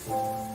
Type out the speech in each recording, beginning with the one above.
Bang.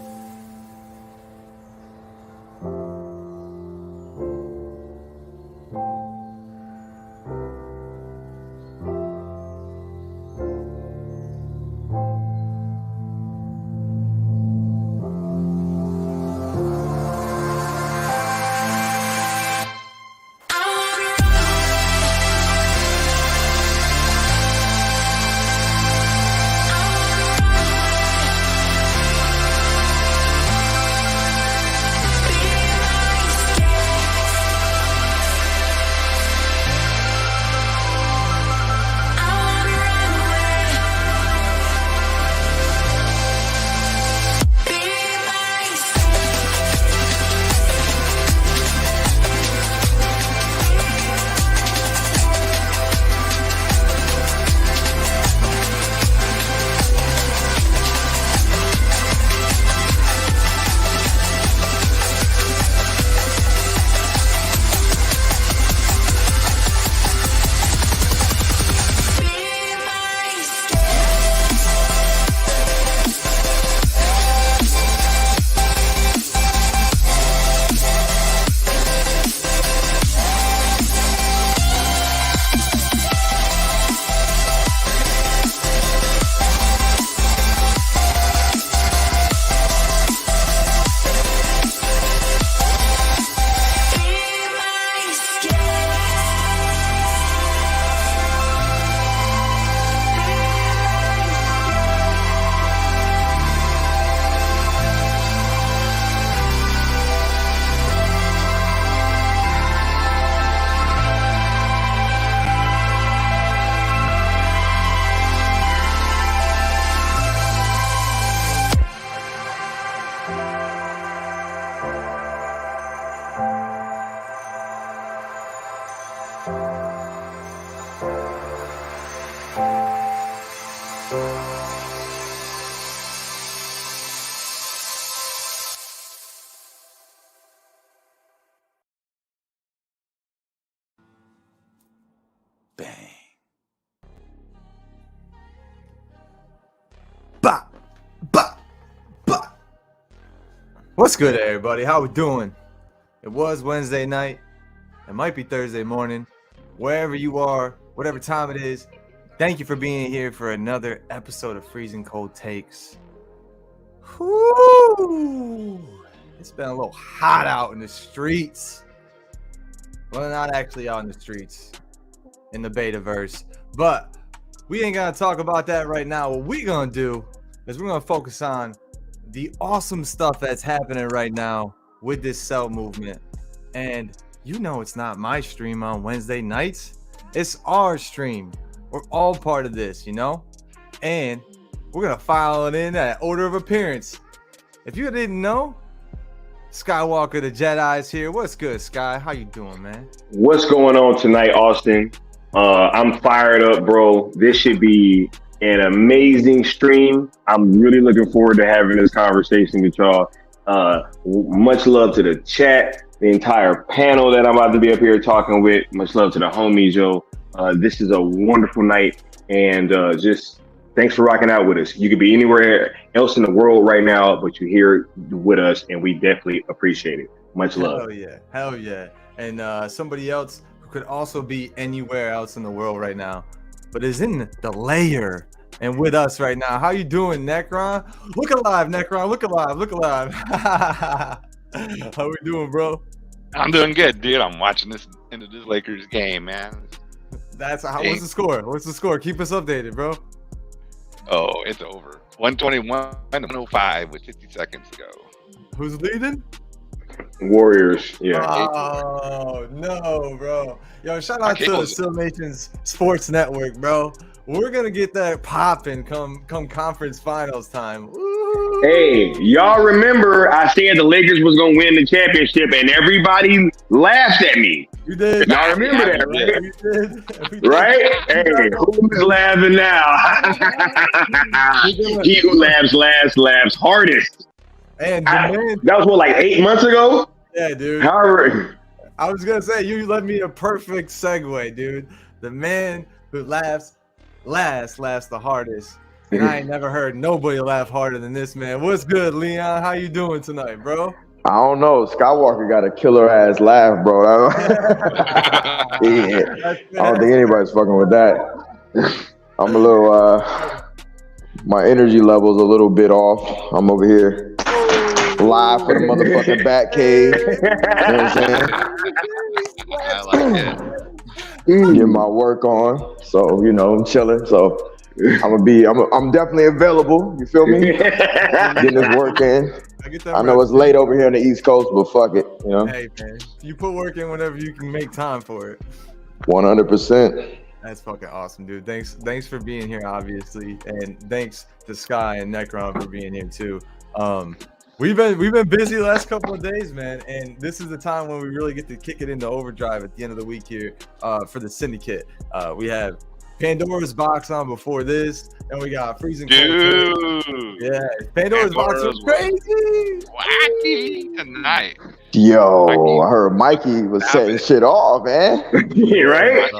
Bah. Bah. Bah. What's good, everybody? How we doing? It was Wednesday night. It might be Thursday morning. Wherever you are, whatever time it is, thank you for being here for another episode of Freezing Cold Takes. Whoo! It's been a little hot out in the streets. Well, not actually out in the streets, in the betaverse, but we ain't gonna talk about that right now. What we gonna do is we're gonna focus on the awesome stuff that's happening right now with this cell movement. And you know, it's not my stream on Wednesday nights, it's our stream. We're all part of this, you know, and we're gonna file it in that order of appearance. If you didn't know, Skiiwalker Tha Jedi is here. What's good, Sky? How you doing, man? What's going on tonight, Austin? I'm fired up, bro. This should be an amazing stream. I'm really looking forward to having this conversation with y'all. Much love to the chat, the entire panel that I'm about to be up here talking with. Much love to the homies, yo. This is a wonderful night, and just thanks for rocking out with us. You could be anywhere else in the world right now, but you're here with us, and we definitely appreciate it. Much love. Hell yeah. And somebody else who could also be anywhere else in the world right now, but is in the layer and with us right now. How you doing, Necron? Look alive, Necron. Look alive. How we doing, bro? I'm doing good, dude. I'm watching this into this Lakers game, man. What's the score? What's the score? Keep us updated, bro. Oh, it's over. 121-105 with 50 seconds to go. Who's leading? Warriors, yeah. Oh, no, bro. Yo, shout out to Still Nations Sports Network, bro. We're going to get that popping come conference finals time. Woo! Hey, y'all remember I said the Lakers was going to win the championship, and everybody laughed at me. You did. Y'all remember that, right? We did. Right? Hey, who's laughing now? He who laughs last laughs hardest. And that was what, like 8 months ago? Yeah, dude. However, I was gonna say you led me a perfect segue, dude. The man who laughs last laughs the hardest. And I ain't never heard nobody laugh harder than this man. What's good, Leon? How you doing tonight, bro? I don't know. Skiiwalker got a killer ass laugh, bro. Yeah. I don't think anybody's fucking with that. I'm a little, my energy level's a little bit off. I'm over here live for the motherfucking Bat Cave. You know what I'm saying? I like it. Getting my work on. So, you know, I'm chilling. So I'm definitely available. You feel me? Getting this work in. I know it's late over here on the East Coast, but fuck it, you know. Hey man, you put work in whenever you can make time for it. 100%. That's fucking awesome, dude. Thanks for being here, obviously, and thanks to Sky and Necron for being here too. We've been busy the last couple of days, man, and this is the time when we really get to kick it into overdrive at the end of the week here for the syndicate. We have Pandora's box on before this, and we got freezing cold. Yeah, Pandora's box was crazy, wacky tonight. Yo, I heard Mikey was setting shit off, man. Yeah, right.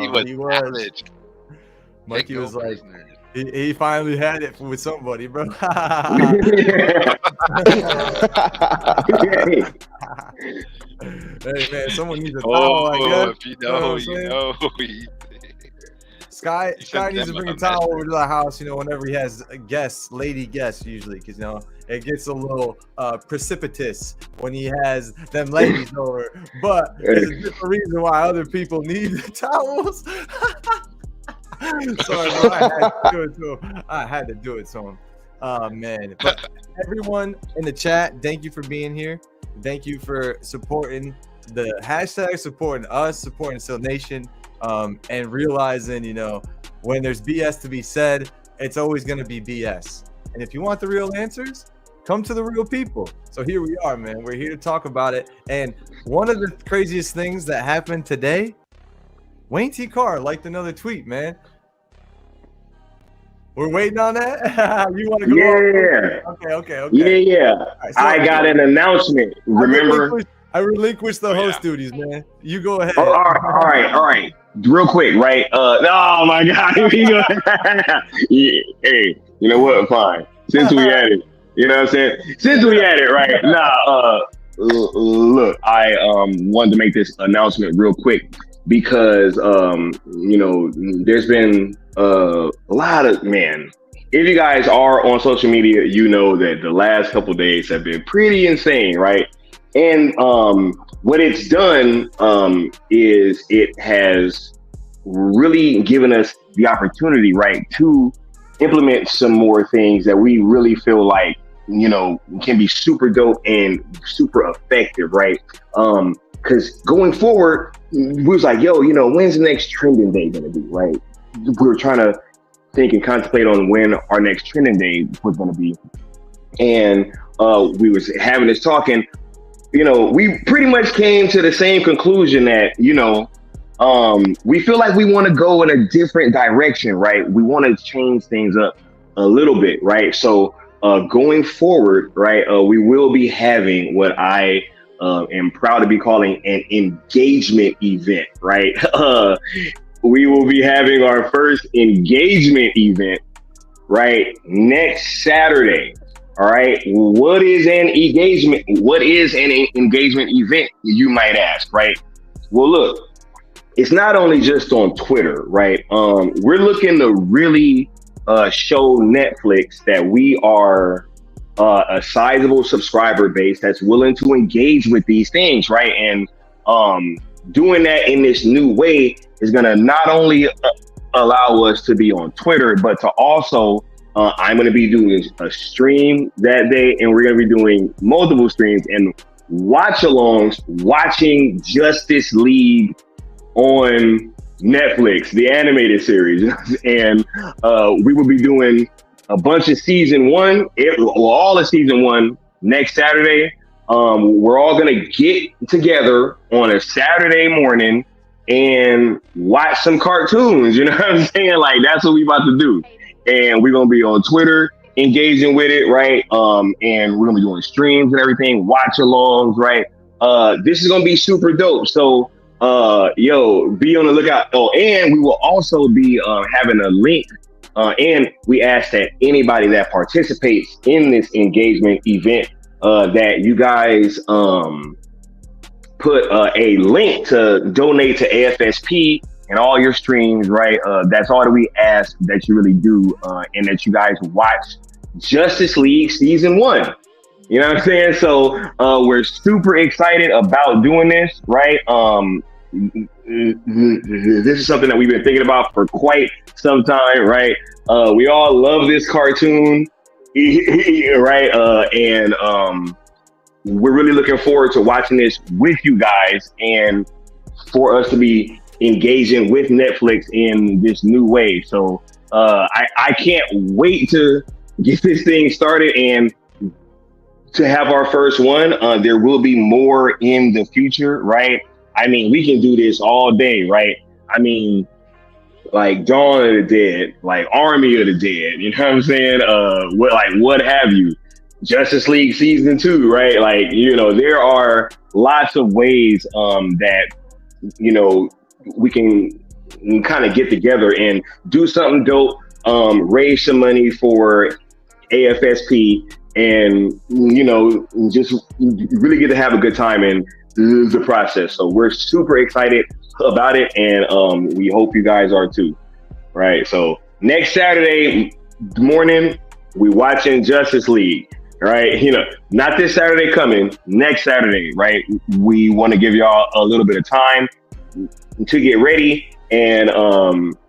Mikey was like, he finally had it with somebody, bro. Hey man, someone needs a towel. I guess. If you know, you know. Sky needs to bring a towel over to the house, you know, whenever he has guests, lady guests usually, because, you know, it gets a little precipitous when he has them ladies over. But there's a different reason why other people need the towels. Sorry, bro, I had to do it to him. Oh, man. But everyone in the chat, thank you for being here. Thank you for supporting the hashtag, supporting us, supporting Still Nation. And realizing, you know, when there's BS to be said, it's always going to be BS. And if you want the real answers, come to the real people. So here we are, man. We're here to talk about it. And one of the craziest things that happened today, Wayne T. Carr liked another tweet, man. We're waiting on that. You want to go? Yeah. Okay. Yeah. Right, so I got an announcement. Remember? I relinquished the host duties, man. You go ahead. Oh, all right. Real quick, right? Oh my God. Yeah, hey, you know what? Fine. Since we had it, you know what I'm saying? Since we had it, right? Look, I wanted to make this announcement real quick because you know, there's been a lot of, man. If you guys are on social media, you know that the last couple of days have been pretty insane, right? And what it's done is it has really given us the opportunity, right, to implement some more things that we really feel like, you know, can be super dope and super effective, right? Because going forward, we was like, yo, you know, when's the next trending day gonna be, right? We were trying to think and contemplate on when our next trending day was gonna be. And we was having this talk, and you know, we pretty much came to the same conclusion that, you know, we feel like we want to go in a different direction, right? We want to change things up a little bit, right? So going forward, right, we will be having what I am proud to be calling an engagement event, right? We will be having our first engagement event, right, next Saturday. All right. What is an engagement? What is an engagement event? You might ask, right? Well, look, it's not only just on Twitter, right? We're looking to really show Netflix that we are a sizable subscriber base that's willing to engage with these things, right? And doing that in this new way is going to not only allow us to be on Twitter, but to also I'm going to be doing a stream that day, and we're going to be doing multiple streams and watch-alongs, watching Justice League on Netflix, the animated series. And we will be doing a bunch of season one, all of season one next Saturday. We're all going to get together on a Saturday morning and watch some cartoons. You know what I'm saying? Like, that's what we about to do. And we're going to be on Twitter engaging with it, right? And we're going to be doing streams and everything, watch-alongs, right? This is going to be super dope. So, yo, be on the lookout. Oh, and we will also be having a link And we ask that anybody that participates in this engagement event, that you guys put a link to donate to AFSP and all your streams, right? That's all that we ask that you really do, and that you guys watch Justice League Season 1. You know what I'm saying? So we're super excited about doing this, right? This is something that we've been thinking about for quite some time, right? We all love this cartoon, right? And we're really looking forward to watching this with you guys and for us to be engaging with Netflix in this new way. So I can't wait to get this thing started and to have our first one. There will be more in the future, right? I mean, we can do this all day, right? I mean, like Dawn of the Dead, like Army of the Dead, you know what I'm saying? What have you? Justice League Season 2, right? Like, you know, there are lots of ways that, you know, we can kind of get together and do something dope, raise some money for AFSP, and, you know, just really get to have a good time in the process. So we're super excited about it, and we hope you guys are too, right? So next Saturday morning, we watching Justice League, right? You know, not this Saturday coming, next Saturday, right? We want to give y'all a little bit of time to get ready, and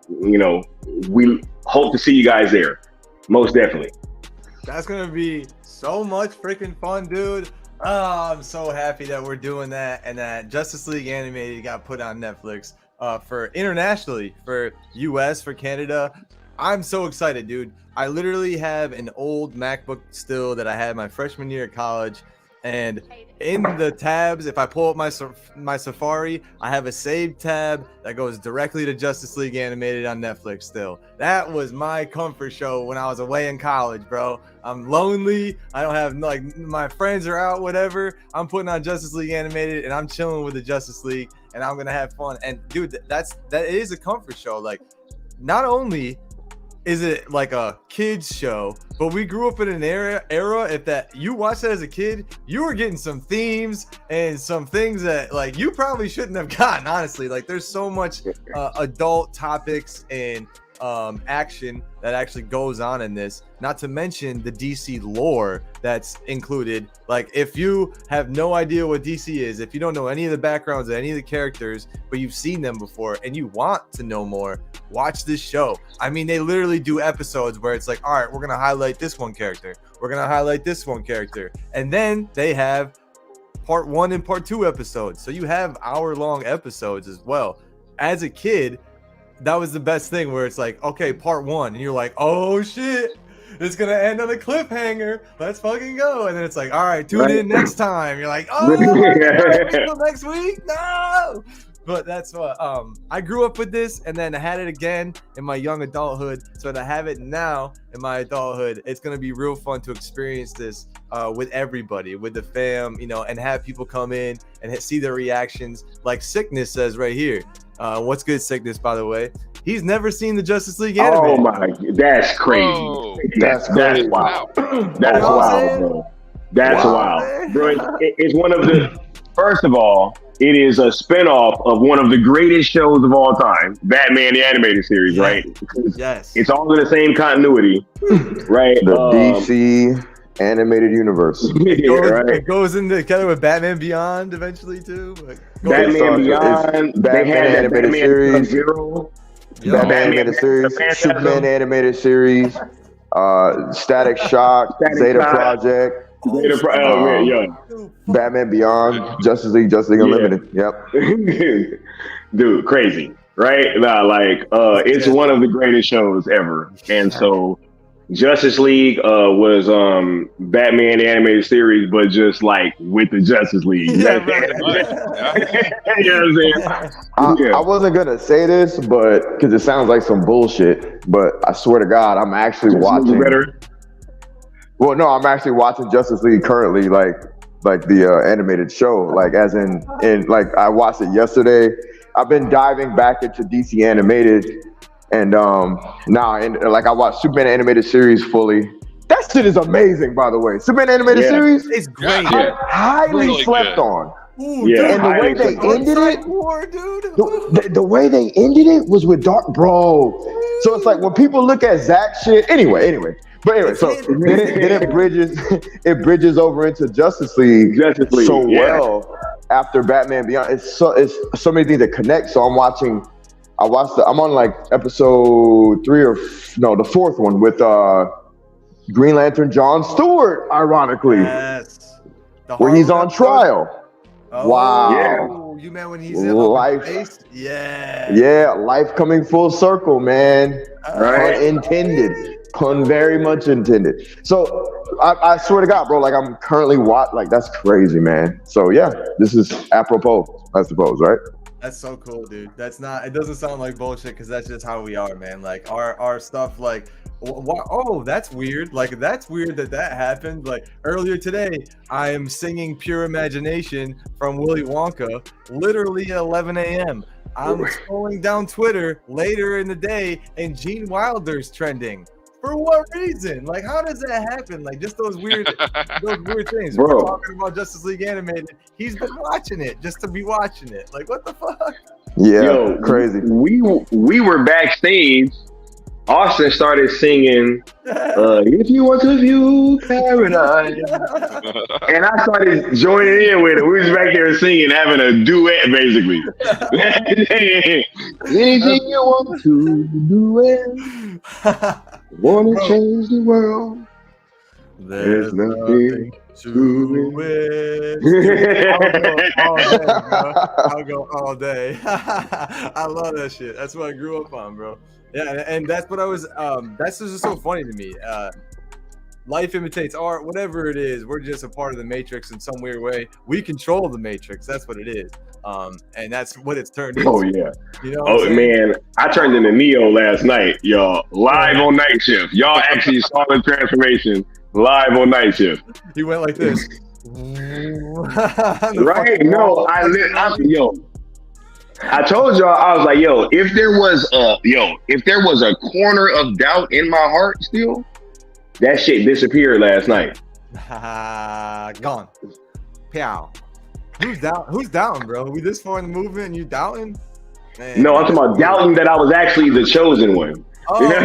you know, we hope to see you guys there, most definitely. That's gonna be so much freaking fun, dude. Oh, I'm so happy that we're doing that, and that Justice League Animated got put on Netflix for internationally, for US, for Canada. I'm so excited, dude. I literally have an old MacBook still that I had my freshman year at college, and in the tabs, if I pull up my Safari, I have a saved tab that goes directly to Justice League Animated on Netflix still. That was my comfort show when I was away in college, bro. I'm lonely. I don't have, like, my friends are out, whatever. I'm putting on Justice League Animated, and I'm chilling with the Justice League, and I'm gonna have fun. And dude, that is a comfort show. Like, not only is it like a kids show, but we grew up in an era if that you watched that as a kid, you were getting some themes and some things that, like, you probably shouldn't have gotten, honestly. Like, there's so much adult topics and action that actually goes on in this, not to mention the DC lore that's included. Like, if you have no idea what DC is, if you don't know any of the backgrounds of any of the characters, but you've seen them before and you want to know more, watch this show. I mean, they literally do episodes where it's like, all right, we're gonna highlight this one character, we're gonna highlight this one character, and then they have part 1 and part 2 episodes, so you have hour-long episodes as well. As a kid, that was the best thing, where it's like, okay, part 1, and you're like, oh shit, it's gonna end on a cliffhanger, let's fucking go. And then it's like, all right, tune in next time. You're like, oh, until next week, no. But that's what I grew up with this, and then I had it again in my young adulthood. So to have it now in my adulthood, it's gonna be real fun to experience this with everybody, with the fam, you know, and have people come in and see their reactions. Like Sickness says right here. What's good, Sickness, by the way? He's never seen the Justice League anime. Oh my, that's crazy. Whoa. That's wild. That's wild, bro. That's wild, bro. It's one of the, first of all, it is a spinoff of one of the greatest shows of all time, Batman the Animated Series, right? Yes. It's all in the same continuity, right? The DC animated universe. It goes in together with Batman Beyond eventually too. Batman Beyond, Batman animated series, Zero, Batman animated series, Superman animated series, Static Shock, Zeta Project. Batman Beyond, Justice League Unlimited. Yep. Dude, crazy, right? Nah, like, it's one of the greatest shows ever. And so Justice League was Batman the Animated Series, but just like with the Justice League. You know what I'm saying? I wasn't gonna say this, but because it sounds like some bullshit, but I swear to God, I'm actually watching. Well, no, I'm actually watching Justice League currently, like the animated show, like as in like I watched it yesterday. I've been diving back into DC animated, And like I watched Superman animated series fully. That shit is amazing, by the way. Superman animated series It's great. highly Really slept good. on. Ooh, Yeah, And the way they ended it, War, dude. the way they ended it was with Dark Bro. So it's like when people look at Zack shit. Anyway. So then it bridges over into Justice League so well after Batman Beyond. It's so many things that connect. So I'm on like episode 3 or the 4th one with Green Lantern John Stewart, ironically, Yes. where he's on trial. Oh, Wow. You meant when he's in life? Yeah. Life coming full circle, man. Right. Pun intended. Pun very much intended. So I swear to God, bro, like I'm currently like that's crazy, man. So yeah, this is apropos, I suppose, right? That's so cool, dude. It doesn't sound like bullshit because that's just how we are, man. Like our stuff, like, oh, that's weird. Like, that's weird that happened. Like, earlier today, I am singing Pure Imagination from Willy Wonka, literally at 11 a.m. I'm scrolling down Twitter later in the day, and Gene Wilder's trending. For what reason? Like, how does that happen? Like, just those weird things. Bro. We're talking about Justice League Animated. He's been watching it just to be watching it. Like, what the fuck? Yeah, crazy. We were backstage. Austin started singing "If You Want to View Paradise," and I started joining in with it. We was back there singing, having a duet, basically. Anything you want to do it. Want to change the world? There's nothing to it. I'll go all day. I love that shit. That's what I grew up on, bro. Yeah, and that's what I was. That's just so funny to me. Life imitates art, whatever it is. We're just a part of the Matrix in some weird way. We control the Matrix. That's what it is. And that's what it's turned into. Oh yeah. You know Oh man, I turned into Neo last night, y'all. Live on night shift. Y'all actually saw the transformation live on night shift. He went like this. Right? No, I told y'all, I was like, if there was a corner of doubt in my heart still, that shit disappeared last night. Gone. Pow. Who's doubting, bro? We this far in the movement and you doubting? Man. No, I'm talking about doubting that I was actually the chosen one. Oh. You know what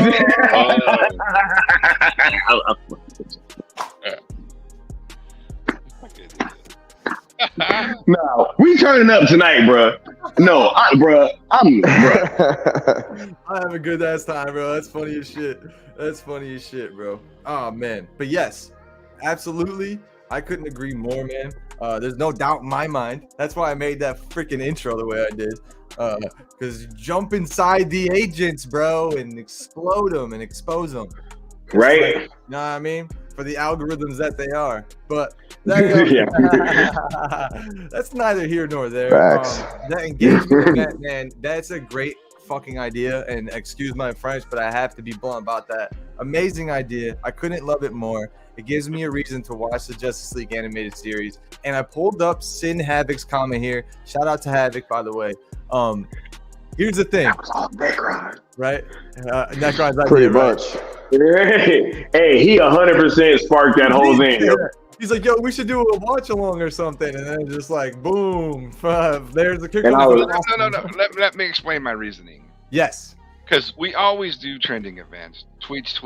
I'm saying? No, we turning up tonight, bro. No, I'm having a good ass time, bro. That's funny as shit. Bro. Oh man. But yes, absolutely. I couldn't agree more, man. There's no doubt in my mind. That's why I made that freaking intro the way I did. Because jump inside the agents, bro, and explode them and expose them. right. Like, you know what I mean? For the algorithms that they are. But that's neither here nor there. Facts. That engagement event, man, that's a great fucking idea. And excuse my French, but I have to be blunt about that. Amazing idea. I couldn't love it more. It gives me a reason to watch the Justice League animated series. And I pulled up Sin Havoc's comment here. Shout out to Havoc, by the way. Here's the thing. That was all Necron. Right? Necron's idea, Pretty right? much. Hey, he 100% sparked that whole thing. Yeah. He's like, yo, we should do a watch along or something. And then just like, boom. There's the kick. And I was- No. Let me explain my reasoning. Yes. Because we always do trending events. Tweets.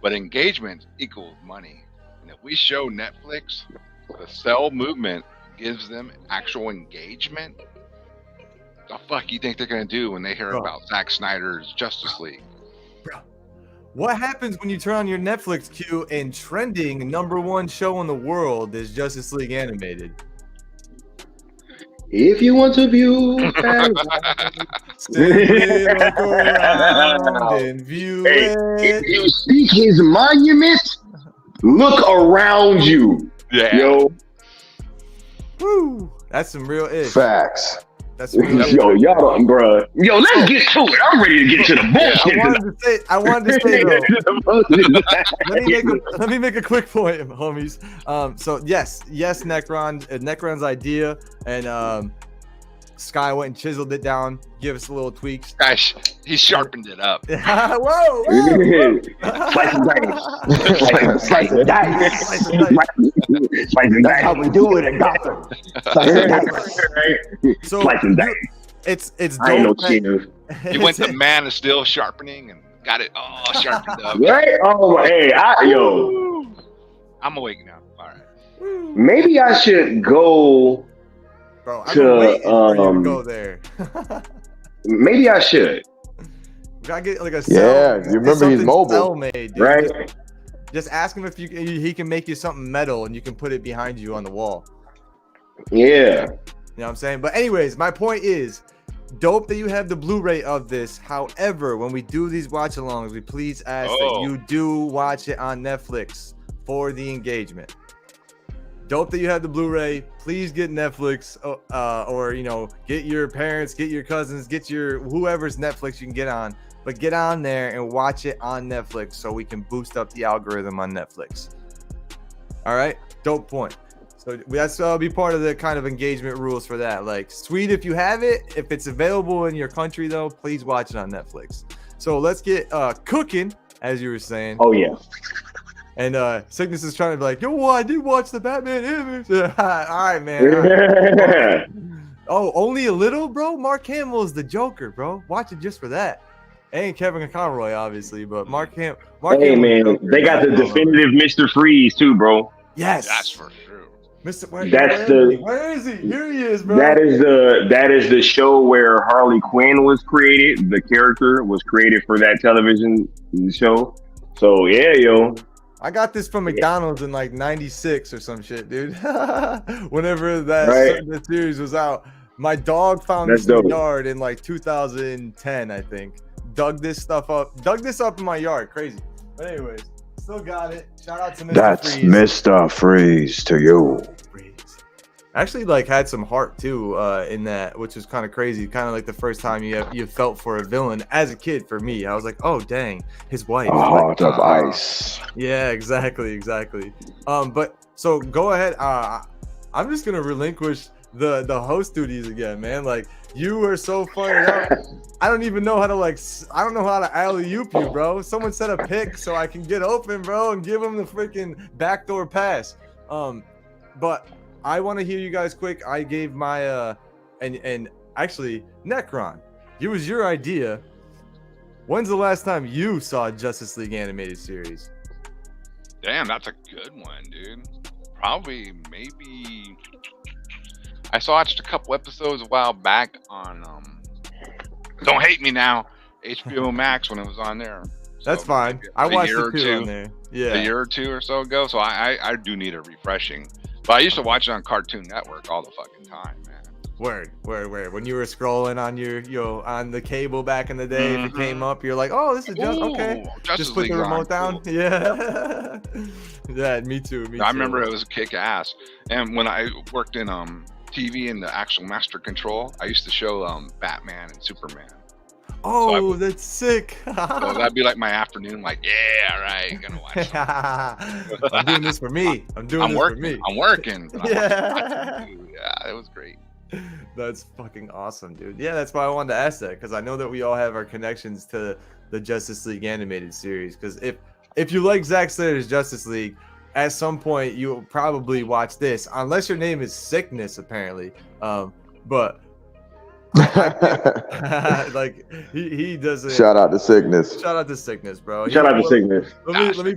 But engagement equals money. And if we show Netflix, the cell movement gives them actual engagement, the fuck you think they're going to do when they hear about Zack Snyder's Justice League? Bro, what happens when you turn on your Netflix queue and trending #1 show in the world is Justice League animated? If you want to view paradise, Simply look around and view hey, it. if you seek his monument, look around you. Yeah. Yo, Woo. That's some real ish. Facts. That's some real ish. yo, y'all don't, bruh. Yo, let's get to it. I'm ready to get to the bullshit. I wanted to say though. though. Let me make a quick point, homies. So yes, Necron's idea, and Sky went and chiseled it down, give us a little tweaks. Gosh, he sharpened it up. Whoa! Slice and dice. Slice and dice. Slice and dice. Slice and That's how dice. we do it in Gotham. Slice and dice. So Slice and dice. it's I ain't no dope. cheater. He went to Man of Steel sharpening and got it all sharpened up. Right? Oh, hey, yo. I'm awake now. All right. Maybe I should go. Bro, I've been waiting for you to go there. Maybe I should. Gotta get like a Yeah, you remember he's mobile. cell-made, dude. Right? Just ask him if he can make you something metal and you can put it behind you on the wall. Yeah. You know what I'm saying? But anyways, my point is, dope that you have the Blu-ray of this. However, when we do these watch-alongs, we please ask that you do watch it on Netflix for the engagement. Dope that you have the Blu-ray. Please get Netflix, or you know, get your parents, get your cousins, get your whoever's Netflix you can get on. But get on there and watch it on Netflix so we can boost up the algorithm on Netflix. All right, dope point. So that's be part of the kind of engagement rules for that. Like, sweet if you have it. If it's available in your country though, please watch it on Netflix. So let's get cooking, as you were saying. Oh, yeah. And Sickness is trying to be like, yo, I did watch the Batman image. All right, man. All right. Oh, only a little, bro? Mark Hamill is the Joker, bro. Watch it just for that. And Kevin Conroy, obviously, but Mark Hamill. Hey, man, they got the definitive Mr. Freeze, too, bro. Yes. That's for sure. Mr. Where is he? Here he is, bro. That is the show where Harley Quinn was created. The character was created for that television show. So, yeah, yo. I got this from McDonald's in like 96 or some shit, dude. Whenever that series was out. My dog found this in the yard in like 2010, I think. Dug this up in my yard. Crazy. But anyways, still got it. Shout out to Mr. That's Freeze. Mr. Freeze to you. Actually, like, had some heart too in that, which was kind of crazy. Kind of like the first time you felt for a villain as a kid. For me, I was like, oh dang, his wife. A heart of ice. Yeah, exactly. But so go ahead. I'm just gonna relinquish the host duties again, man. Like, you were so fired up. I don't even know how to alley-oop you, bro. Someone set a pick so I can get open, bro, and give him the freaking backdoor pass. But I want to hear you guys quick. I gave my and actually, Necron, it was your idea. When's the last time you saw Justice League animated series? Damn, that's a good one, dude. Probably, maybe. I watched a couple episodes a while back on Don't Hate Me Now, HBO Max when it was on there. That's fine. I watched it too on there. Yeah, a year or two or so ago. So I do need a refreshing. But I used to watch it on Cartoon Network all the fucking time, man. Word. When you were scrolling on your on the cable back in the day, if it came up, you're like, oh, this is okay. Just put the remote down. Cool. Yeah. Yeah, me too. I remember it was kick ass. And when I worked in TV in the actual master control, I used to show Batman and Superman. Oh, so that's sick. So that'd be like my afternoon, like, yeah, all right, gonna watch. I'm doing this for me. I'm working. Yeah, it was great. That's fucking awesome, dude. Yeah, that's why I wanted to ask that, because I know that we all have our connections to the Justice League animated series. Because if you like Zack Snyder's Justice League, at some point you'll probably watch this, unless your name is Sickness, apparently. But like he doesn't. Shout out to Sickness. Shout out to Sickness, bro. Shout out to Sickness. Let me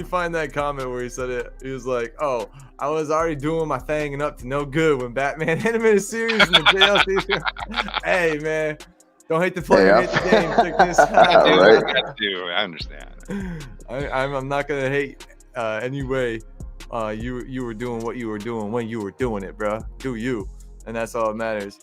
find that comment where he said it. He was like, "Oh, I was already doing my thing and up to no good when Batman animated series and the JLC." Hey, man, don't hate the player, hate the game. Sickness. I understand. I'm not gonna hate anyway. You were doing what you were doing when you were doing it, bro. Do you, and that's all that matters.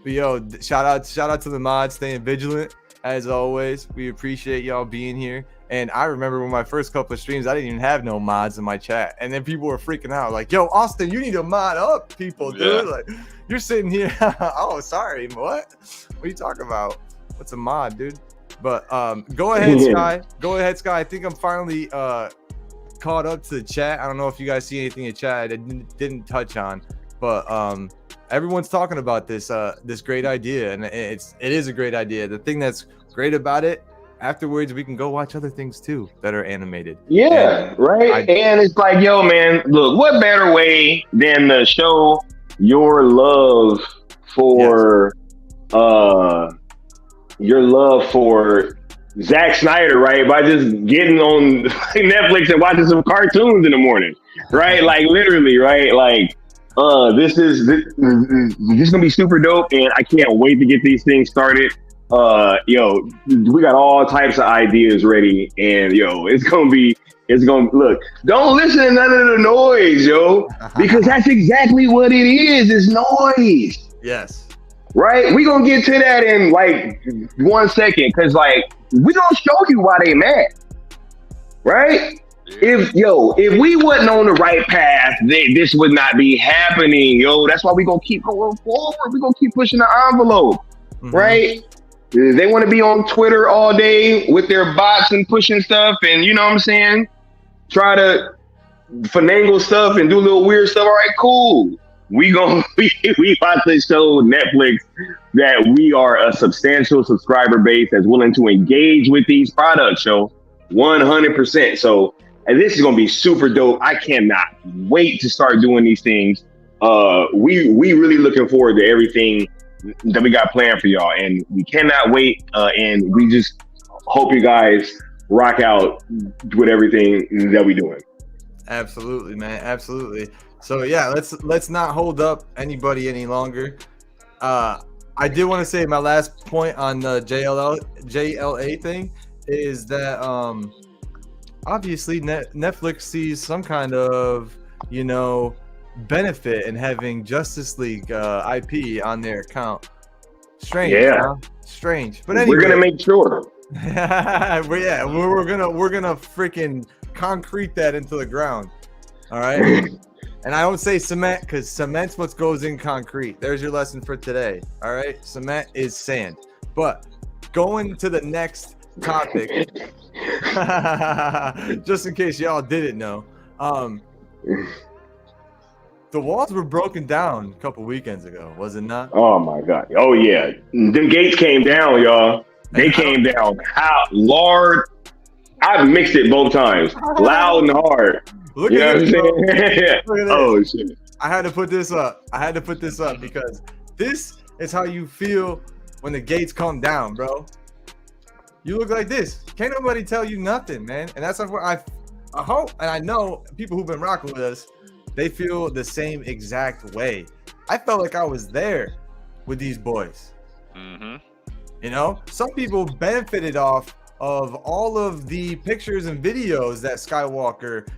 But yo, shout out to the mods, staying vigilant as always. We appreciate y'all being here. And I remember when my first couple of streams, I didn't even have no mods in my chat, and then people were freaking out, like, "Yo, Austin, you need to mod up, people, dude. Like, you're sitting here." Oh, sorry, what are you talking about? What's a mod, dude? But go ahead, Sky. Go ahead, Sky. I think I'm finally caught up to the chat. I don't know if you guys see anything in chat I didn't touch on, but everyone's talking about this great idea, and it is a great idea. The thing that's great about it, afterwards we can go watch other things too that are animated. Yeah, right. And it's like, yo, man, look, what better way than to show your love for Zack Snyder, right? By just getting on Netflix and watching some cartoons in the morning, right? Like literally, right? Like, this is gonna be super dope, and I can't wait to get these things started. Yo, we got all types of ideas ready, and yo, it's gonna look. Don't listen to none of the noise, yo, because that's exactly what it is. It's noise. Yes. Right. We gonna get to that in like 1 second, cause like we gonna show you why they mad. Right. If we wasn't on the right path, this would not be happening, yo. That's why we gonna keep going forward. We gonna keep pushing the envelope, right? They want to be on Twitter all day with their bots and pushing stuff, and you know what I'm saying? Try to finagle stuff and do little weird stuff. All right, cool. We about to show Netflix that we are a substantial subscriber base that's willing to engage with these products, yo. 100%. So, and this is gonna be super dope. I cannot wait to start doing these things. We really looking forward to everything that we got planned for y'all, and we cannot wait. And we just hope you guys rock out with everything that we doing. Absolutely, man. Absolutely. So yeah, let's not hold up anybody any longer. I did want to say my last point on the JLA thing is that obviously Netflix sees some kind of benefit in having Justice League IP on their account. Strange, huh? Strange. But anyway, we're gonna make sure. we're gonna freaking concrete that into the ground. All right. And I don't say cement because cement's what goes in concrete. There's your lesson for today. All right. Cement is sand. But going to the next topic, just in case y'all didn't know, the walls were broken down a couple weekends ago, was it not? Oh my God. Oh yeah. Them gates came down, y'all. They came down. How Lord? I've mixed it both times. Loud and hard. Look at this. Look at this. Oh shit. I had to put this up. Because this is how you feel when the gates come down, bro. You look like this. Can't nobody tell you nothing, man. And that's what I hope, and I know people who've been rocking with us, they feel the same exact way. I felt like I was there with these boys. Some people benefited off of all of the pictures and videos that Skiiwalker,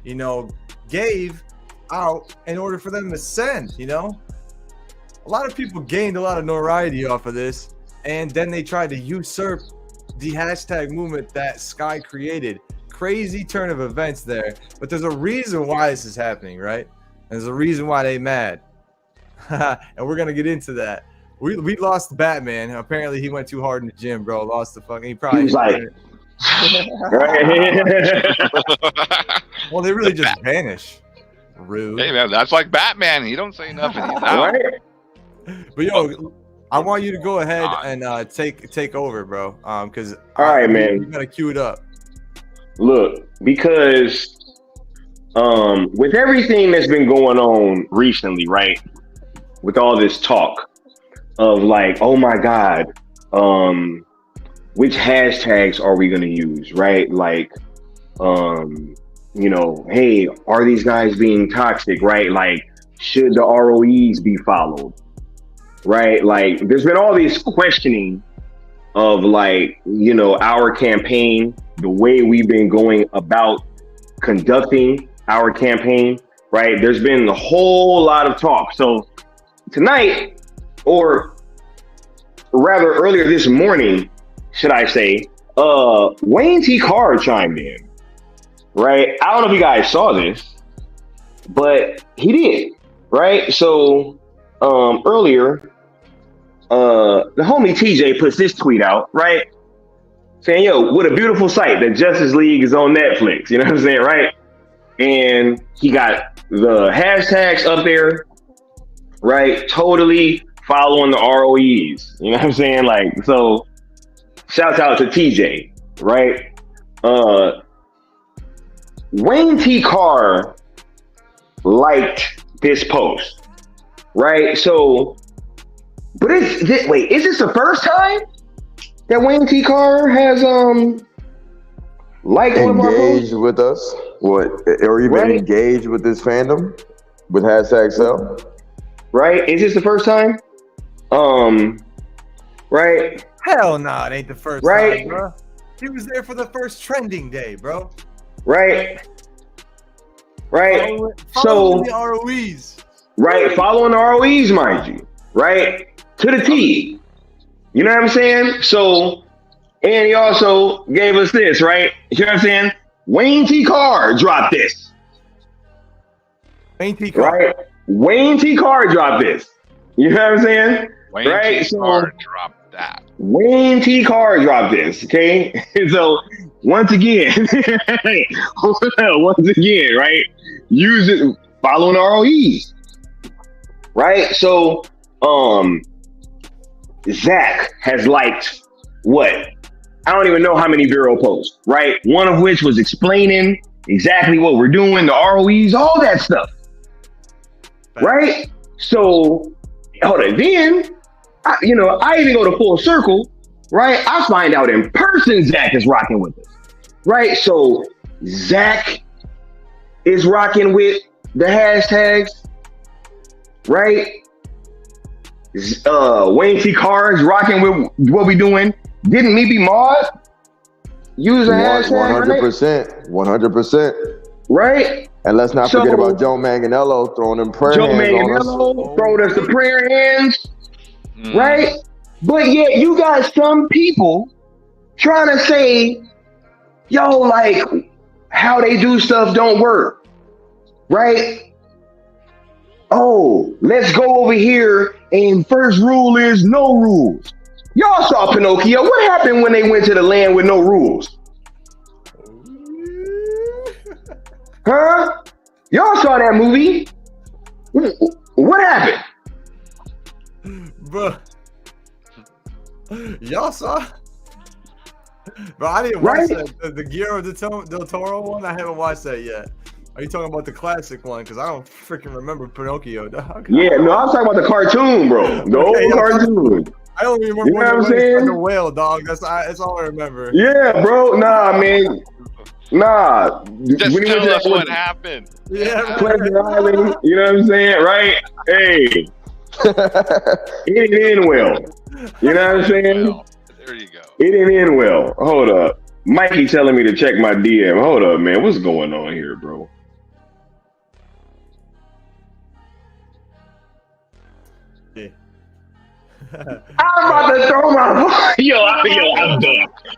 gave out in order for them to send, A lot of people gained a lot of notoriety off of this, and then they tried to usurp the hashtag movement that Sky created. Crazy turn of events there, but there's a reason why this is happening, right? There's a reason why they mad. And we're going to get into that. We lost Batman. Apparently he went too hard in the gym, bro. Lost the fucking... He probably... He was like... Well, they really just vanish. Rude. Hey, man, that's like Batman. He don't say nothing. He's out. But yo, I want you to go ahead and take over, bro. Because all right, man, we're gonna cue it up. Look, because with everything that's been going on recently, right? With all this talk of like, oh my God, which hashtags are we gonna use, right? Like, hey, are these guys being toxic, right? Like, should the ROEs be followed, right? Like, there's been all this questioning of like, our campaign, the way we've been going about conducting our campaign, right? There's been a whole lot of talk. So tonight, or rather earlier this morning, should I say, Wayne T. Carr chimed in, right? I don't know if you guys saw this, but he did, right? So earlier, the homie TJ puts this tweet out, right? Saying, yo, what a beautiful sight that Justice League is on Netflix. You know what I'm saying, right? And he got the hashtags up there, right? Totally following the ROEs. You know what I'm saying? Like, so shouts out to TJ, right? Wayne T. Carr liked this post, right? So, but is this the first time that Wayne T. Carr has liked one of our posts? Engaged with us? What? Or even Right. engaged with this fandom? With hashtag sell? Right? Is this the first time? Right? Hell nah, it ain't the first Right. time, bro. He was there for the first trending day, bro. Right? Right? Following So, the ROEs. right, following the ROEs, mind you, right? To the T. You know what I'm saying? So, and he also gave us this, right? You know what I'm saying? Wayne T. Carr dropped this, Ain't he cool? right? Wayne T. Carr dropped this. You know what I'm saying? Wayne Right, T. so- Carr dropped that. Wayne T. Carr dropped this, okay? So, once again, right? Use it, following ROEs, right? So, Zach has liked what? I don't even know how many Vero posts, right? One of which was explaining exactly what we're doing, the ROEs, all that stuff, right? So, hold on. Then, I even go to full circle, right? I find out in person Zach is rocking with us, right? So, Zach is rocking with the hashtags, right? Wayne T. Carr is rocking with what we doing. Didn't Maybe Maud use a hashtag, 100%. 100%. right? And let's not So- forget about Joe Manganiello throwing them prayer Joe hands on us. Manganiello throwed us the prayer hands, Mm. right? But yet you got some people trying to say, yo, like, how they do stuff don't work, right? Oh, let's go over here and first rule is no rules. Y'all saw Pinocchio. What happened when they went to the land with no rules? Huh? Y'all saw that movie. What happened? Bro. Y'all saw? Bro, I didn't watch Right? that. The Guillermo del Toro one, I haven't watched that yet. Are you talking about the classic one? Because I don't freaking remember Pinocchio, dog. Yeah, no, I was talking about the cartoon, bro. The old Okay, yeah, cartoon. I only remember You know when what I'm it was saying? the whale, dog. That's all I remember. Yeah, bro. Nah, man. Nah. Just When he went tell to us that what happened. Yeah, man. Pleasure Island, you know what I'm saying? Right? Hey, it didn't end well. You know what I'm saying? Well, there you go. It didn't end well. Hold up. Mikey telling me to check my DM. Hold up, man. What's going on here, bro? Yeah. I'm about to throw my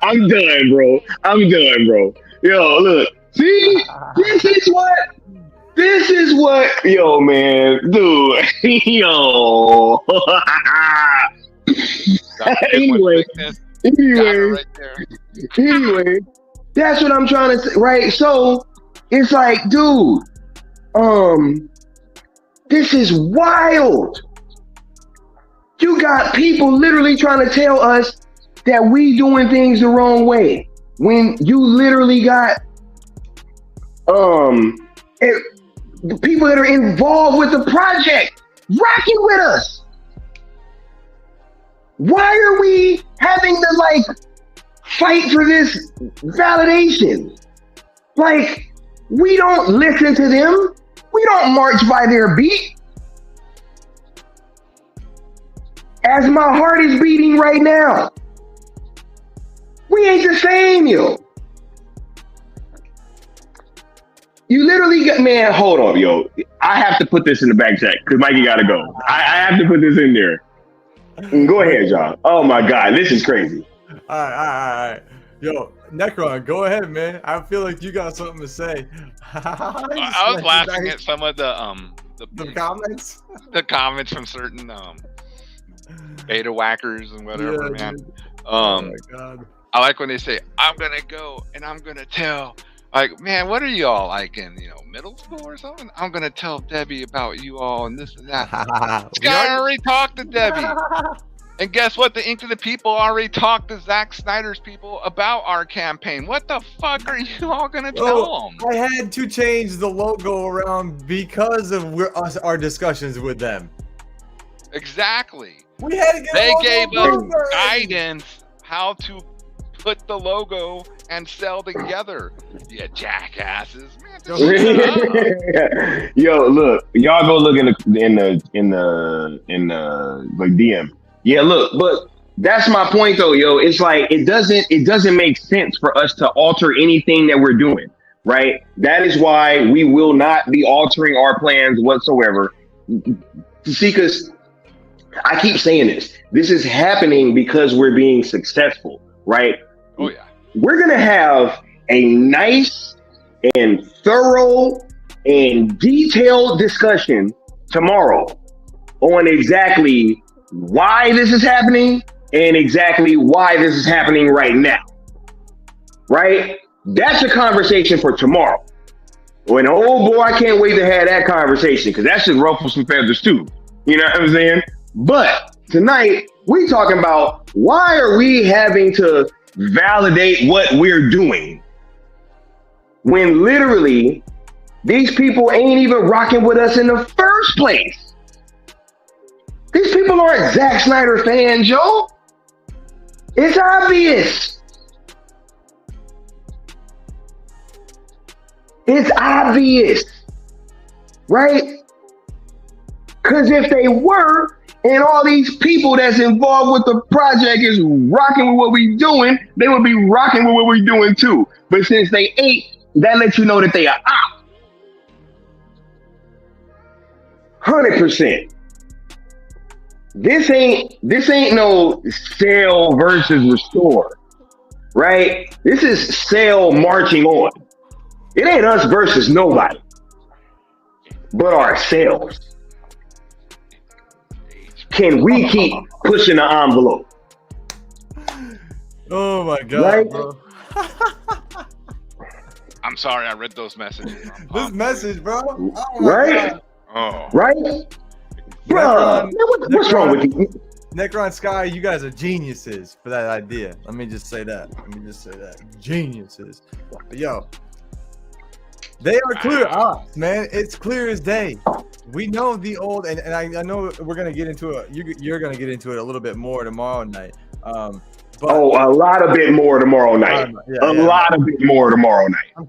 I'm done. I'm done, bro. Yo, look. See? This is what, yo, man, dude. Yo. Anyway. Right there. Anyway, that's what I'm trying to say, right? So it's like, dude, this is wild. You got people literally trying to tell us that we doing things the wrong way when you literally got the people that are involved with the project rocking with us. Why are we having to fight for this validation? Like, we don't listen to them. We don't march by their beat. As my heart is beating right now, we ain't the same, yo. You literally got, man, hold on, yo. I have to put this in the back check because Mikey got to go. I have to put this in there. Go ahead, John. Oh my God, this is crazy. All right. Yo, Necron, go ahead, man. I feel like you got something to say. I was laughing at some of the comments. the comments from certain beta whackers and whatever, Yeah, man. dude. Oh my God. I like when they say, "I'm gonna go and I'm gonna tell Like, man, what are y'all like in middle school or something? I'm gonna tell Debbie about you all and this and that. This guy already talked to Debbie. And guess what? The Ink of the People already talked to Zack Snyder's people about our campaign. What the fuck are you all gonna tell them? I had to change the logo around because of our discussions with them. Exactly. We had to get They a gave logo us guidance how to put the logo and sell together. You jackasses, man. Just shut up. Yo, look, y'all go look in the like DM. Yeah, look, but that's my point though, yo. It's like it doesn't make sense for us to alter anything that we're doing, right? That is why we will not be altering our plans whatsoever. See, because I keep saying this. This is happening because we're being successful, right? Oh yeah. We're gonna have a nice and thorough and detailed discussion tomorrow on exactly why this is happening and exactly why this is happening right now. Right? That's a conversation for tomorrow. When oh boy, I can't wait to have that conversation because that should ruffle some feathers too. You know what I'm saying? But tonight we talking about why are we having to validate what we're doing when literally these people ain't even rocking with us in the first place. These people aren't Zack Snyder fans, yo. It's obvious. It's obvious, right? Because if they were, and all these people that's involved with the project is rocking with what we doing, they would be rocking with what we're doing too. But since they ain't, that lets you know that they are out. 100%. This ain't no sale versus restore, right? This is sale marching on. It ain't us versus nobody, but ourselves. Can we keep pushing the envelope? Oh my god, right? bro. I'm sorry, I read those messages. This message, bro. Oh my Right? God. Oh. Right? Bro, what's wrong with you? Necron Sky, you guys are geniuses for that idea. Let me just say that. Geniuses. But yo, they are clear ops, man. It's clear as day. We know the old, and I know we're gonna get into it. You're gonna get into it a little bit more tomorrow night. But a lot of bit more tomorrow night. A lot of bit more tomorrow night. I'm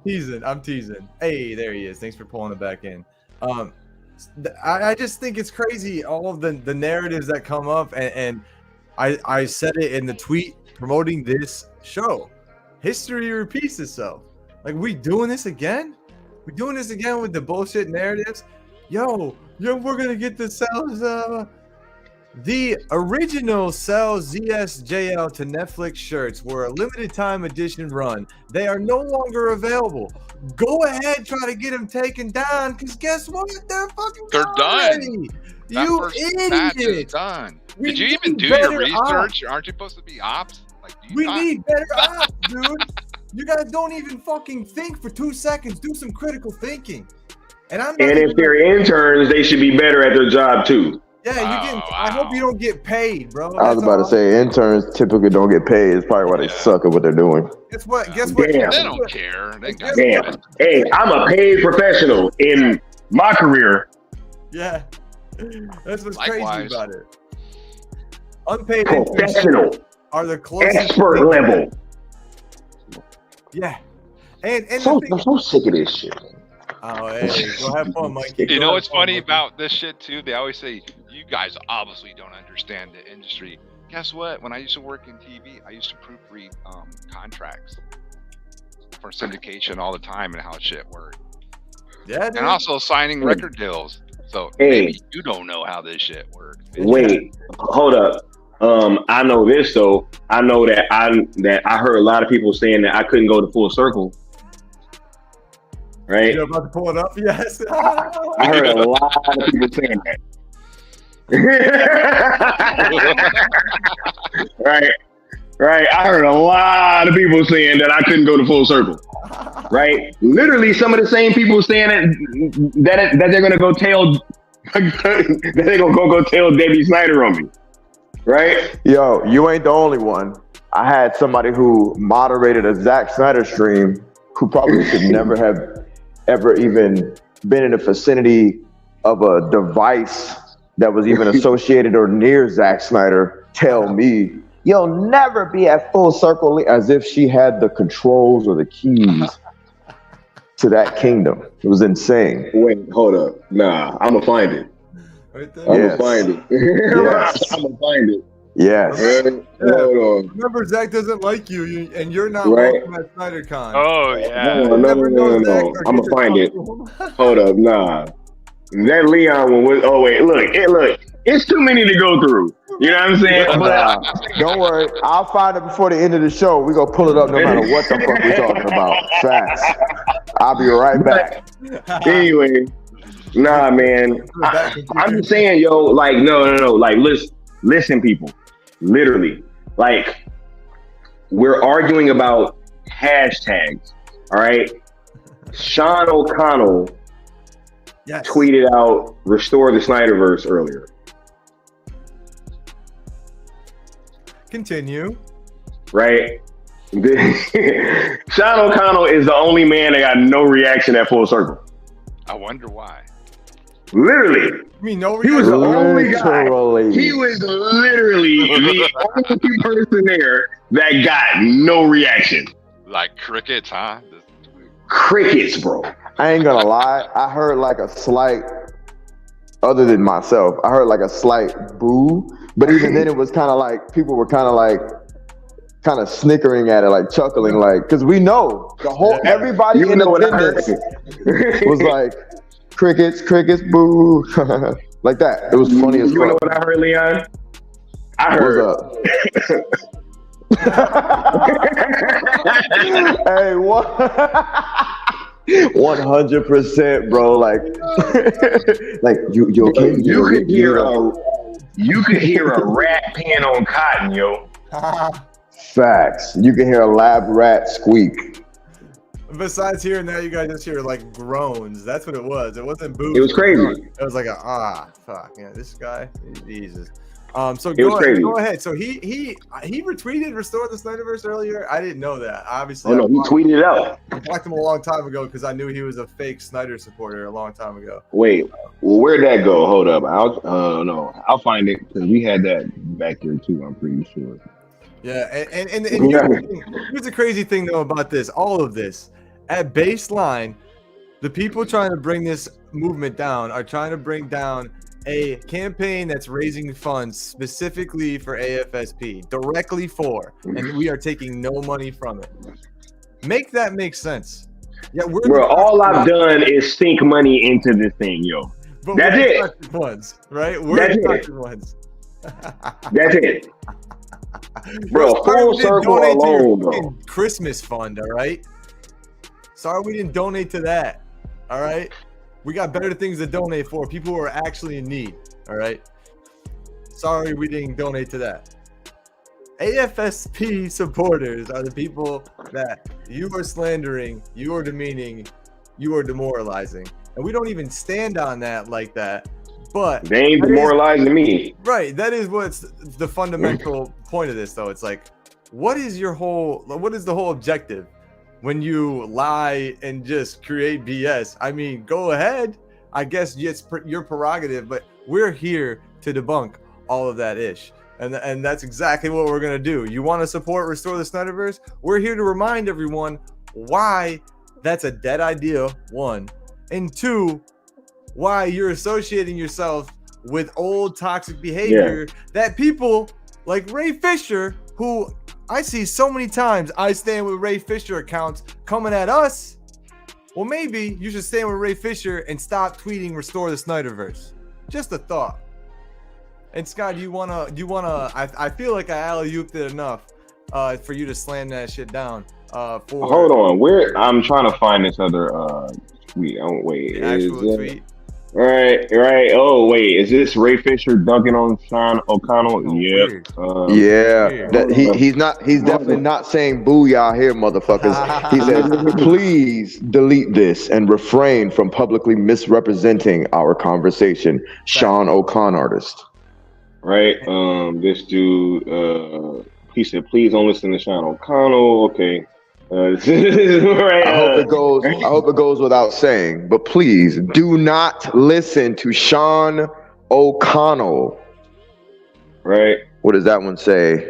teasing. Hey, there he is. Thanks for pulling it back in. I just think it's crazy, all of the narratives that come up, and I said it in the tweet promoting this show. History repeats itself. Like, we doing this again? We're doing this again with the bullshit narratives? Yo, we're gonna get the cells. The original Cell ZSJL to Netflix shirts were a limited time edition run. They are no longer available. Go ahead, try to get them taken down, because guess what? They're done. You Batch is idiot. done. We Did you even need do your better research? Aren't you supposed to be ops? Like, We need better ops, dude. You guys don't even fucking think for 2 seconds. Do some critical thinking. And if they're interns, they should be better at their job too. Yeah, I hope you don't get paid, bro. I was about to say interns typically don't get paid. It's probably why they suck at what they're doing. Guess what? Damn. They don't care. Damn. Hey, I'm a paid professional in my career. Yeah. That's what's Likewise. crazy about it. Unpaid Professional. interns are the closest Expert level. Yeah. And I'm so sick of this shit. Oh, hey, go have fun, Mike. You know what's funny about this shit too? They always say, you guys obviously don't understand the industry. Guess what? When I used to work in TV, I used to proofread contracts for syndication all the time and how shit worked. Yeah, dude. And also signing record deals. So maybe you don't know how this shit works. Wait, hold up. I know this though. I know that I heard a lot of people saying that I couldn't go to Full Circle. Right? You're about to pull it up? Yes. I heard a lot of people saying that. Right. right? I heard a lot of people saying that I couldn't go to full circle, right? Literally, some of the same people saying that they're gonna go tell that they're gonna go tell Debbie Snyder on me, right? Yo, you ain't the only one. I had somebody who moderated a Zack Snyder stream who probably should never have ever even been in the vicinity of a device that was even associated or near Zack Snyder tell me, you'll never be at full circle, as if she had the controls or the keys to that kingdom. It was insane. Wait, hold up. Nah, I'm gonna find it. Right there. I'm Yes. gonna find it. Yes. I'm gonna find it. Yes. Hold on. Remember, Zach doesn't like you, and you're not Right. welcome at SnyderCon. Oh yeah. No. I'm gonna find it. Hold up, nah. That Leon one was. Oh wait, look. It's too many to go through. You know what I'm saying? But Don't worry, I'll find it before the end of the show. We gonna pull it up no matter what the fuck we're talking about. Facts. I'll be right back. anyway, nah, man. I'm just saying, yo. Like, no. Like, listen, people. Literally, like, we're arguing about hashtags. All right. Sean O'Connell tweeted out "Restore the Snyderverse" earlier. Continue. Right? Sean O'Connell is the only man that got no reaction at Full Circle. I wonder why. Literally. You mean no He was reaction? the only guy. Literally. He was literally the only person there that got no reaction. Like crickets, huh? Crickets, bro. I ain't gonna lie. I heard like a slight, other than myself, I heard like a slight boo. But even then, it was kind of like people were kind of snickering at it, like chuckling, like, because we know the whole everybody in attendance was like crickets, boo, like that. It was funny as You know fuck. what I heard, Leon? I heard. Hey, what? 100%, bro. Like you okay? You could hear a rat peeing on cotton, yo. Facts. You can hear a lab rat squeak. Besides hearing that, you guys just hear like groans. That's what it was. It wasn't boos. It was crazy. It was like fuck. Yeah, this guy, Jesus. So It was crazy. go ahead. So he retweeted "Restore the Snyderverse" earlier. I didn't know that. Obviously, Oh no, he tweeted it out. I blocked him a long time ago because I knew he was a fake Snyder supporter a long time ago. Wait, well, where'd that go? Hold up, I'll find it because we had that back there too. I'm pretty sure. Yeah, and here's the crazy thing though about this, all of this, at baseline, the people trying to bring this movement down are trying to bring down a campaign that's raising funds specifically for AFSP, directly for, and we are taking no money from it. Make that make sense. Yeah, all I've done is sink money into this thing, yo. But That's it. Ones, right? We're the ones. That's it. Bro, Full Circle alone, bro. Christmas fund, all right? Sorry we didn't donate to that, all right? We got better things to donate for. People who are actually in need, all right? Sorry we didn't donate to that. AFSP supporters are the people that you are slandering, you are demeaning, you are demoralizing. And we don't even stand on that like that. But they ain't demoralizing me. Right. That is what's the fundamental point of this, though. It's like, what is the whole objective when you lie and just create BS? I mean, go ahead. I guess it's your prerogative, but we're here to debunk all of that ish. And that's exactly what we're going to do. You want to support Restore the Snyderverse? We're here to remind everyone why that's a dead idea, one. And two, why you're associating yourself with old toxic behavior that people like Ray Fisher, who I see so many times, I stand with Ray Fisher accounts coming at us. Well, maybe you should stand with Ray Fisher and stop tweeting "Restore the Snyderverse." Just a thought. And Scott, do you wanna? I feel like I alley-ooped it enough for you to slam that shit down. Hold on, I'm trying to find this other tweet. Oh wait, actual tweet. Right. Oh, wait. Is this Ray Fisher dunking on Sean O'Connell? Oh, Yep. weird. Yeah, Weird. that he's definitely not saying booyah here, motherfuckers. He said, please delete this and refrain from publicly misrepresenting our conversation. Sean O'Connell artist. Right. This dude, he said, please don't listen to Sean O'Connell. Okay. Right, I hope it goes without saying, but please do not listen to Sean O'Connell. Right. What does that one say?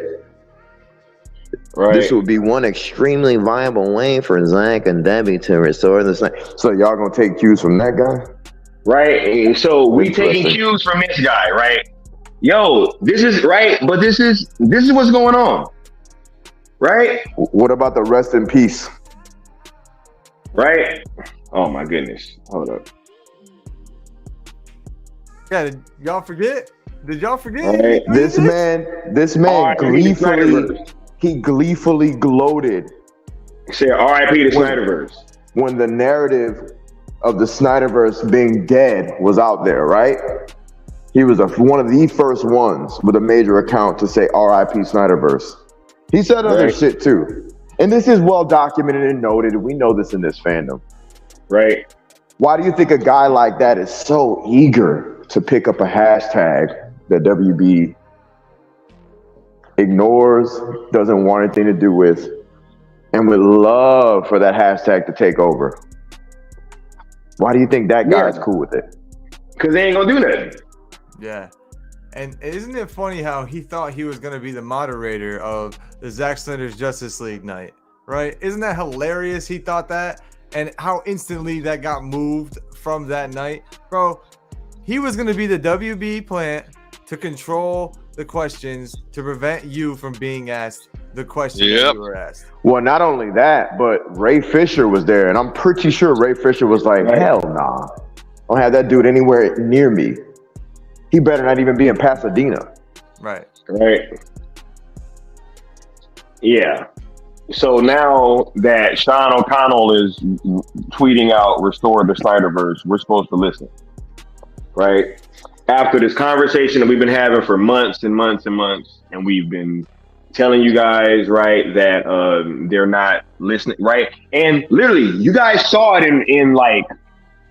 Right. This would be one extremely viable way for Zack and Debbie to restore the snake. So y'all gonna take cues from that guy? Right. So we taking cues from this guy, right? Yo, this is right, but this is what's going on. Right? What about the rest in peace? Right? Oh my goodness. Hold up. Yeah, did y'all forget? Right. This man gleefully gloated. He said R.I.P. to Snyderverse. When the narrative of the Snyderverse being dead was out there, right? He was one of the first ones with a major account to say R.I.P. Snyderverse. He said other shit too. And this is well documented and noted. We know this in this fandom. Right. Why do you think a guy like that is so eager to pick up a hashtag that WB ignores, doesn't want anything to do with, and would love for that hashtag to take over? Why do you think that guy's cool with it? Because they ain't gonna do nothing. Yeah. And isn't it funny how he thought he was going to be the moderator of the Zack Snyder's Justice League night, right? Isn't that hilarious? He thought that, and how instantly that got moved from that night. Bro, he was going to be the WB plant to control the questions, to prevent you from being asked the question that you were asked. Well, not only that, but Ray Fisher was there, and I'm pretty sure Ray Fisher was like, hell nah. I don't have that dude anywhere near me. He better not even be in Pasadena. Right. Yeah. So now that Sean O'Connell is tweeting out "Restore the Snyderverse," we're supposed to listen, right? After this conversation that we've been having for months and months and months, and we've been telling you guys, right, that they're not listening, right? And literally, you guys saw it in like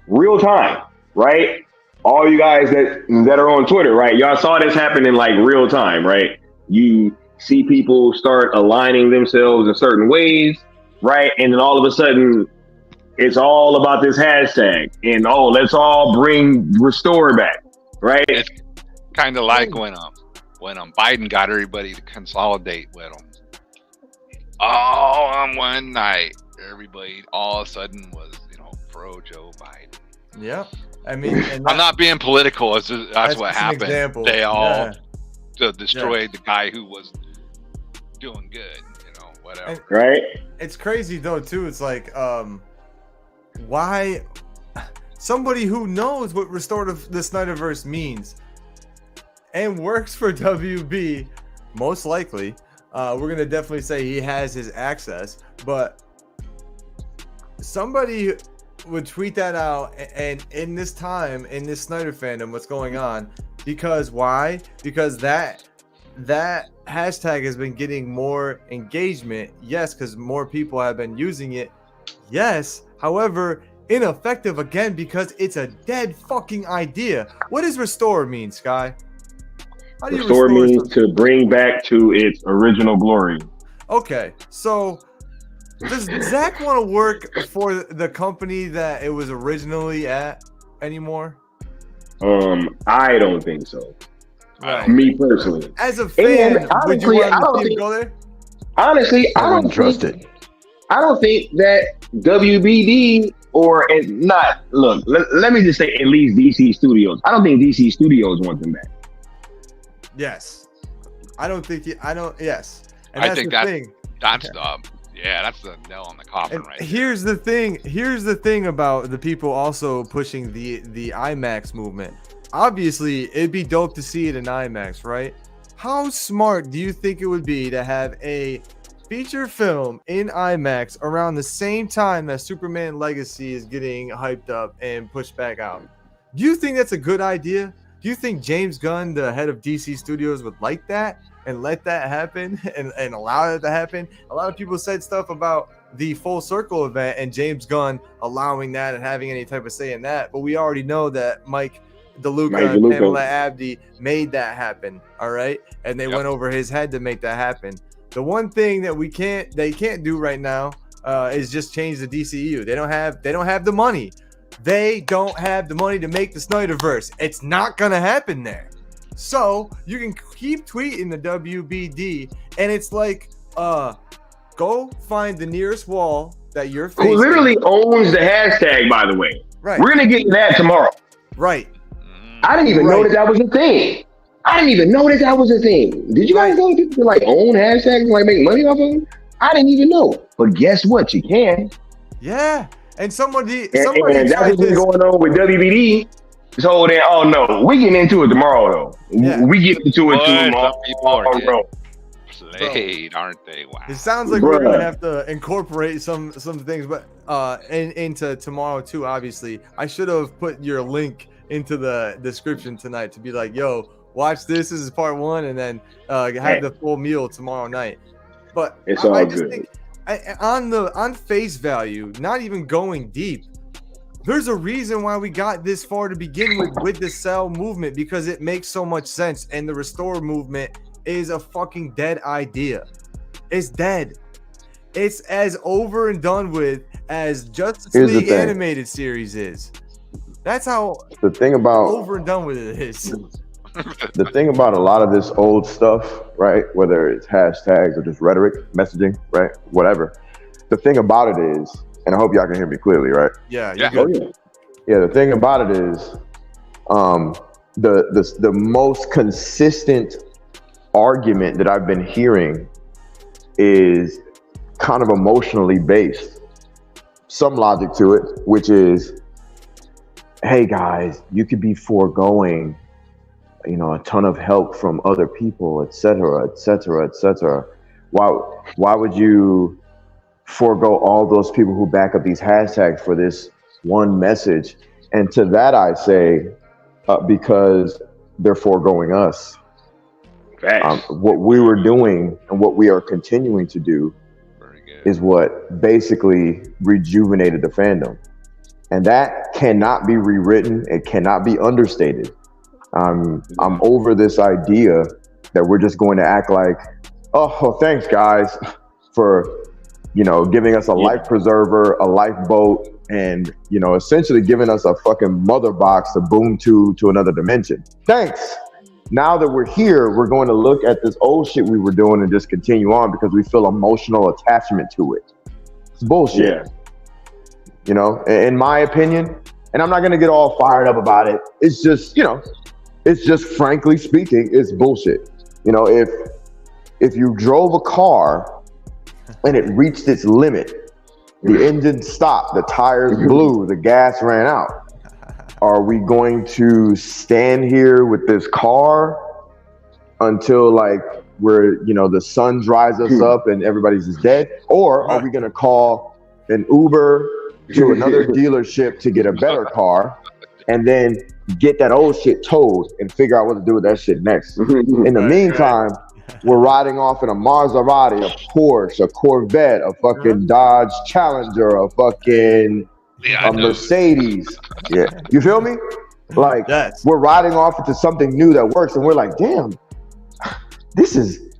real time, right? All you guys that are on Twitter, right? Y'all saw this happen in like real time, right? You see people start aligning themselves in certain ways, right? And then all of a sudden, it's all about this hashtag. And let's all bring Restore back, right? It's kind of like when Biden got everybody to consolidate with him. All on one night, everybody all of a sudden was, pro Joe Biden. Yeah. I mean, I'm not being political. That's what happened. Example. They all destroyed the guy who was doing good, whatever. And right? It's crazy though too. It's like, why somebody who knows what Restore the Snyderverse means and works for WB, most likely, we're gonna definitely say he has his access, but somebody would tweet that out, and in this time, in this Snyder fandom, what's going on? Because why? Because that hashtag has been getting more engagement. Yes, because more people have been using it. Yes, however, ineffective again because it's a dead fucking idea. What does restore mean, Sky? How do you restore means something? To bring back to its original glory. Okay, so does Zack want to work for the company that it was originally at anymore? I don't think so. Right. Me personally, as a fan, would you want to go there? Honestly, I don't trust it. I don't think that WBD let me just say at least DC Studios. I don't think DC Studios want them back. Yes. I don't think yes. And I that's think the thing. That's the nail on the coffin, right? Here's the thing about the people also pushing the IMAX movement. Obviously, it'd be dope to see it in IMAX, right? How smart do you think it would be to have a feature film in IMAX around the same time that Superman Legacy is getting hyped up and pushed back out? Do you think that's a good idea? Do you think James Gunn, the head of DC Studios, would like that and let that happen and allow that to happen? A lot of people said stuff about the Full Circle event and James Gunn allowing that and having any type of say in that. But we already know that Mike DeLuca and Pamela Abdi made that happen. All right. And they went over his head to make that happen. The one thing that they can't do right now is just change the DCU. They don't have the money. They don't have the money to make the Snyderverse. It's not gonna happen there. So you can keep tweeting the WBD, and it's like, go find the nearest wall that you're facing. Who literally owns the hashtag, by the way. Right. We're gonna get to that tomorrow. Right. I didn't even know that was a thing. Did you guys know people like own hashtags and like make money off of them? I didn't even know. But guess what? You can. Yeah. And somebody And that's tried what's been this. going on with WBD. So then, oh no, we getting into it tomorrow though. Yeah. We get into it tomorrow. Some people are getting played, aren't they? Wow. It sounds like we're gonna have to incorporate some things, but into tomorrow too. Obviously, I should have put your link into the description tonight to be like, yo, watch this. This is part 1, and then have the full meal tomorrow night. But It's all I just good. think on face value, not even going deep, there's a reason why we got this far to begin with the Cell movement, because it makes so much sense, and the Restore movement is a fucking dead idea. It's dead. It's as over and done with as Justice League animated series is. That's how The thing about over and done with it is. the thing about a lot of this old stuff, right? Whether it's hashtags or just rhetoric, messaging, right? Whatever. The thing about it is, and I hope y'all can hear me clearly, right? Yeah. Yeah. Good. Yeah, the thing about it is, the most consistent argument that I've been hearing is kind of emotionally based. Some logic to it, which is, hey guys, you could be foregoing, a ton of help from other people, et cetera, et cetera, et cetera. Why would you forego all those people who back up these hashtags for this one message? And to that I say, because they're foregoing us. What we were doing and what we are continuing to do is what basically rejuvenated the fandom. And that cannot be rewritten. It cannot be understated. I'm over this idea that we're just going to act like, oh, thanks guys for, giving us a life preserver, a lifeboat, and, essentially giving us a fucking mother box to boom to another dimension. Thanks. Now that we're here, we're going to look at this old shit we were doing and just continue on because we feel emotional attachment to it. It's bullshit. Yeah. In my opinion, and I'm not going to get all fired up about it. It's just, it's just frankly speaking, it's bullshit. If you drove a car and it reached its limit, the engine stopped, the tires blew, the gas ran out. Are we going to stand here with this car until the sun dries us up and everybody's just dead? Or are we going to call an Uber to another dealership to get a better car and then get that old shit towed and figure out what to do with that shit next? In the meantime, we're riding off in a Maserati, a Porsche, a Corvette, a fucking Dodge Challenger, a fucking a Mercedes. Yeah. You feel me? We're riding off into something new that works, and we're like, damn,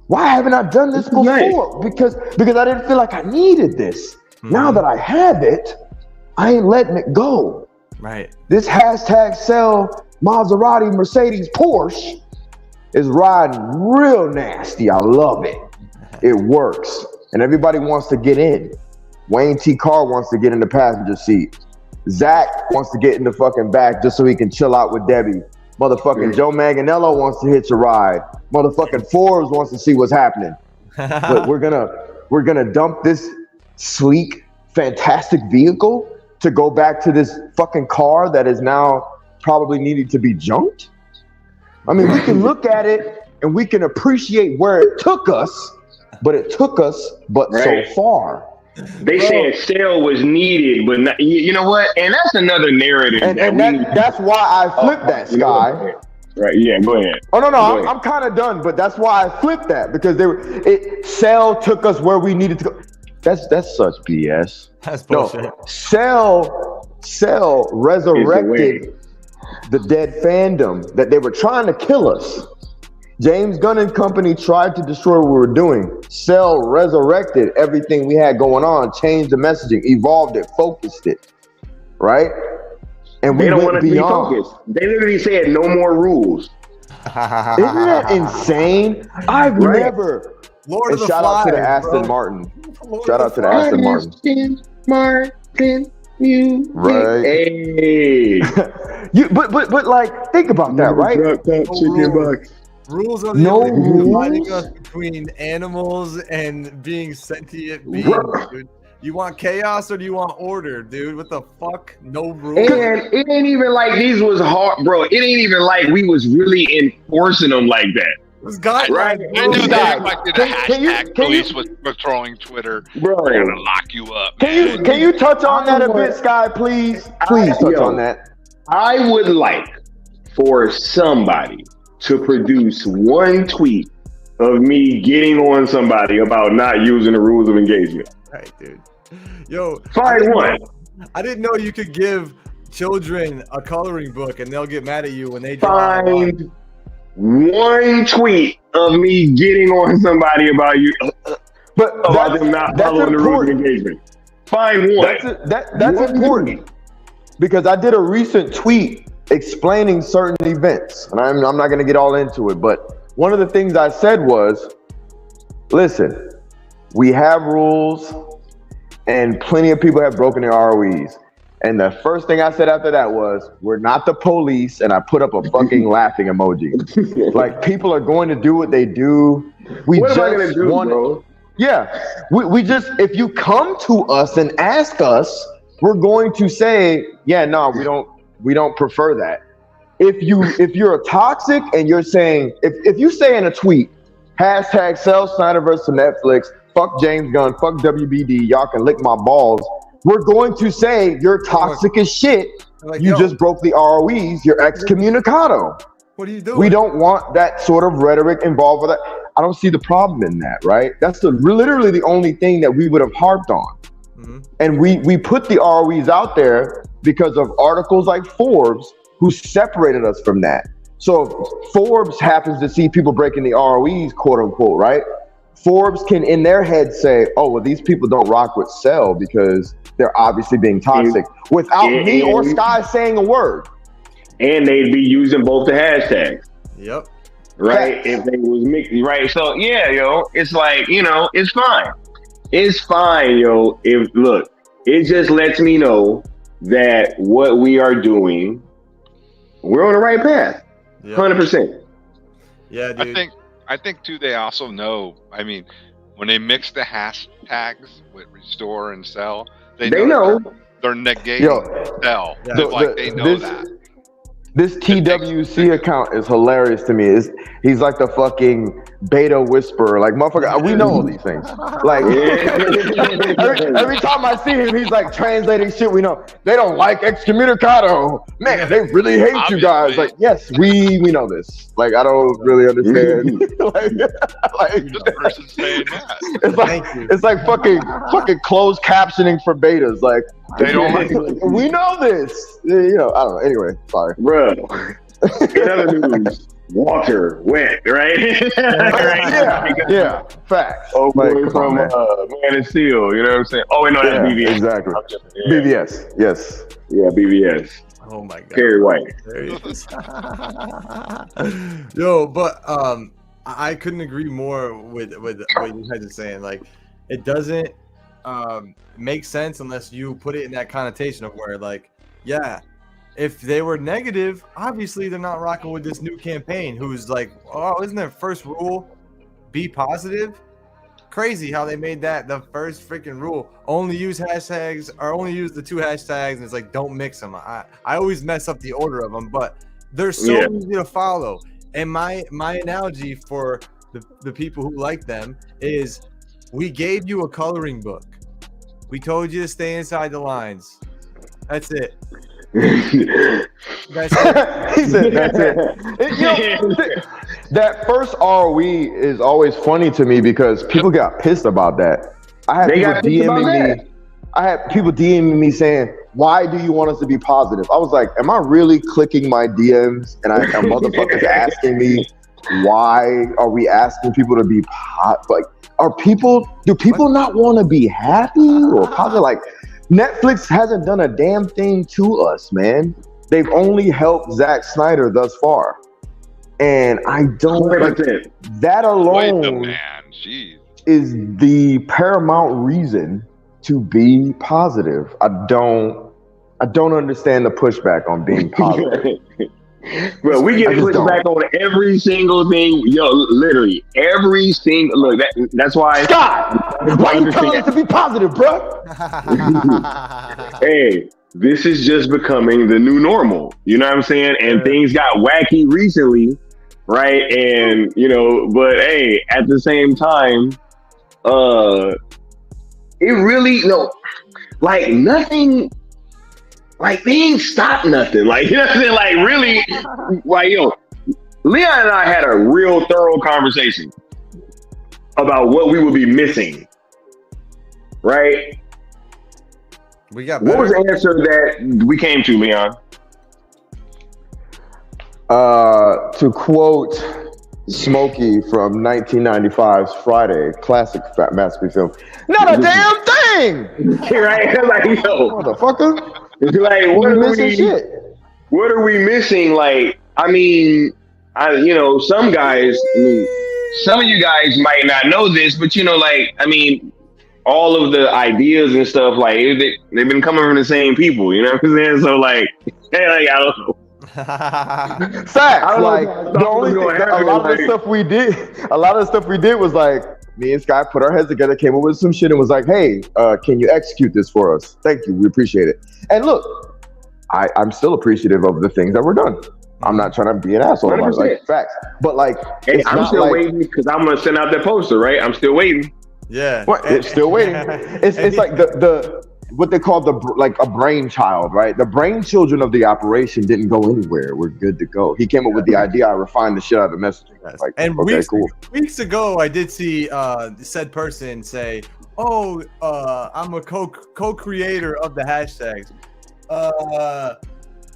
why haven't I done this before? Nice. Because I didn't feel like I needed this. Now that I have it, I ain't letting it go. Right. This hashtag sell Maserati, Mercedes, Porsche is riding real nasty. I love it. It works. And everybody wants to get in. Wayne T. Carr wants to get in the passenger seat. Zach wants to get in the fucking back just so he can chill out with Debbie. Motherfucking Joe Manganiello wants to hitch a ride. Motherfucking Forbes wants to see what's happening. But we're gonna dump this sleek, fantastic vehicle to go back to this fucking car that is now probably needing to be junked. I mean, we can look at it and we can appreciate where it took us, but it took us so far. They said Cell was needed, but not, you know what? And that's another narrative. And that's why I flipped that, Sky. Right? Yeah, go ahead. Oh no, I'm kind of done, but that's why I flipped that because Cell took us where we needed to go. That's such BS. That's bullshit. No, Cell resurrected the dead fandom that they were trying to kill us. James Gunn and company tried to destroy what we were doing. Cell resurrected everything we had going on, changed the messaging, evolved it, focused it, right? And they don't want to be focused. They literally said no more rules. Isn't that insane? I've never. Lord of the shout out to the Flies, Aston Martin. Shout out to the Aston Martin. Martin music. Right. Hey. but like think about that, right? Rules are dividing us between animals and being sentient beings, dude. You want chaos or do you want order, dude? What the fuck? No rules. And it ain't even like these was hard, bro. It ain't even like we was really enforcing them like that. This guy, right? I know they expected a hashtag police was patrolling Twitter. Bro, they're gonna lock you up. Can you touch on that a bit, Sky? Please touch on that. I would like for somebody to produce one tweet of me getting on somebody about not using the rules of engagement. Right, dude. Yo, find one. I didn't know you could give children a coloring book and they'll get mad at you when they draw. Find one tweet of me getting on somebody about you, but about them not following the rules of engagement. Find one. That's important because I did a recent tweet explaining certain events, and I'm not going to get all into it, but one of the things I said was, listen, we have rules and plenty of people have broken their ROEs. And the first thing I said after that was, we're not the police, and I put up a fucking laughing emoji. Like, people are going to do what they do. What am I going to do, bro? Yeah, we just, if you come to us and ask us, we're going to say, yeah, no, we don't prefer that. If you're toxic and you're saying, if you say in a tweet, hashtag sell Snyderverse to Netflix, fuck James Gunn, fuck WBD, y'all can lick my balls, we're going to say you're toxic as shit. Like, you just broke the ROEs, you're excommunicado. What are you doing? We don't want that sort of rhetoric involved with that. I don't see the problem in that, right? That's literally the only thing that we would have harped on. Mm-hmm. And we put the ROEs out there because of articles like Forbes who separated us from that. So if Forbes happens to see people breaking the ROEs, quote unquote, right? Forbes can in their head say, oh, well, these people don't rock with Cell because they're obviously being toxic without me or Sky saying a word. And they'd be using both the hashtags. Yep. Right? Facts. If they was mixing, right? So yeah, it's like, it's fine. It's fine, it just lets me know that what we are doing, we're on the right path. 100%. Yeah, dude. I think too, they also know, I mean, when they mix the hashtags with restore and sell, they know. They're negating sell. Yeah. They know that. This TWC account is hilarious to me. He's like the fucking beta whisperer. Like, motherfucker, we know all these things. Like, every time I see him, he's like translating shit we know. They don't like excommunicado. Man, they really hate you guys. Like, yes, we know this. Like, I don't really understand. This person's saying that. It's like fucking closed captioning for betas. Like, they don't like we know this. I don't know. Anyway, sorry. Bro, in other news, Walker went, right? Yeah, facts. Oh, boy, from Man of Steel, you know what I'm saying? Oh, wait, no, that's BVS. Exactly. BVS, yes. Yeah, BVS. Oh, my God. Perry White. Yo, but I couldn't agree more with what you guys are saying. Like, it doesn't make sense unless you put it in that connotation of where, like, yeah, if they were negative, obviously they're not rocking with this new campaign. Who's like, oh, isn't their first rule be positive? Crazy how they made that the first freaking rule. Only use hashtags or only use the 2 hashtags, and it's like, don't mix them. I always mess up the order of them, but they're so easy to follow. And my analogy for the people who like them is, we gave you a coloring book. We told you to stay inside the lines. That's it. That's it. He said that's it. That first ROE is always funny to me because people got pissed about that. I had people DMing me saying, "Why do you want us to be positive?" I was like, "Am I really clicking my DMs and I have motherfuckers asking me why are we asking people to be like? Do people not want to be happy or positive? Like, Netflix hasn't done a damn thing to us, man. They've only helped Zack Snyder thus far, and I don't like that alone is the paramount reason to be positive. I don't understand the pushback on being positive. Well, we get pushback on every single thing, yo. Literally every single look. That's why. Scott, why you telling us to be positive, bro? Hey, this is just becoming the new normal. You know what I'm saying? And things got wacky recently, right? And but hey, at the same time, it really like nothing. Like, they ain't stopped nothing. Like, you know what I'm saying? Like, really, like, Leon and I had a real thorough conversation about what we would be missing, right? We got better. What was the answer that we came to, Leon? To quote Smokey from 1995's Friday, classic Fat Masterpiece film, not a damn thing! Right? Like, motherfucker. Like, what are we missing? Like, I mean, some guys, some of you guys might not know this, but like, I mean, all of the ideas and stuff, like, they've been coming from the same people, you know what I'm saying? So, like, I don't know. Facts. Like, the only thing, a lot of the stuff we did was like, me and Sky put our heads together, came up with some shit, and was like, "Hey, can you execute this for us? Thank you, we appreciate it." And look, I'm still appreciative of the things that were done. I'm not trying to be an asshole about it, like, facts. But like, hey, I'm still waiting because I'm gonna send out that poster, right? I'm still waiting. Yeah, it's still waiting. It's like the what they call a brainchild, right? The brain children of the operation didn't go anywhere. We're good to go. He came up with the idea. I refined the shit out of the messaging. Like, and okay, cool. Weeks ago, I did see said person say, "Oh, I'm a co-creator of the hashtags."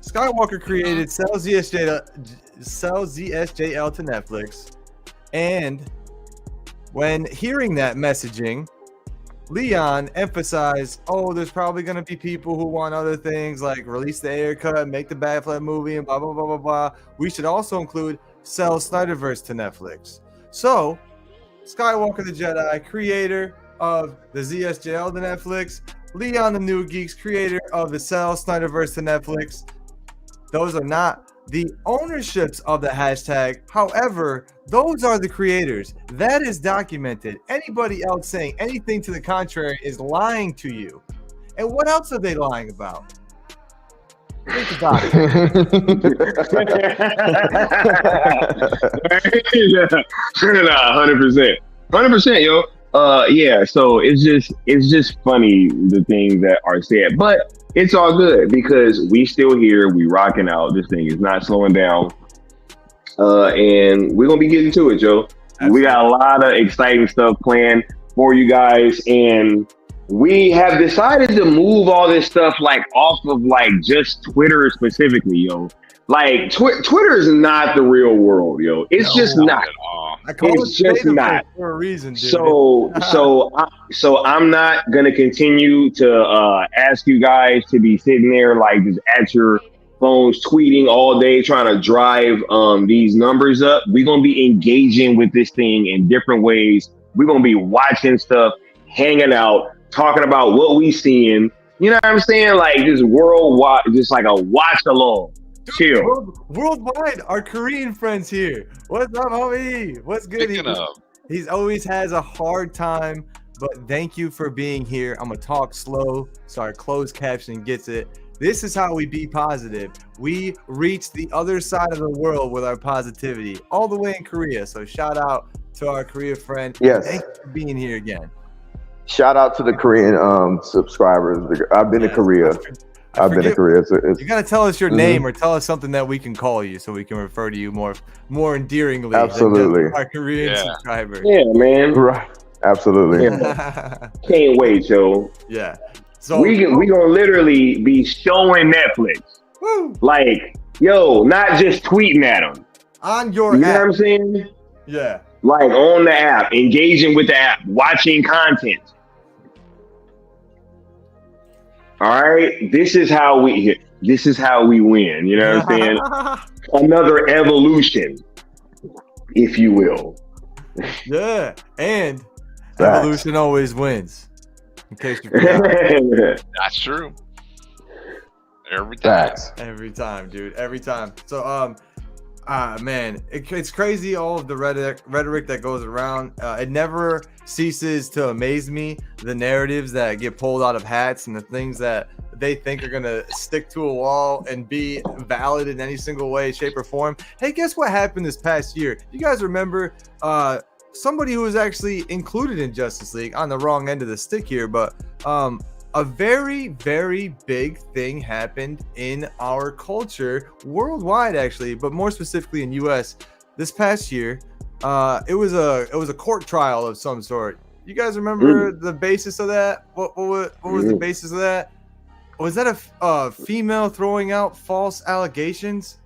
Skiiwalker created Sell ZSJL to Netflix, and when hearing that messaging, Leon emphasized, "Oh, there's probably going to be people who want other things like release the Ayer cut, make the Bad Flat movie, and blah, blah, blah, blah, blah. We should also include sell Snyderverse to Netflix." So, Skiiwalker Tha Jedi, creator of the ZSJL to Netflix, Leon the New Geekz, creator of the Sell Snyderverse to Netflix. Those are not the ownerships of the hashtag. However, those are the creators. That is documented. Anybody else saying anything to the contrary is lying to you. And what else are they lying about? Think about it. 100%, yo. Yeah. So it's just funny the things that are said, but it's all good because we still here. We rocking out. This thing is not slowing down, and we're gonna be getting to it, Joe. Absolutely. We got a lot of exciting stuff planned for you guys, and we have decided to move all this stuff like off of like just Twitter specifically, yo. Like Twitter is not the real world, yo. It's just not. It's just not for a reason, dude. So I'm not gonna continue to ask you guys to be sitting there like just at your phones tweeting all day trying to drive these numbers up. We're gonna be engaging with this thing in different ways. We're gonna be watching stuff, hanging out, talking about what we seeing. You know what I'm saying? Like just worldwide, just like a watch along. Chill. Worldwide, our Korean friends here. What's up, homie? What's good? He's always has a hard time, but thank you for being here. I'm gonna talk slow so our closed caption gets it. This is how we be positive. We reach the other side of the world with our positivity, all the way in Korea. So shout out to our Korea friend. Yes. Thank you for being here again. Shout out to the Korean subscribers. I've been to Korea. I've been to Korea. You gotta tell us your name or tell us something that we can call you, so we can refer to you more endearingly. Absolutely. Than our Korean subscribers. Yeah, man. Right. Absolutely. Yeah. Can't wait, yo. Yeah. So we gonna literally be showing Netflix. Woo. Like, yo, not just tweeting at them. On your You app. know what I'm saying? Yeah. Like on the app, engaging with the app, watching content. All right, this is how we win. You know what I'm saying? Another evolution, if you will. Yeah, and evolution always wins. In case you forgot. That's true. Every time. Every time, dude. Every time. So, man, it's crazy, all of the rhetoric that goes around. It never ceases to amaze me, the narratives that get pulled out of hats and the things that they think are going to stick to a wall and be valid in any single way, shape, or form. Hey, guess what happened this past year? You guys remember somebody who was actually included in Justice League, on the wrong end of the stick here, but a very, very big thing happened in our culture worldwide, actually, but more specifically in US this past year. It was a court trial of some sort. You guys remember the basis of that? What was the basis of that? Was that a female throwing out false allegations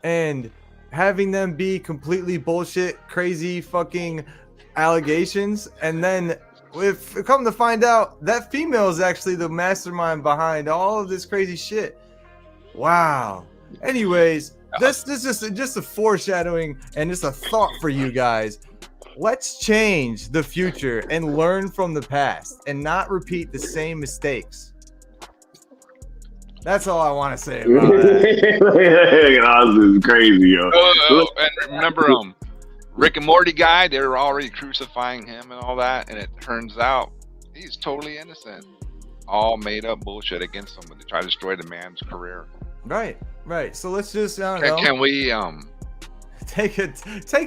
and having them be completely bullshit, crazy fucking allegations, and then if come to find out that female is actually the mastermind behind all of this crazy shit. Wow. Anyways, this is just a foreshadowing and just a thought for you guys. Let's change the future and learn from the past and not repeat the same mistakes. That's all I want to say about that. This is crazy, yo. And remember, Rick and Morty guy, they were already crucifying him and all that, and it turns out he's totally innocent. All made up bullshit against him to try to destroy the man's career. Right. So let's just can we take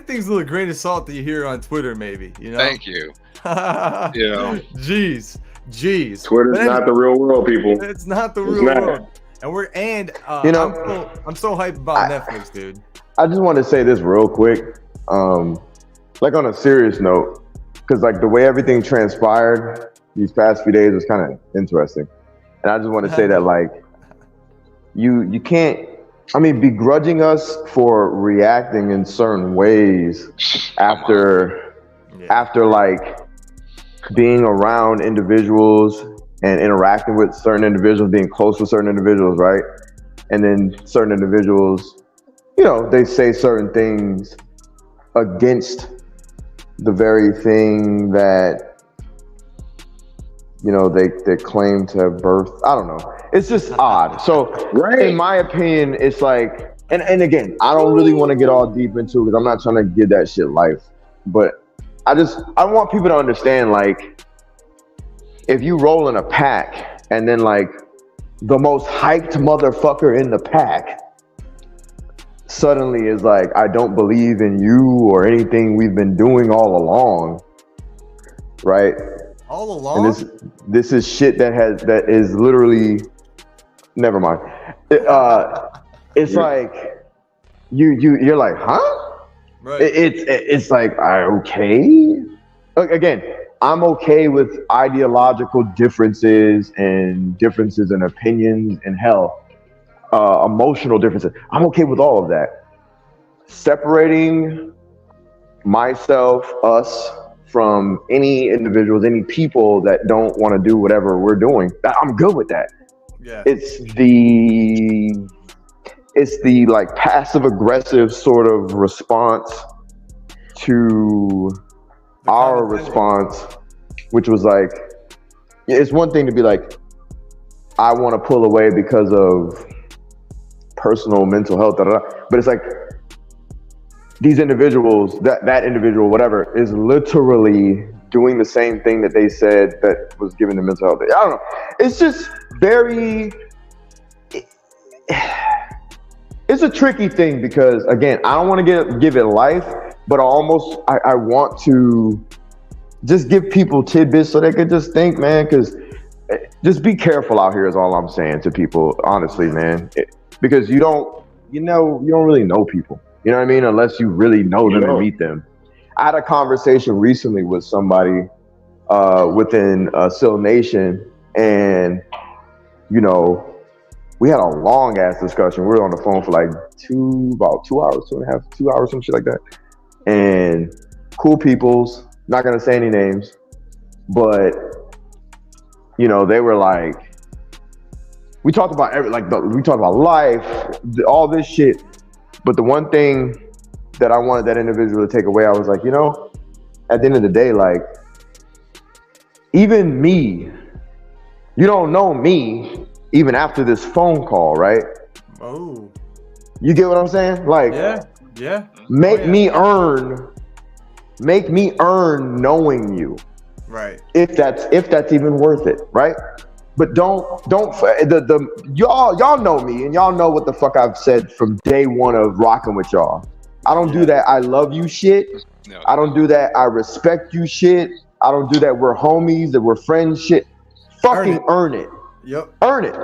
things with a grain of salt that you hear on Twitter, maybe. You know. Thank you. Yeah. Jeez. Twitter's not the real world, people. It's not the real world. And I'm so hyped about Netflix, dude. I just want to say this real quick. Like on a serious note, because like the way everything transpired these past few days was kind of interesting, and I just want to say that like you can't, begrudging us for reacting in certain ways after like being around individuals and interacting with certain individuals, being close to certain individuals, right? And then certain individuals, they say certain things against the very thing that, they claim to have birthed. I don't know. It's just odd. So in my opinion, it's like, and again, I don't really want to get all deep into it because I'm not trying to give that shit life. But I want people to understand, like, if you roll in a pack and then like the most hyped motherfucker in the pack suddenly is like, I don't believe in you or anything we've been doing all along, right? All along? And this is shit that is literally, never mind. It's like you're like, huh? Right. It's like, okay. Again, I'm okay with ideological differences and differences in opinions and emotional differences. I'm okay with all of that. Separating myself, us, from any individuals, any people that don't want to do whatever we're doing, I'm good with that. Yeah. It's the like passive aggressive sort of response to our response, which was like, it's one thing to be like, I want to pull away because of personal mental health, but it's like these individuals, that individual, whatever, is literally doing the same thing that they said that was giving them mental health. I don't know. It's just very, it's a tricky thing because, again, I don't want to give it life, but I want to just give people tidbits so they could just think, man, because just be careful out here is all I'm saying to people, honestly, man. Because you don't really know people. You know what I mean? Unless you really know them and meet them. I had a conversation recently with somebody within Sil Nation, and we had a long ass discussion. We were on the phone for like about 2 hours, 2 hours, some shit like that. And cool peoples, not gonna say any names, but they were like, we talked about we talked about life, all this shit. But the one thing that I wanted that individual to take away, I was like, at the end of the day, like, even me, you don't know me even after this phone call, right? Oh. You get what I'm saying? Like, yeah. Make me earn knowing you. Right. If that's even worth it, right? But don't y'all know me and y'all know what the fuck I've said from day one of rocking with y'all. I don't do that I love you shit. No. I don't do that I respect you shit. I don't do that we're homies, that we're friends shit. Fucking earn it. Yep. Earn it.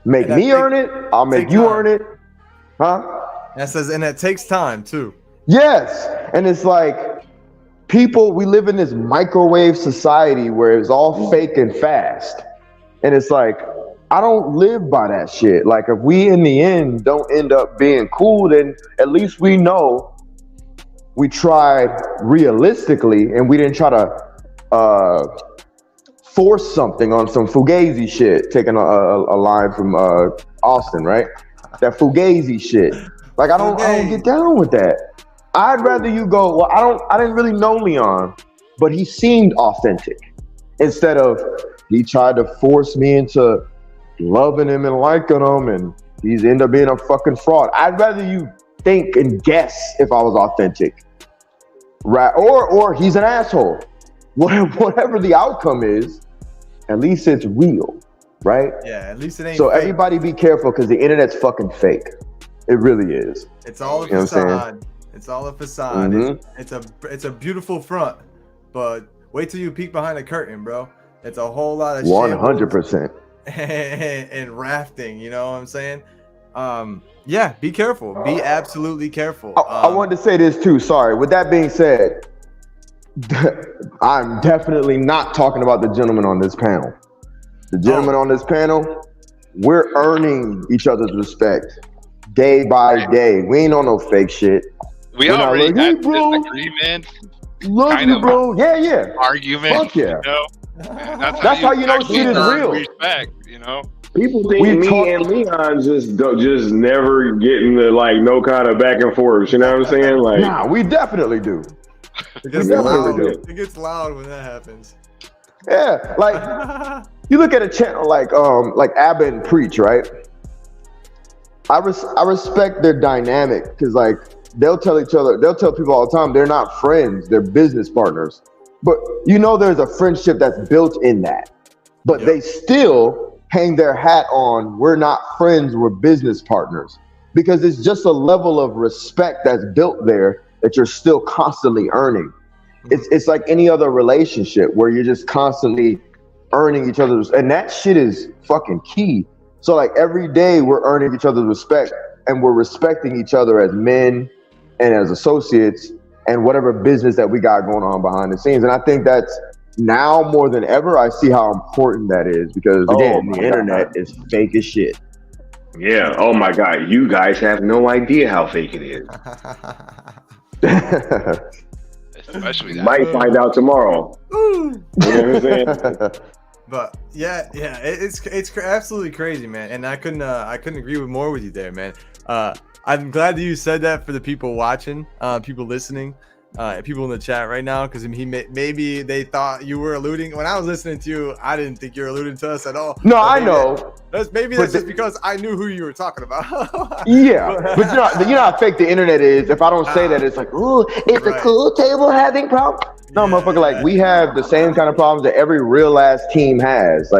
Make me earn it. I'll make you earn it. Huh? And that takes time too. Yes. And it's like, people, we live in this microwave society where it's all fake and fast. And it's like, I don't live by that shit. Like, if we in the end don't end up being cool, then at least we know we tried realistically and we didn't try to force something on some fugazi shit, taking a line from Austin, right? That fugazi shit. Like, I don't get down with that. I'd rather you go, well, I didn't really know Leon, but he seemed authentic. Instead of, he tried to force me into loving him and liking him, and he's ended up being a fucking fraud. I'd rather you think and guess if I was authentic. Right? Or he's an asshole. Whatever the outcome is, at least it's real, right? Yeah, at least it ain't so fake. Everybody be careful, because the internet's fucking fake. It really is. It's all a facade. It's all a facade. Mm-hmm. It's a beautiful front, but wait till you peek behind the curtain, bro. It's a whole lot of 100%. and rafting. You know what I'm saying? Yeah, be careful. Be absolutely careful. I wanted to say this too. Sorry. With that being said, I'm definitely not talking about the gentleman on this panel. The gentleman on this panel, we're earning each other's respect day by day. We ain't on no fake shit. We already had this agreement. Love you, bro. Yeah. Argument. Fuck yeah. That's how you know shit is real. Respect, People think me and Leon just never getting the no kind of back and forth. You know what I'm saying? Like, nah, we definitely do. It gets loud when that happens. Yeah, like you look at a channel like Abba and Preach, right? I respect their dynamic, because they'll tell people all the time they're not friends, they're business partners. But there's a friendship that's built in that. But they still hang their hat on, we're not friends, we're business partners. Because it's just a level of respect that's built there that you're still constantly earning. It's like any other relationship where you're just constantly earning each other's, and that shit is fucking key. So every day we're earning each other's respect, and we're respecting each other as men and as associates and whatever business that we got going on behind the scenes. And I think that's, now more than ever, I see how important that is, because again, the internet is fake as shit. Yeah. Oh my God. You guys have no idea how fake it is. Especially that. Might find out tomorrow. You know what I'm saying? But yeah, it's absolutely crazy, man. And I couldn't agree more with you there, man. I'm glad that you said that for the people watching, people listening, people in the chat right now, because maybe they thought you were alluding. When I was listening to you, I didn't think you were alluding to us at all. No, I know. That's just because I knew who you were talking about. Yeah, but you know how fake the internet is. If I don't say that, it's like, ooh, it's a cool table having problems. No, motherfucker, we have the same kind of problems that every real ass team has.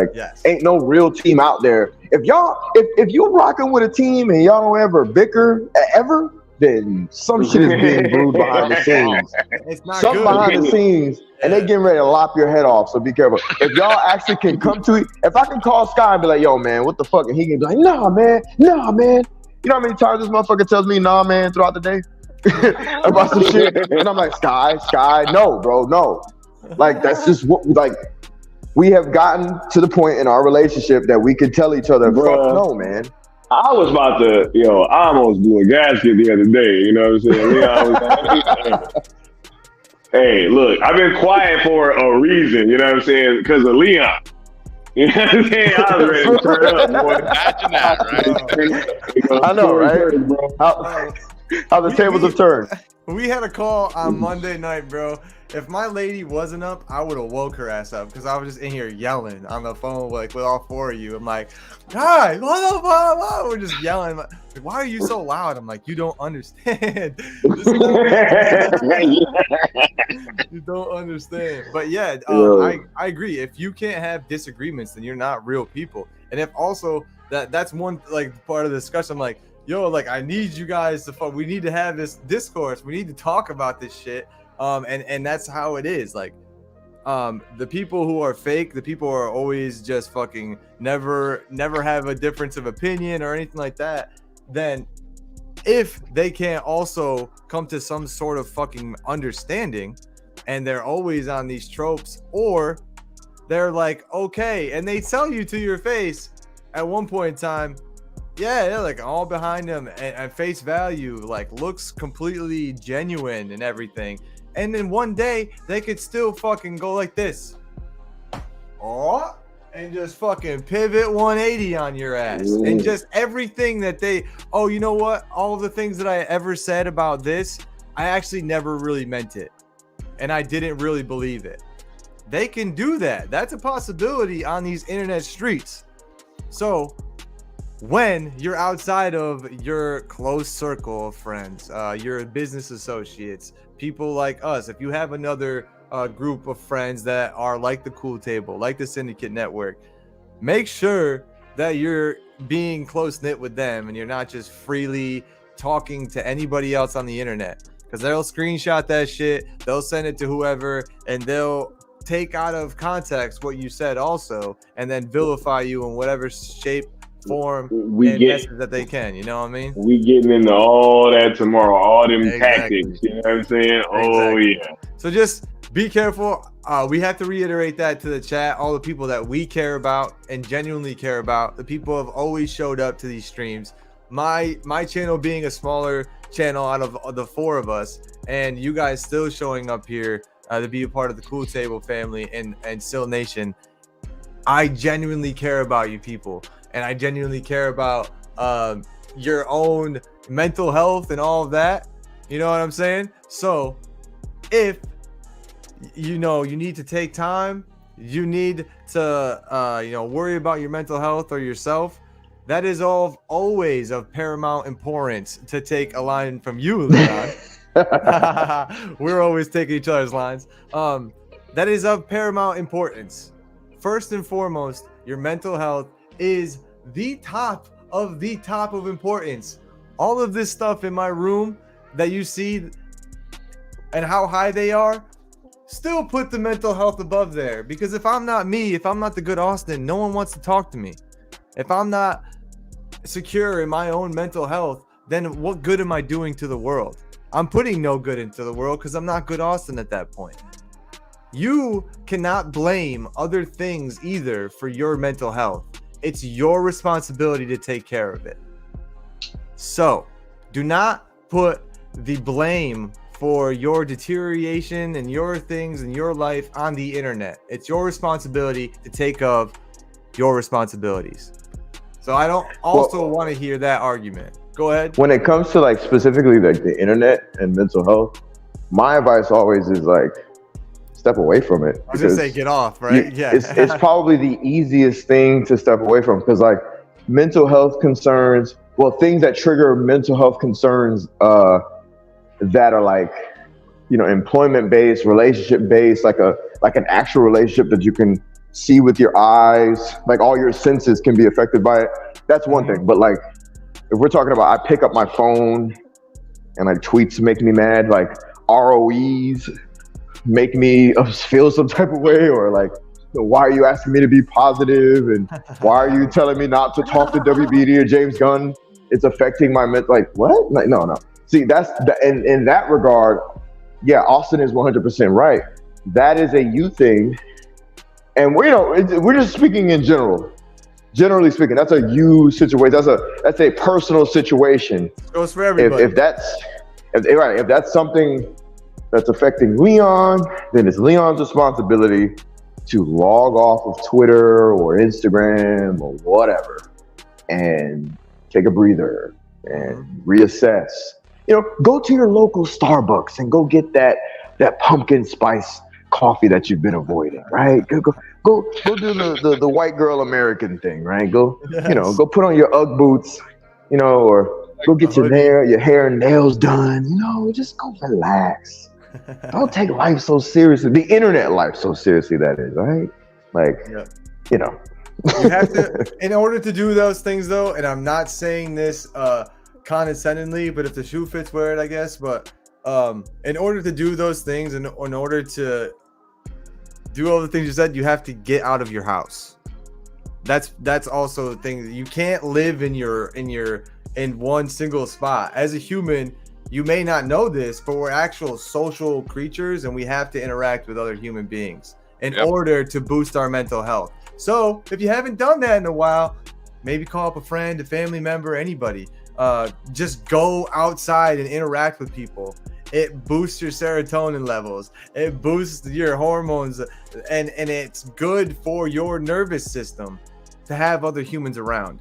Ain't no real team out there. If you're rocking with a team and y'all don't ever bicker ever, then some shit is being brewed behind the scenes. It's not Something good. behind the scenes and they getting ready to lop your head off. So be careful. If y'all actually can come to it, if I can call Sky and be like, yo, man, what the fuck? And he can be like, nah, man. You know how many times this motherfucker tells me nah, man, throughout the day about some shit? And I'm like, Sky, no, bro, no. Like, that's just what, like, we have gotten to the point in our relationship that we could tell each other, Bruh. fuck no, man. I was about to, I almost blew a gasket the other day. You know what I'm saying? Leon was hey, look, I've been quiet for a reason. You know what I'm saying? Because of Leon. You know what I'm saying? I was ready to turn up, boy. Imagine that, right? I know, right? How the tables have turned. We had a call on Monday night, bro. If my lady wasn't up, I would have woke her ass up because I was just in here yelling on the phone like with all four of you. I'm like, guys, what the fuck? We're just yelling. Like, why are you so loud? I'm like, you don't understand. You don't understand. But yeah, I agree. If you can't have disagreements, then you're not real people. And if also that's one like part of the discussion, I'm like, yo, like I need you guys to we need to have this discourse. We need to talk about this shit. And that's how it is. Like, the people who are fake, the people who are always just fucking never have a difference of opinion or anything like that. Then if they can't also come to some sort of fucking understanding and they're always on these tropes, or they're like, okay, and they tell you to your face at one point in time, yeah, they're like all behind them and face value, like looks completely genuine and everything. And then one day they could still fucking go like this. Oh, and just fucking pivot 180 on your ass. Ooh. And just everything that you know what? All the things that I ever said about this, I actually never really meant it. And I didn't really believe it. They can do that. That's a possibility on these internet streets. So when you're outside of your close circle of friends, your business associates, people like us, if you have another group of friends that are like the Cool Table, like the Syndicate Network, make sure that you're being close-knit with them and you're not just freely talking to anybody else on the internet, because they'll screenshot that shit, they'll send it to whoever, and they'll take out of context what you said also, and then vilify you in whatever shape, form, message that they can. You know what I mean? We getting into all that tomorrow, all them tactics. You know what I'm saying? Exactly. Oh yeah. So just be careful. We have to reiterate that to the chat. All the people that we care about and genuinely care about, the people who have always showed up to these streams. My channel being a smaller channel out of the four of us, and you guys still showing up here to be a part of the Cool Table family and Still Nation. I genuinely care about you people. And I genuinely care about your own mental health and all of that. You know what I'm saying? So if you need to take time, you need to worry about your mental health or yourself, that is always of paramount importance to take a line from you, Leon. We're always taking each other's lines. That is of paramount importance. First and foremost, your mental health is the top of importance. All of this stuff in my room that you see and how high they are, still put the mental health above there. Because if I'm not me, if I'm not the good Austin, no one wants to talk to me. If I'm not secure in my own mental health, then what good am I doing to the world? I'm putting no good into the world because I'm not good Austin at that point. You cannot blame other things either for your mental health. It's your responsibility to take care of it. So do not put the blame for your deterioration and your things in your life on the internet. It's your responsibility to take of your responsibilities. So I don't also want to hear that argument. Go ahead. When it comes to like specifically like the internet and mental health, my advice always is like, step away from it. I was gonna say get off, right? It's probably the easiest thing to step away from, because like mental health concerns, things that trigger mental health concerns that are like, employment based, relationship based, like an actual relationship that you can see with your eyes, like all your senses can be affected by it. That's one thing. But like if we're talking about, I pick up my phone and like tweets make me mad, like ROEs, make me feel some type of way, or like, why are you asking me to be positive, and why are you telling me not to talk to WBD or James Gunn? It's affecting my like what? Like, no. See, that's in that regard. Yeah, Austin is 100% right. That is a you thing, and we're just speaking in general. Generally speaking, that's a you situation. That's a personal situation. Goes for everybody. If that's something that's affecting Leon, then it's Leon's responsibility to log off of Twitter or Instagram or whatever and take a breather and reassess. Go to your local Starbucks and go get that pumpkin spice coffee that you've been avoiding, right? Go do the white girl American thing, right? Go put on your UGG boots, or go get your hair and nails done, just go relax. Don't take life so seriously. The internet life so seriously, that is, right? Like, you have to, in order to do those things though, and I'm not saying this condescendingly, but if the shoe fits, wear it, I guess. But in order to do those things, and in order to do all the things you said, you have to get out of your house. That's also the thing. You can't live in one single spot. As a human, you may not know this, but we're actual social creatures, and we have to interact with other human beings in order to boost our mental health. So if you haven't done that in a while, maybe call up a friend, a family member, anybody. Just go outside and interact with people. It boosts your serotonin levels. It boosts your hormones, and it's good for your nervous system to have other humans around.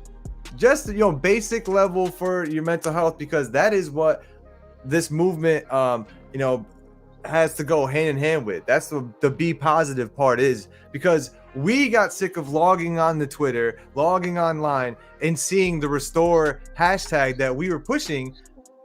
Just basic level for your mental health, because that is what this movement has to go hand in hand with. That's the be positive part is, because we got sick of logging on the Twitter, logging online, and seeing the restore hashtag that we were pushing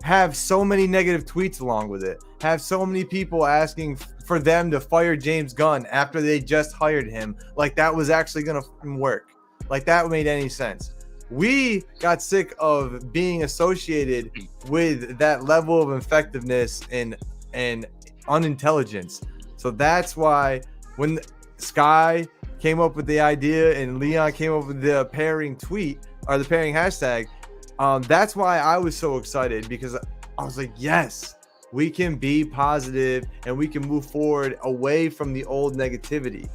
have so many negative tweets along with it, have so many people asking for them to fire James Gunn after they just hired him, like that was actually gonna work, like that made any sense. We got sick of being associated with that level of effectiveness and unintelligence. So that's why when Sky came up with the idea and Leon came up with the pairing tweet or the pairing hashtag, that's why I was so excited, because I was like, yes, we can be positive and we can move forward away from the old negativity.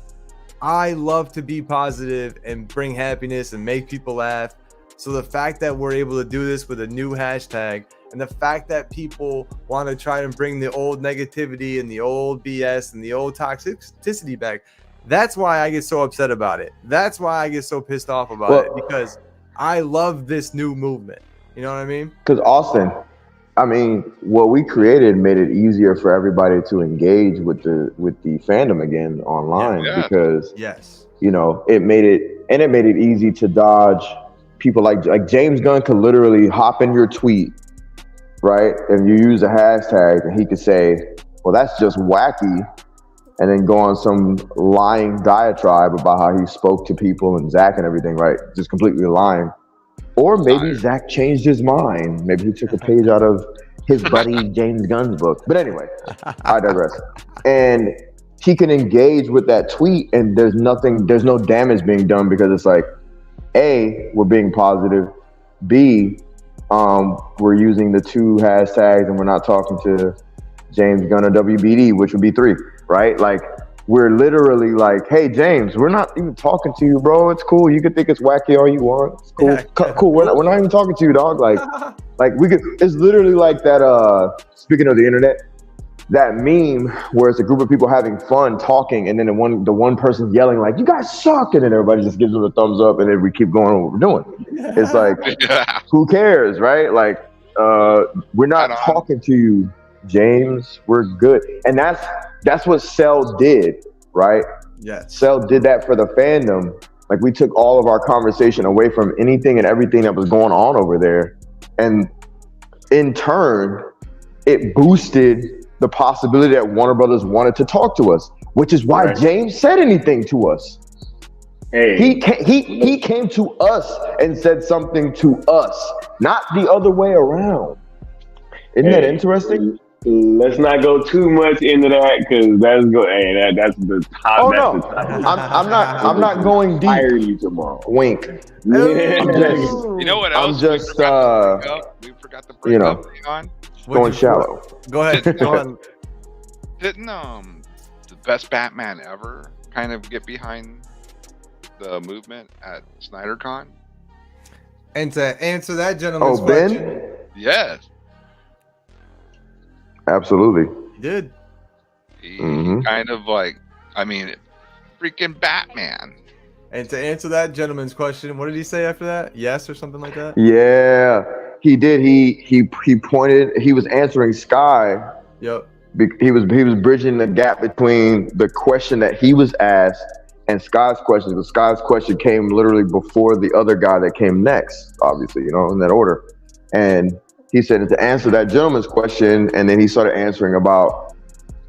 I love to be positive and bring happiness and make people laugh. So the fact that we're able to do this with a new hashtag, and the fact that people want to try and bring the old negativity and the old BS and the old toxicity back, that's why I get so upset about it. That's why I get so pissed off about it, because I love this new movement. You know what I mean? Because Austin, what we created made it easier for everybody to engage with the fandom again online, because it made it easy to dodge people like James Gunn could literally hop in your tweet, right? And you use a hashtag, and he could say, well, that's just wacky, and then go on some lying diatribe about how he spoke to people and Zack and everything, right? Just completely lying. Or maybe Zack changed his mind. Maybe he took a page out of his buddy James Gunn's book. But anyway, I digress. And he can engage with that tweet, and there's no damage being done, because it's like, A, we're being positive. B, we're using the two hashtags, and we're not talking to James Gunn or WBD, which would be 3, right? Like, we're literally like, hey, James, we're not even talking to you, bro. It's cool. You can think it's wacky all you want. It's cool. Cool. We're not even talking to you, dog. Like we could. It's literally like that. Speaking of the internet, that meme where it's a group of people having fun talking, and then the one person yelling like, "You guys suck," and then everybody just gives them a thumbs up, and then we keep going on what we're doing. It's like, who cares, right? Like, we're not talking to you, James. We're good, and that's what Cell did, right? Yeah. Cell did that for the fandom. Like, we took all of our conversation away from anything and everything that was going on over there, and in turn, it boosted the possibility that Warner Brothers wanted to talk to us, which is why James said anything to us. Hey. He came to us and said something to us, not the other way around. Isn't that interesting? Let's not go too much into that because that's that's the top. Oh that's no, the top. I'm not going deep. Hire you tomorrow. Wink. I'm just, You know what I'm else? just, we forgot to bring up. Hang on. going shallow. Go ahead. Go on. Didn't the best Batman ever kind of get behind the movement at SnyderCon? And to answer that gentleman's Ben? question, Yes, Absolutely. he did. he Mhm. kind of like, I mean, freaking Batman. And to answer that gentleman's question, what did he say after that? Yes or something like that? Yeah, he did. He pointed. He was answering Sky. Yep. He was bridging the gap between the question that he was asked and Sky's question. Because Sky's question came literally before the other guy that came next, obviously, in that order. And he said to answer that gentleman's question, and then he started answering about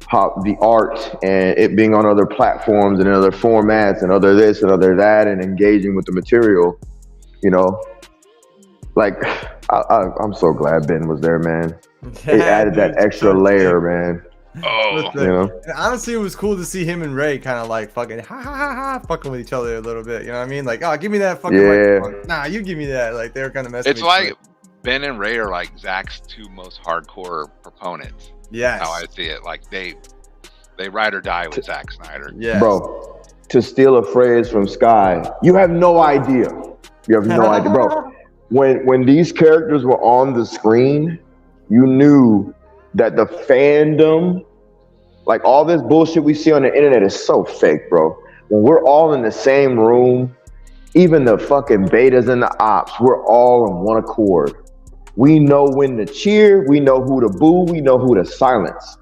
how the art and it being on other platforms and in other formats and other this and other that and engaging with the material, like I'm so glad Ben was there, man. It added that extra layer, man. Oh, And honestly, it was cool to see him and Ray kind of like fucking fucking with each other a little bit. You know what I mean? Like, oh, give me that fucking microphone. Nah, you give me that. Like, they were kind of messing. it's like Ben and Ray are like Zack's two most hardcore proponents. yes, How I see it, like they ride or die with Zack Snyder. yes. Bro, to steal a phrase from Sky, you have no idea. You have no idea, bro. When these characters were on the screen, you knew that the fandom, like all this bullshit we see on the internet is so fake, bro. When we're all in the same room, even the fucking betas and the ops, we're all on one accord. We know when to cheer, we know who to boo, we know who to silence.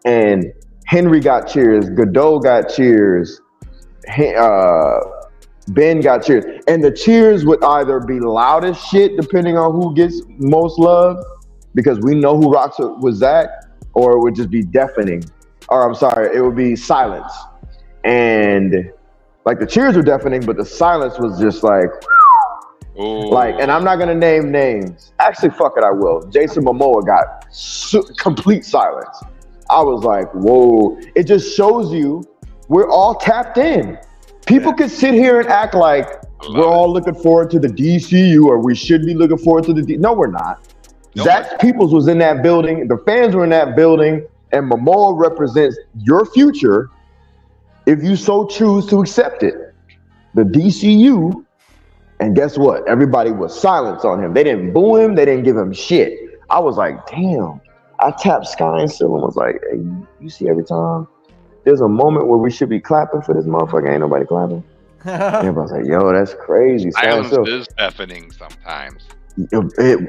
And Henry got cheers, Godot got cheers, Ben got cheers. And the cheers would either be loud as shit, depending on who gets most love, because we know who rocks with Zack, or it would just be deafening. Or I'm sorry, it would be silence. And like the cheers were deafening, but the silence was just like, like, and I'm not gonna name names. Actually, fuck it, I will. Jason Momoa got complete silence. I was like, whoa. It just shows you we're all tapped in. People can sit here and act like we're all looking forward to the DCU, or we should be looking forward to the no, we're not. Zack Peoples was in that building, the fans were in that building, and Momoa represents your future if you so choose to accept it. The DCU, and guess what? Everybody was silent on him. They didn't boo him, they didn't give him shit. I was like, damn. I tapped Sky and Still and was like, hey, you see every time there's a moment where we should be clapping for this motherfucker, ain't nobody clapping. Everybody's like, yo, that's crazy. Silence is deafening sometimes.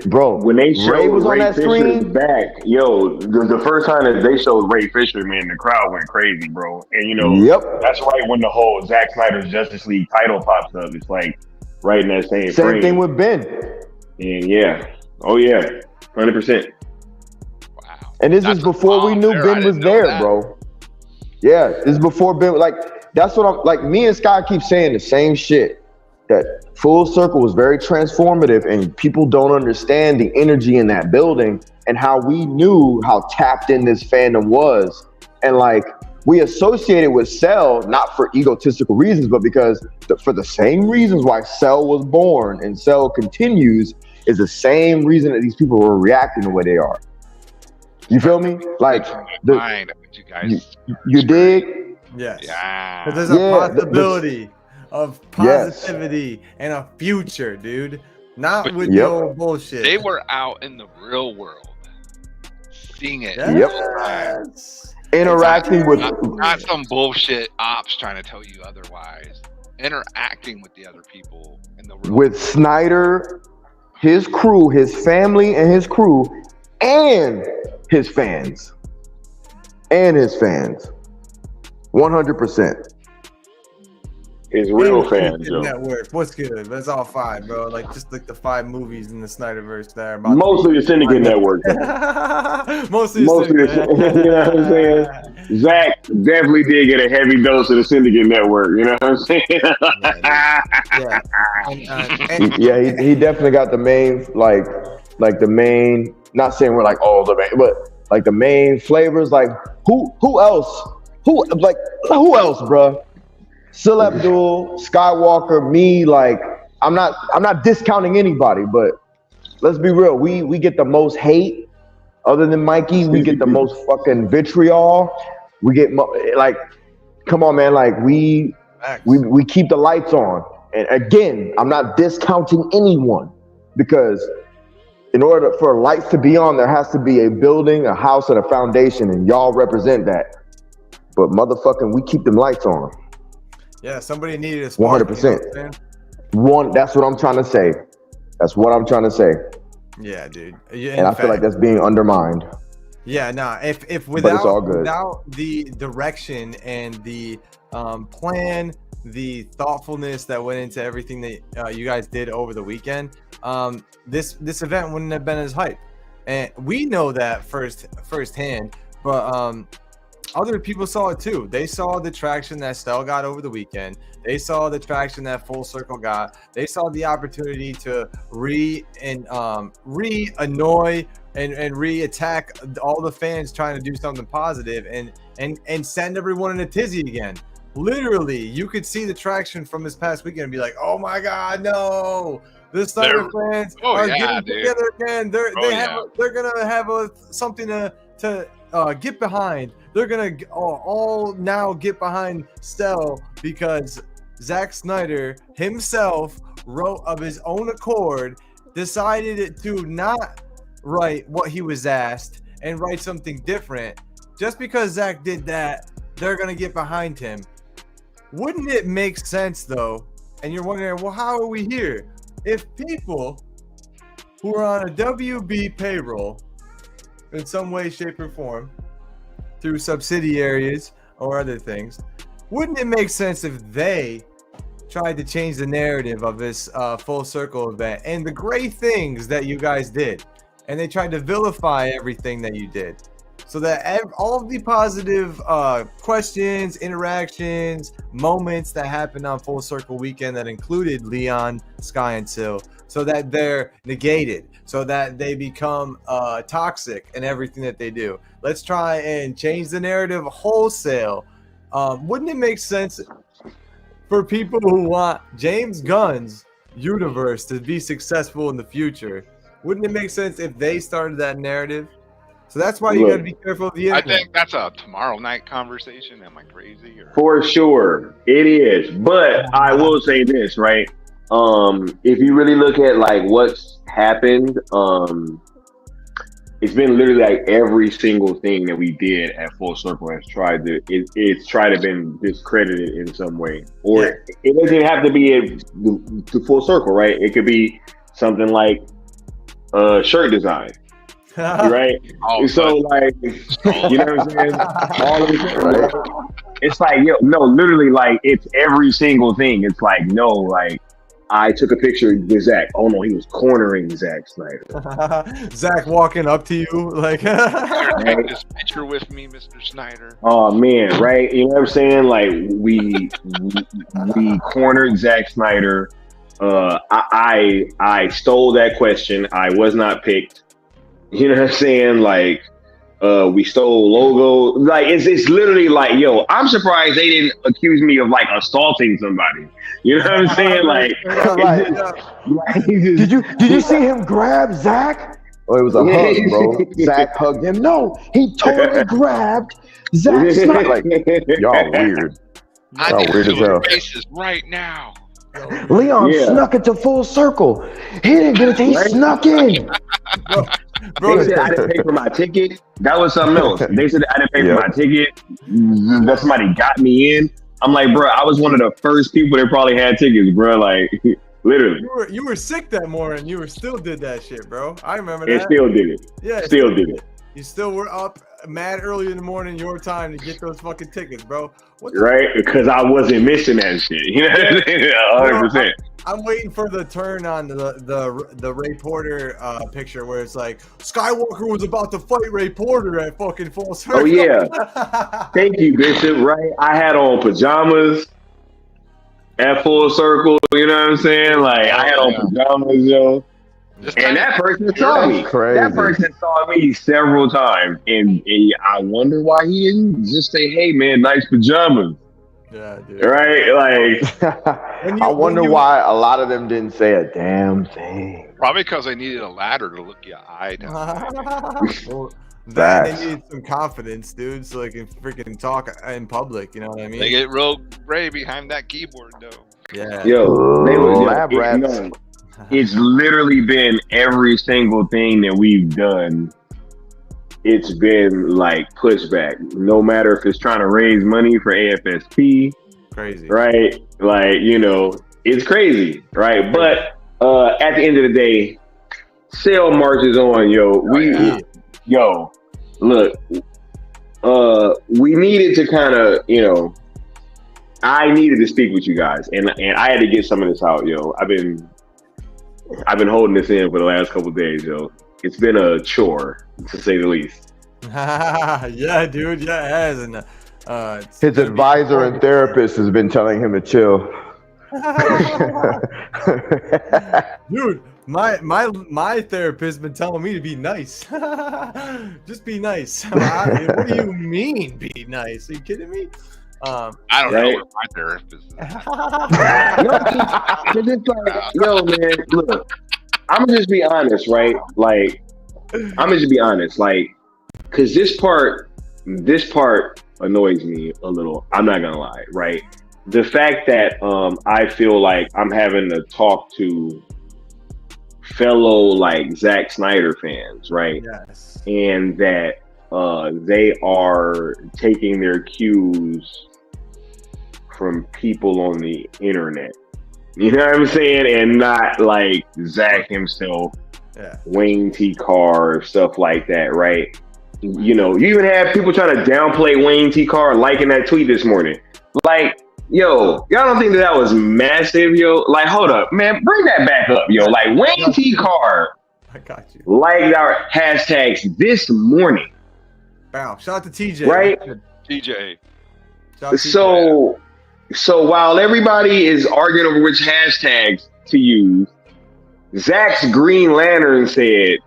Bro, when they showed Ray was on that Fisher's screen back, yo, the first time that they showed Ray Fisher, man, the crowd went crazy, bro. And Yep. that's right when the whole Zack Snyder's Justice League title pops up. It's like right in that same frame. thing with Ben. And yeah, oh yeah, 100%. Wow. And this is before we knew Ben was there, bro. Yeah, this is before Ben. Like, that's what I'm like. Me and Sky keep saying the same shit. That Full Circle was very transformative, and people don't understand the energy in that building and how we knew how tapped in this fandom was. And like, we associated with Cell not for egotistical reasons, but because for the same reasons why Cell was born and Cell continues is the same reason that these people were reacting the way they are. You feel me? Like, you dig? Yes. Yeah. But there's a possibility of positivity and a future, dude. Not with your bullshit. They were out in the real world, seeing it. Yes. Interacting with not some bullshit ops trying to tell you otherwise. Interacting with the other people in the real with Snyder, his crew, his family, and his crew, and his fans. 100%. His real fans, yo. Network. What's good? That's all five, bro. Like, just like the 5 movies in the Snyderverse that are mostly the Syndicate Network. Mostly the Syndicate. You know what I'm saying? Zack definitely did get a heavy dose of the Syndicate Network. You know what I'm saying? He definitely got the main, like the main. Not saying we're like, oh, the main, but like the main flavors. Like who else? Who else, bro? Sil Abdul, Skiiwalker, me. Like I'm not discounting anybody, but let's be real. We get the most hate. Other than Mikey, we get the most fucking vitriol. We get like, come on, man. Like we keep the lights on. And again, I'm not discounting anyone, because in order for lights to be on, there has to be a building, a house, and a foundation, and y'all represent that. But motherfucking, we keep them lights on. Yeah, somebody needed a spot. 100%. That's what I'm trying to say. That's what I'm trying to say. Yeah, dude. And I feel like that's being undermined. Yeah, nah. If But it's all good. without the direction and the plan, the thoughtfulness that went into everything that you guys did over the weekend, this event wouldn't have been as hype. And we know that firsthand, but other people saw it too. They saw the traction that Stell got over the weekend. They saw the traction that Full Circle got. They saw the opportunity to re-annoy and re-attack all the fans trying to do something positive and send everyone in a tizzy again. Literally, you could see the traction from this past weekend and be like, "Oh my God, no! The Snyder fans are getting together again. They're gonna have something to get behind. They're gonna all now get behind Stell because Zack Snyder himself wrote of his own accord, decided to not write what he was asked and write something different. Just because Zack did that, they're gonna get behind him. Wouldn't it make sense though? And you're wondering, well, how are we here? If people who are on a WB payroll in some way, shape, or form through subsidiaries or other things, wouldn't it make sense if they tried to change the narrative of this Full Circle event and the great things that you guys did, and they tried to vilify everything that you did, so that all of the positive questions, interactions, moments that happened on Full Circle weekend that included Leon, Sky, and Sil, so that they're negated, so that they become toxic in everything that they do. Let's try and change the narrative wholesale. Wouldn't it make sense for people who want James Gunn's universe to be successful in the future? Wouldn't it make sense if they started that narrative? So that's why you got to be careful of the internet. I think that's a tomorrow night conversation. Am I crazy? For sure, it is. But I will say this, right? If you really look at like what's happened, it's been literally like every single thing that we did at Full Circle has tried to been discredited in some way, or it doesn't have to be to Full Circle, right? It could be something like shirt design. Right? So like, you know what I'm saying? All of it, right? It's like, literally like it's every single thing. It's like, no, like I took a picture with Zach. Oh no, he was cornering Zack Snyder. Zach walking up to you like, take this picture with me, Mr. Snyder. Oh man, right? You know what I'm saying? Like we cornered Zack Snyder. I stole that question. I was not picked. You know what I'm saying? Like, we stole logo. Like, it's literally like, yo, I'm surprised they didn't accuse me of like assaulting somebody. You know what I'm saying? Like, did you see him grab Zach? Oh, it was a hug, bro. Zach hugged him. No, he totally grabbed Zack Snyder. Like, y'all weird. Y'all weird as hell. Faces right now. Leon snuck into Full Circle. He didn't get it. He snuck in. Bro, they said I didn't pay for my ticket. That was something else. They said I didn't pay for my ticket. That somebody got me in. I'm like, bro, I was one of the first people that probably had tickets, bro. Like, literally. You were sick that morning. You still did that shit, bro. I remember that. And still did it. Yeah, still did it. You still were up mad early in the morning your time to get those fucking tickets, bro. Right? Because I wasn't missing that shit. You know what I'm saying? 100%. I'm waiting for the turn on the Ray Porter picture where it's like Skiiwalker was about to fight Ray Porter at fucking Full Circle. Oh yeah. Thank you, Bishop. Right? I had on pajamas at Full Circle. You know what I'm saying? Like I had on pajamas, yo. And that person saw me. Crazy. That person saw me several times, and I wonder why he didn't just say, "Hey, man, nice pajamas." Yeah, dude. Right? Like, I wonder why a lot of them didn't say a damn thing. Probably because they needed a ladder to look you eye down. Well, that they need some confidence, dude, so they can freaking talk in public. You know what I mean? They get real brave behind that keyboard, though. Yeah. yo, they was Lab rats. it's literally been every single thing that we've done. It's been like pushback, no matter if it's trying to raise money for AFSP, Crazy. right? Like, you know, it's crazy, right? But at the end of the day, sale marches on, yo. Yo, look, we needed to kind of, you know, I needed to speak with you guys, and I had to get some of this out, yo. I've been holding this in for the last couple of days, yo. It's been a chore, to say the least. Yeah, dude. Yeah, it has. And His advisor and therapist has been telling him to chill. Dude, my therapist been telling me to be nice. Just be nice. What do you mean, be nice? Are you kidding me? I don't know what my therapist is. It's like, yo, man, look, I'm gonna just be honest, right? Like, I'm gonna just be honest, like, because this part annoys me a little. I'm not gonna lie, right? The fact that I feel like I'm having to talk to fellow like Zack Snyder fans, right? Yes. And that they are taking their cues from people on the internet. You know what I'm saying? And not like Zack himself, Wayne T. Carr, stuff like that, right? You know, you even have people trying to downplay Wayne T. Carr liking that tweet this morning. Like, yo, y'all don't think that was massive, yo? Like, hold up, man, bring that back up, yo. Like, Wayne T. Carr, I got you. Liked our hashtags this morning. Wow, shout out to TJ. Right? TJ. So while everybody is arguing over which hashtags to use, Zack's Green Lantern said,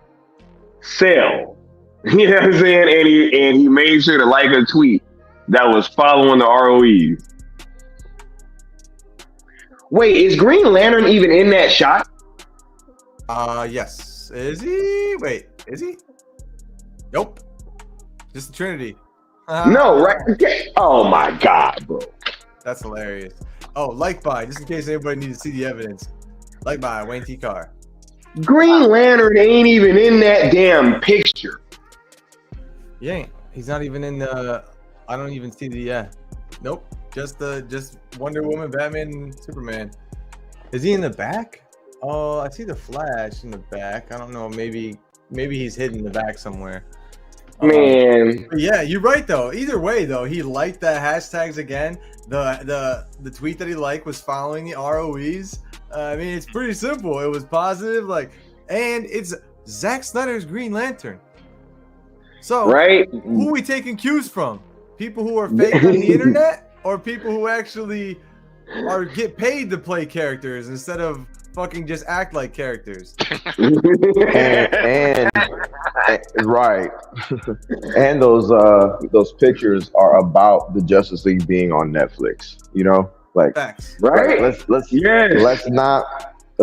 sell. You know what I'm saying? And he made sure to like a tweet that was following the ROEs. Wait, is Green Lantern even in that shot? Yes. Is he? Wait, is he? Nope. Just the Trinity. No, right? Oh my God, bro. That's hilarious. Oh, like by, just in case anybody needs to see the evidence. Like by Wayne T. Carr. Green Lantern ain't even in that damn picture. He ain't. He's not even in the. I don't even see the. Nope. Just Wonder Woman, Batman, Superman. Is he in the back? Oh, I see the Flash in the back. I don't know. Maybe he's hidden in the back somewhere. Man. Yeah, you're right though. Either way though, he liked the hashtags again. The tweet that he liked was following the ROEs. I mean, it's pretty simple. It was positive, like, and it's Zack Snyder's Green Lantern. So, right? Who are we taking cues from? People who are fake on the internet, or people who actually get paid to play characters instead of fucking just act like characters? and right. And those pictures are about the Justice League being on Netflix. You know, like facts. Right? Let's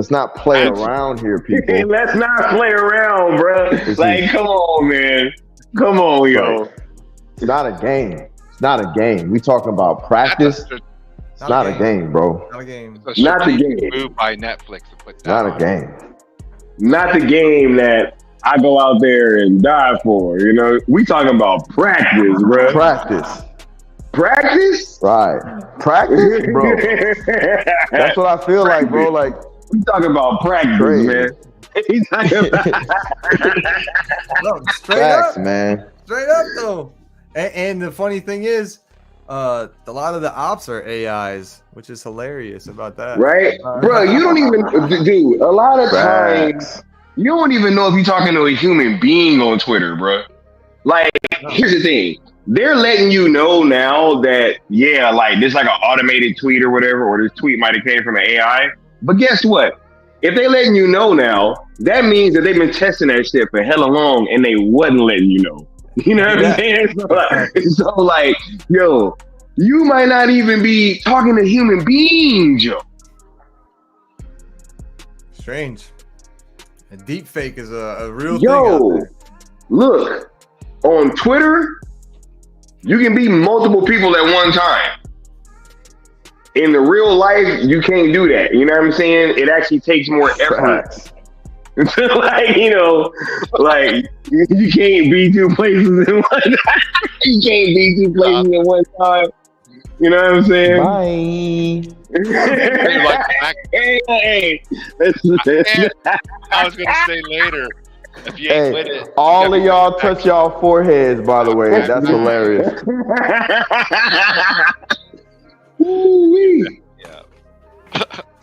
not play around here, people. Let's not play around, bro. Like, come on, man. Come on, yo. It's not a game. It's not a game. We talking about practice. It's not a game, bro. Not a game. Not the game. Move by Netflix to put that Not a on. game. Not the game that I go out there and die for. You know, we talking about practice, bro. Practice. Practice? Right. Practice, bro. That's what I feel like, bro. Like, we talking about practice, crazy. man. He's talking about No, straight facts, up, man. straight up though. And the funny thing is, a lot of the ops are AIs, which is hilarious about that. right, bro. You don't even, dude. A lot of times, you don't even know if you're talking to a human being on Twitter, bro. Like, here's the thing. They're letting you know now that, yeah, like, there's like an automated tweet or whatever, or this tweet might have came from an AI. But guess what? if they letting you know now, that means that they've been testing that shit for hella long and they wasn't letting you know. You know what I'm saying? So like, yo, you might not even be talking to human beings, yo. Strange. A deep fake is a real thing. Yo, look, on Twitter, you can be multiple people at one time. In the real life, you can't do that. You know what I'm saying? It actually takes more effort. Like, you know, like you can't be two places in one time. You can't be two places at one time. You know what I'm saying? Bye. Hey. I was gonna say later. If you ain't with it, all of y'all touch y'all foreheads, by the way. That's hilarious. yeah.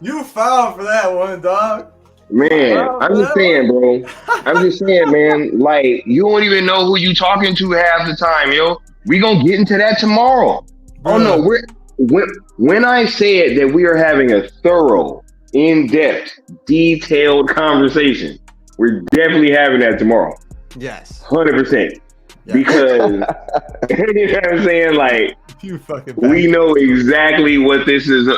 You foul for that one, dog. Man, I'm just saying, bro. I'm just saying, man. Like, you don't even know who you talking to half the time, yo. We gonna get into that tomorrow. Oh no, when I said that we are having a thorough, in-depth, detailed conversation, we're definitely having that tomorrow. Yes. 100%. Yeah. Because you know what I'm saying? Like, you fucking we know exactly what this is.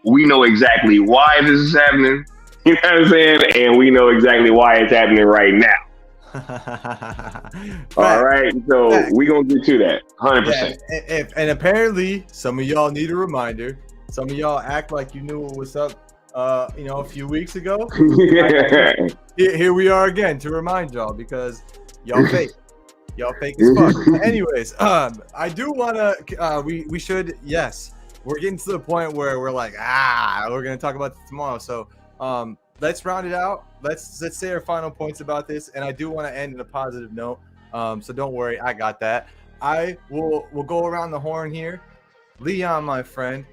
We know exactly why this is happening. You know what I'm saying? And we know exactly why it's happening right now. All right. So we're going to get to that. 100%. Yeah. And apparently, some of y'all need a reminder. Some of y'all act like you knew what was up, a few weeks ago. Here we are again to remind y'all because y'all fake. Y'all fake as fuck. Anyways, I do want to, we should, yes. We're getting to the point where we're like, we're going to talk about this tomorrow. So, let's round it out. Let's say our final points about this, and I do want to end in a positive note. So don't worry, I got that. We'll go around the horn here. Leon, my friend,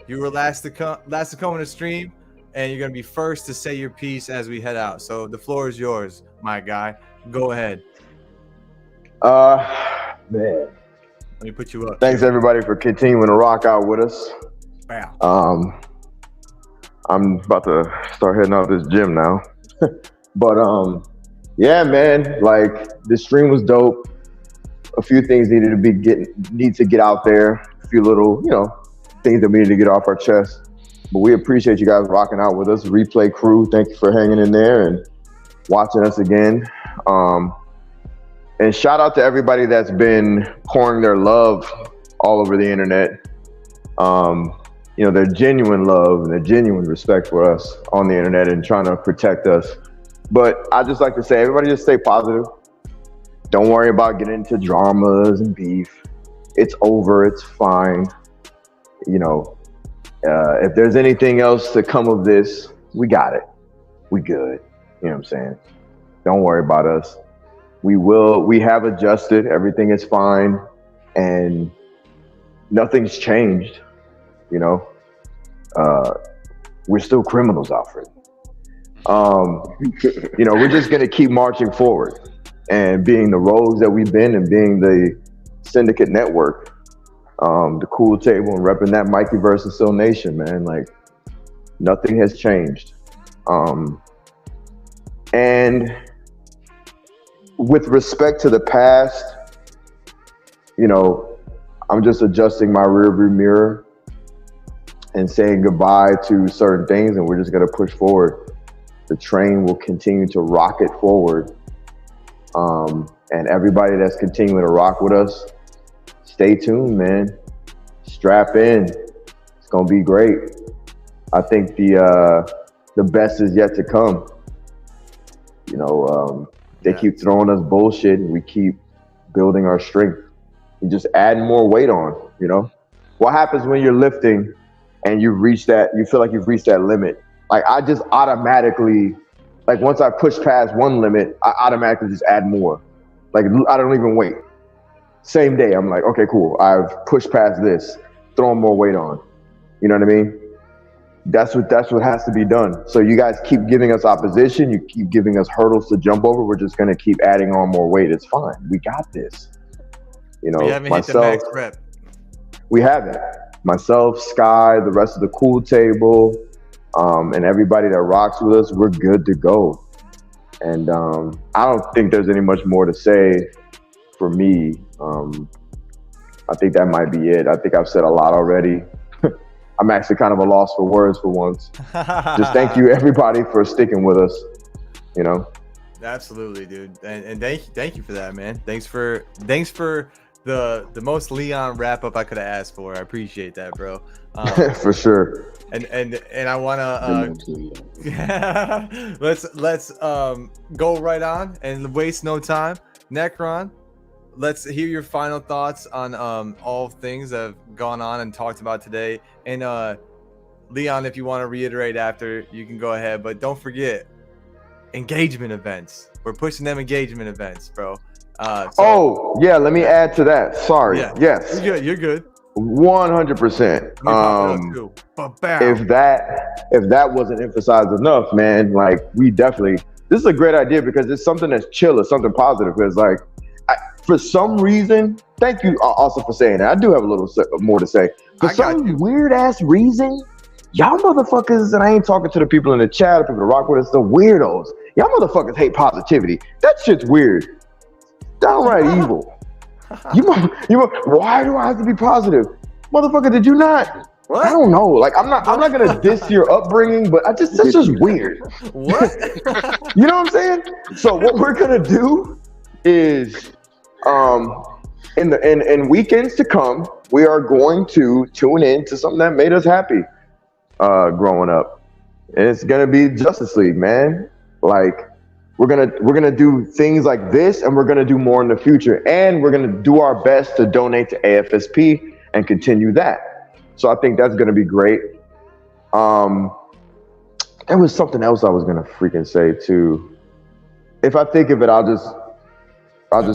you were last to come on the stream, and you're gonna be first to say your piece as we head out. So the floor is yours, my guy. Go ahead. Man. Let me put you up. Thanks everybody for continuing to rock out with us. Wow. I'm about to start heading out this gym now. But yeah, man, like this stream was dope. A few things need to get out there. A few little, things that we need to get off our chest. But we appreciate you guys rocking out with us. Replay crew, thank you for hanging in there and watching us again. And shout out to everybody that's been pouring their love all over the internet. Their genuine love and their genuine respect for us on the internet and trying to protect us. But I just like to say, everybody just stay positive. Don't worry about getting into dramas and beef. It's over. It's fine. If there's anything else to come of this, we got it. We good. You know what I'm saying? Don't worry about us. We have adjusted. Everything is fine. And nothing's changed. We're still criminals, Alfred. We're just gonna keep marching forward and being the rogues that we've been and being the syndicate network, the cool table and repping that Mikey versus Still Nation, man. Like nothing has changed. And with respect to the past, I'm just adjusting my rearview mirror and saying goodbye to certain things, and we're just gonna push forward. The train will continue to rocket forward. And everybody that's continuing to rock with us, stay tuned, man. Strap in. It's gonna be great. I think the best is yet to come. They keep throwing us bullshit and we keep building our strength and just adding more weight on, What happens when you're lifting and you feel like you've reached that limit? Like I just automatically, like once I push past one limit, I automatically just add more. Like I don't even wait. Same day, I'm like, okay, cool. I've pushed past this, throwing more weight on. You know what I mean? That's what has to be done. So you guys keep giving us opposition. You keep giving us hurdles to jump over. We're just gonna keep adding on more weight. It's fine. We got this. We haven't hit the max rep. We haven't. Myself, Sky, the rest of the cool table, And everybody that rocks with us, we're good to go. And I don't think there's any much more to say for me. I think that might be it. I think I've said a lot already. I'm actually kind of a loss for words for once. Just thank you everybody for sticking with us, you know. Absolutely, dude. And thank you for that, man. Thanks for the most Leon wrap up I could have asked for. I appreciate that, bro. For sure. And I wanna let's go right on and waste no time. Necron, let's hear your final thoughts on all things that have gone on and talked about today. And Leon, if you want to reiterate after, you can go ahead. But don't forget engagement events. We're pushing them engagement events, bro. Oh yeah, let me add to that. Sorry. Yeah. Yes. You're good. 100%. If that wasn't emphasized enough, man, like this is a great idea because it's something that's chill, it's something positive. Because like, for some reason, thank you also for saying that. I do have a little more to say. For some weird ass reason, y'all motherfuckers, and I ain't talking to the people in the chat or people that rock with us, the weirdos. Y'all motherfuckers hate positivity. That shit's weird. Downright evil. Why do I have to be positive? Motherfucker, did you not? What? I don't know. Like, I'm not gonna diss your upbringing, but that's just weird. What? You know what I'm saying? So what we're gonna do is in weekends to come, we are going to tune in to something that made us happy growing up. And it's gonna be Justice League, man. Like, we're gonna do things like this, and we're gonna do more in the future, and we're gonna do our best to donate to AFSP and continue that. So I think that's gonna be great. There was something else I was gonna freaking say too. If I think of it, I'll just ask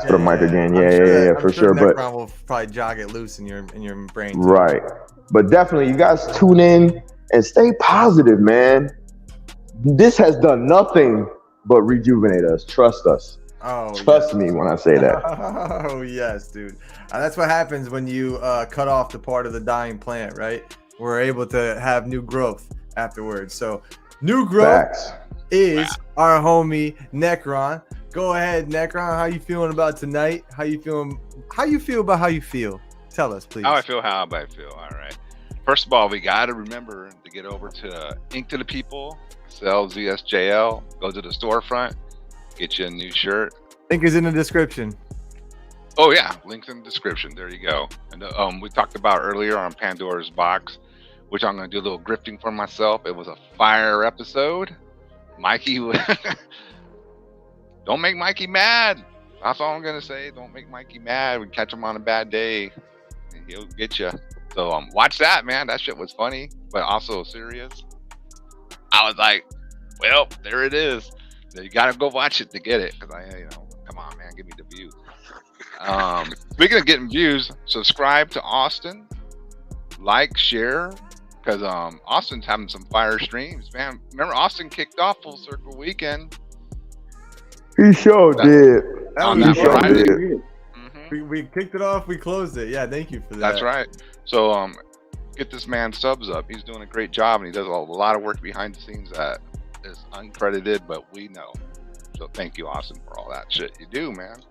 for the mic again. Yeah, for sure. But Necron will probably jog it loose in your brain too. Right. But definitely, you guys tune in and stay positive, man. This has done nothing but rejuvenate us. Trust us. Trust me when I say that. Oh yes, dude. That's what happens when you cut off the part of the dying plant, right? We're able to have new growth afterwards. So new growth is our homie Necron. Go ahead, Necron. How you feeling about tonight? How you feeling? How you feel about how you feel? Tell us, please. How I feel. All right. First of all, we got to remember to get over to Ink to the People. Sell ZSJL. Go to the storefront. Get you a new shirt. Link is in the description. Oh yeah, link's in the description. There you go. And we talked about earlier on Pandora's Box, which I'm gonna do a little grifting for myself. It was a fire episode. Mikey, don't make Mikey mad. That's all I'm gonna say. Don't make Mikey mad. We catch him on a bad day, and he'll get you. So watch that, man. That shit was funny, but also serious. I was like, well, there it is. You gotta go watch it to get it, because come on, man, give me the view. Speaking of getting views, subscribe to Austin, like, share, because Austin's having some fire streams, man. Remember, Austin kicked off Full Circle Weekend. He sure did. He sure did. Mm-hmm. We kicked it off. We closed it. Yeah, thank you for that. That's right. So get this man subs up. He's doing a great job, and he does a lot of work behind the scenes that is uncredited, but we know. So thank you, Austin, for all that shit you do, man.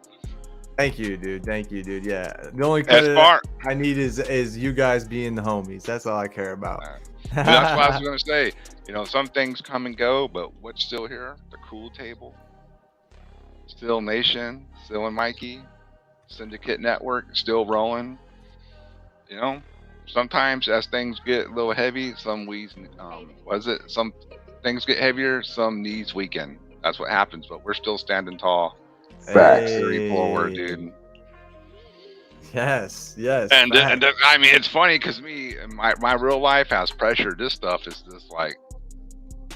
Thank you, dude. Yeah, the only credit I need is you guys being the homies. That's all I care about. That's what I was gonna say. Some things come and go, but what's still here? The Cool Table, Still Nation, Still and Mikey, Syndicate Network, still rolling. Sometimes as things get a little heavy, some things get heavier, some knees weaken. That's what happens, but we're still standing tall. Facts. Carry forward, dude. Yes. And I mean, it's funny because my real life has pressure. This stuff is just like,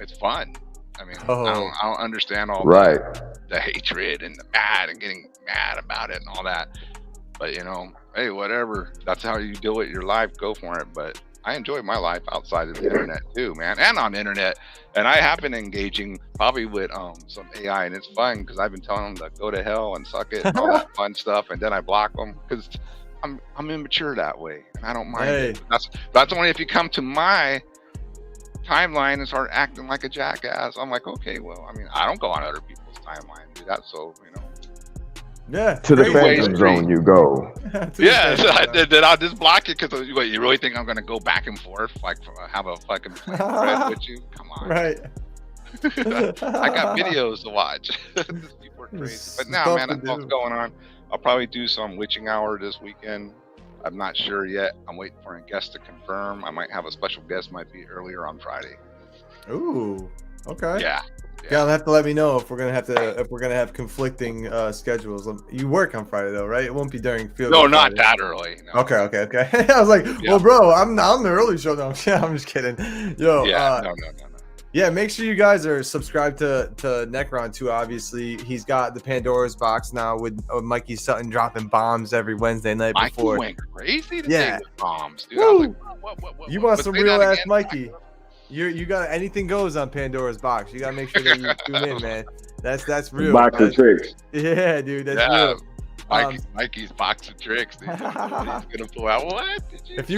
it's fun. I mean, I don't understand all the hatred and the mad and getting mad about it and all that. But hey, whatever. That's how you deal with your life. Go for it. But I enjoy my life outside of the internet too, man, and on the internet. And I have been engaging probably with some AI, and it's fun because I've been telling them to go to hell and suck it and all that fun stuff, and then I block them because I'm immature that way, and I don't mind it. That's only if you come to my timeline and start acting like a jackass. I'm like, okay, well, I mean, I don't go on other people's timeline and do that, so Yeah. To the Three-way phantom street. zone you go. Yeah, so then I'll just block it because you really think I'm gonna go back and forth, like have a fucking thread with you? Come on, Right. I got videos to watch. These people are crazy. But now, man, that's what's going on. I'll probably do some witching hour this weekend. I'm not sure yet. I'm waiting for a guest to confirm. I might have a special guest, might be earlier on Friday. Ooh. Okay. Yeah. Y'all have to let me know if we're gonna have conflicting schedules. You work on Friday though, right? It won't be during field. No, day not Friday. that early. No. Okay. I was like, Yeah. well, bro, I'm the early show now. I'm just kidding. Yo, Yeah. No. yeah, make sure you guys are subscribed to Necron too. Obviously, he's got the Pandora's box now with Mikey Sutton dropping bombs every Wednesday night Mikey before. went crazy today with bombs, dude. I Woo. was like, what? You want But some say real that ass again. Mikey? You got anything goes on Pandora's box. You gotta make sure that you tune in, man. That's real. Box of tricks. Yeah, dude, that's Yeah. real. Mikey's box of tricks. Dude. He's gonna pull out. What? Did you If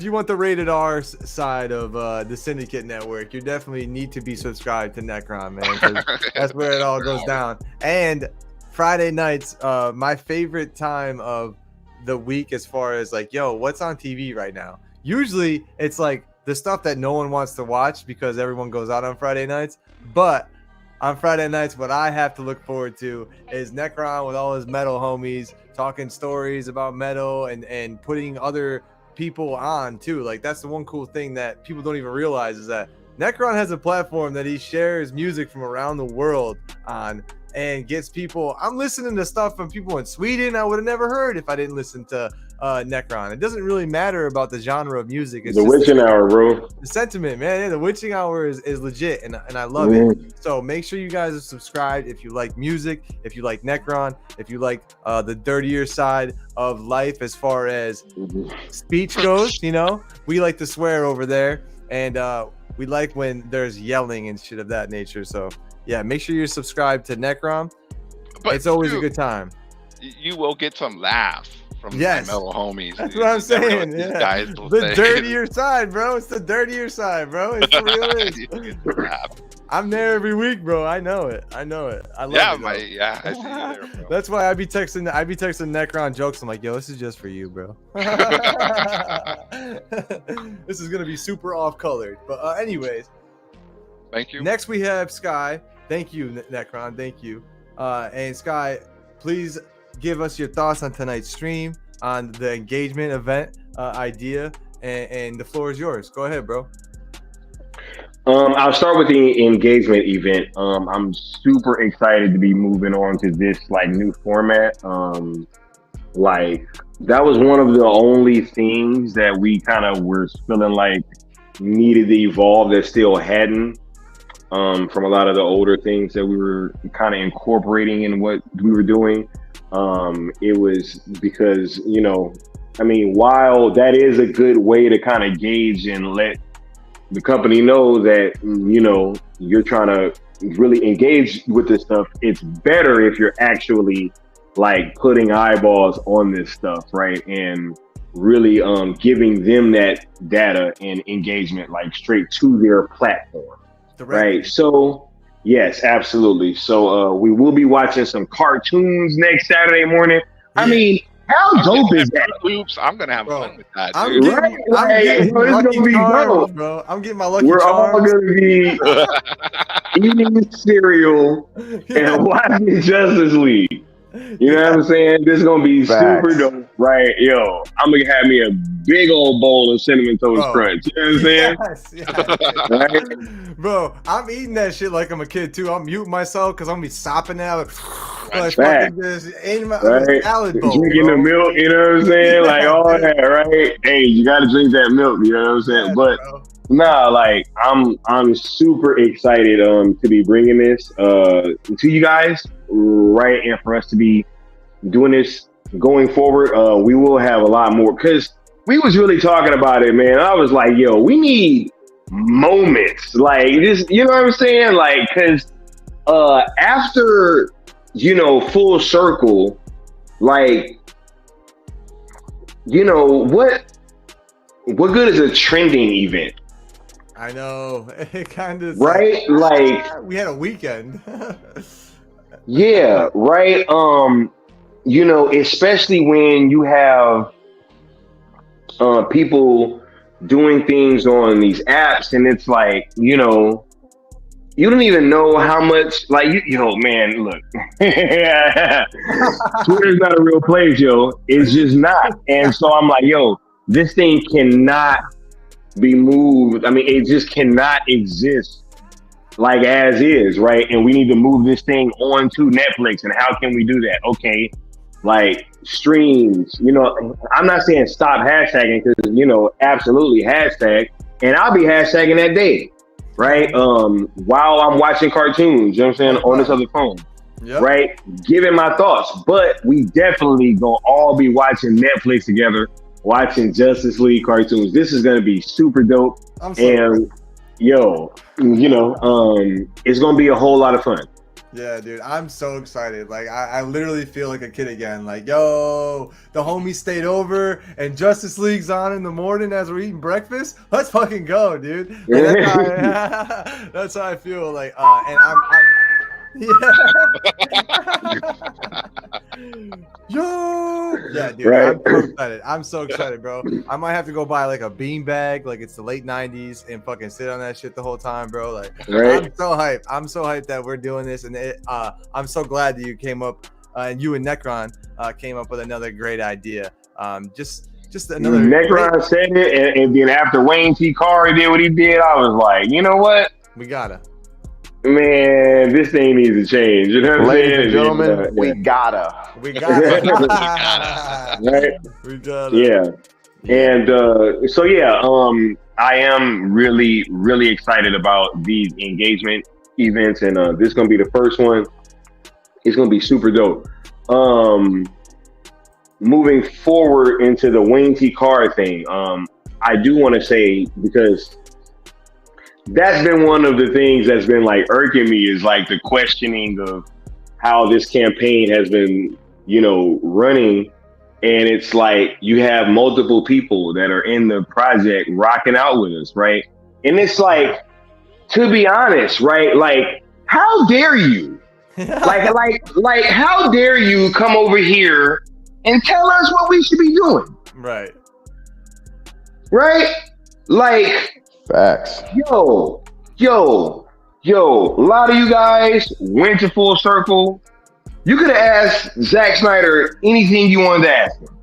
you want the rated R side of the Syndicate Network, you definitely need to be subscribed to Necron, man. 'Cause that's where it all goes down. And Friday nights, my favorite time of the week, as far as like, yo, what's on TV right now? Usually, it's like the stuff that no one wants to watch because everyone goes out on Friday nights. But on Friday nights, what I have to look forward to is Necron with all his metal homies talking stories about metal and putting other people on too. Like, that's the one cool thing that people don't even realize is that Necron has a platform that he shares music from around the world on and gets people. I'm listening to stuff from people in Sweden I would have never heard if I didn't listen to Necron. It doesn't really matter about the genre of music. It's The just witching hour, bro. the sentiment, man. Yeah, the witching hour is legit, and I love it. So make sure you guys are subscribed if you like music, if you like Necron, if you like the dirtier side of life as far as speech goes. You know, we like to swear over there, and we like when there's yelling and shit of that nature. So yeah, make sure you're subscribed to Necron. But It's always dude, a good time. You will get some laughs from Yes. my metal homies. That's dude. what I'm You never know saying. what these Yeah, guys will the say. dirtier side, bro. It's the dirtier side, bro. It's the real is. You get some laughs. I'm there every week, bro. I know it. I love Yeah, it. though. I see you there, bro. That's why I be texting Necron jokes. I'm like, yo, this is just for you, bro. This is gonna be super off colored. But anyways, Thank you. next we have Sky. Thank you, Necron. Thank you. And Sky, please give us your thoughts on tonight's stream, on the engagement event idea, and the floor is yours. Go ahead, bro. I'll start with the engagement event. I'm super excited to be moving on to this like new format. Like that was one of the only things that we kind of were feeling like needed to evolve that still hadn't. From a lot of the older things that we were kind of incorporating in what we were doing. It was because, you know, I mean, while that is a good way to kind of gauge and let the company know that, you know, you're trying to really engage with this stuff, it's better if you're actually like putting eyeballs on this stuff, right? And really giving them that data and engagement like straight to their platform. Right. So, yes, absolutely. So we will be watching some cartoons next Saturday morning. I mean, how dope is that? Oops, I'm gonna have Bro, fun with that, I'm dude. getting, Right, I'm getting bro, it's Lucky gonna be Charms, dope. bro. I'm getting my Lucky We're all Charms. going to be eating cereal and watching Justice League. You know what I'm saying? This is going to be Facts. super dope, right? Yo, I'm going to have me a big old bowl of Cinnamon Toast Bro. Crunch. You know what I'm saying? Yes. Right? Bro, I'm eating that shit like I'm a kid too. I'm muting myself because I'm gonna be sopping it out like Fact. fucking this in my Right? salad bowl. Drinking bro. the milk, you know what I'm saying? Like Yeah, all dude. that, right? Hey, you got to drink that milk, you know what I'm saying? Yeah, But bro. nah, like I'm super excited to be bringing this to you guys, right? And for us to be doing this going forward. We will have a lot more because we was really talking about it, man. I was like, yo, we need moments like this, you know what I'm saying? Like, because after, you know, Full Circle, like, you know, what good is a trending event? I know. It kind of right? Like, we had a weekend. yeah, right. Especially when you have people doing things on these apps, and it's like, you don't even know how much, like, man, look, Twitter's not a real place, yo. It's just not. And so I'm like, yo, this thing cannot be moved. I mean, it just cannot exist like as is, right? And we need to move this thing onto Netflix. And how can we do that? Okay, like streams, I'm not saying stop hashtagging, because, absolutely hashtag. And I'll be hashtagging that day. Right, while I'm watching cartoons, you know what I'm saying, on this other phone, right, giving my thoughts. But we definitely gonna all be watching Netflix together, watching Justice League cartoons. This is gonna be super dope, and it's gonna be a whole lot of fun. Yeah, dude, I'm so excited. Like, I literally feel like a kid again. Like, yo, the homies stayed over and Justice League's on in the morning as we're eating breakfast. Let's fucking go, dude. Like, that's how I feel. Like, and I'm yo, yeah, dude, right. I'm so excited. I'm so excited, bro. I might have to go buy like a bean bag, like it's the late 90s, and fucking sit on that shit the whole time, bro. Like, right. I'm so hyped. I'm so hyped that we're doing this, and I'm so glad that you came up, and you and Necron came up with another great idea. Just another. Necron said it, and then after Wayne T. Carey did what he did, I was like, you know what? We gotta. Man, this thing needs to change. You know what I'm saying? Ladies and gentlemen, we gotta. Right? We gotta. Yeah. And I am really, really excited about these engagement events, and this is gonna be the first one. It's gonna be super dope. Moving forward into the Wayne T. Carr thing, I do want to say, because that's been one of the things that's been like irking me, is like the questioning of how this campaign has been, running. And it's like you have multiple people that are in the project rocking out with us, right? And it's like, to be honest, right? Like, how dare you? like, how dare you come over here and tell us what we should be doing? Right. Right? Like, facts. Yo, a lot of you guys went to Full Circle. You could have asked Zack Snyder anything you wanted to ask him.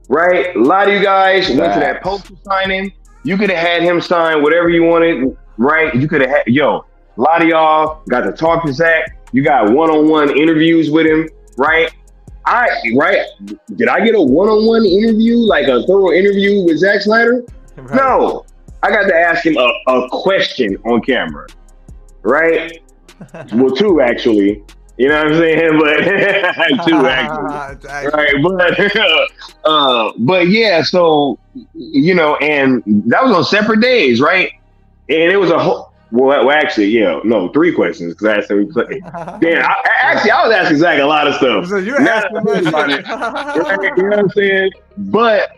Right? A lot of you guys went to that poster signing. You could have had him sign whatever you wanted, right? You could have had, a lot of y'all got to talk to Zack. You got one-on-one interviews with him, right? Did I get a one-on-one interview, like a thorough interview with Zack Snyder? Right. No. I got to ask him a question on camera, right? Well, two actually. You know what I'm saying? But two actually, right? But yeah. So and that was on separate days, right? And it was a whole. Well, actually, three questions, because I asked him. Damn, I was asking Zack a lot of stuff. So you're asking me about it. You know what I'm saying? But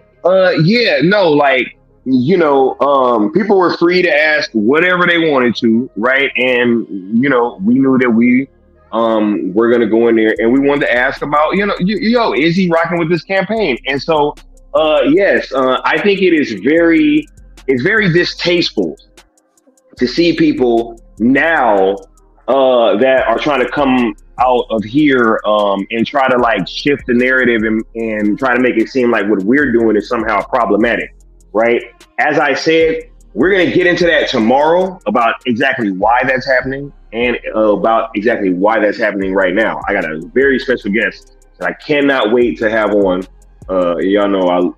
people were free to ask whatever they wanted to, right? And we knew that we were gonna go in there, and we wanted to ask about, is he rocking with this campaign? And so, yes, I think it's very distasteful to see people now that are trying to come out of here and try to like shift the narrative and try to make it seem like what we're doing is somehow problematic. Right? As I said, we're going to get into that tomorrow about exactly why that's happening, and about exactly why that's happening right now. I got a very special guest that I cannot wait to have on. Y'all know,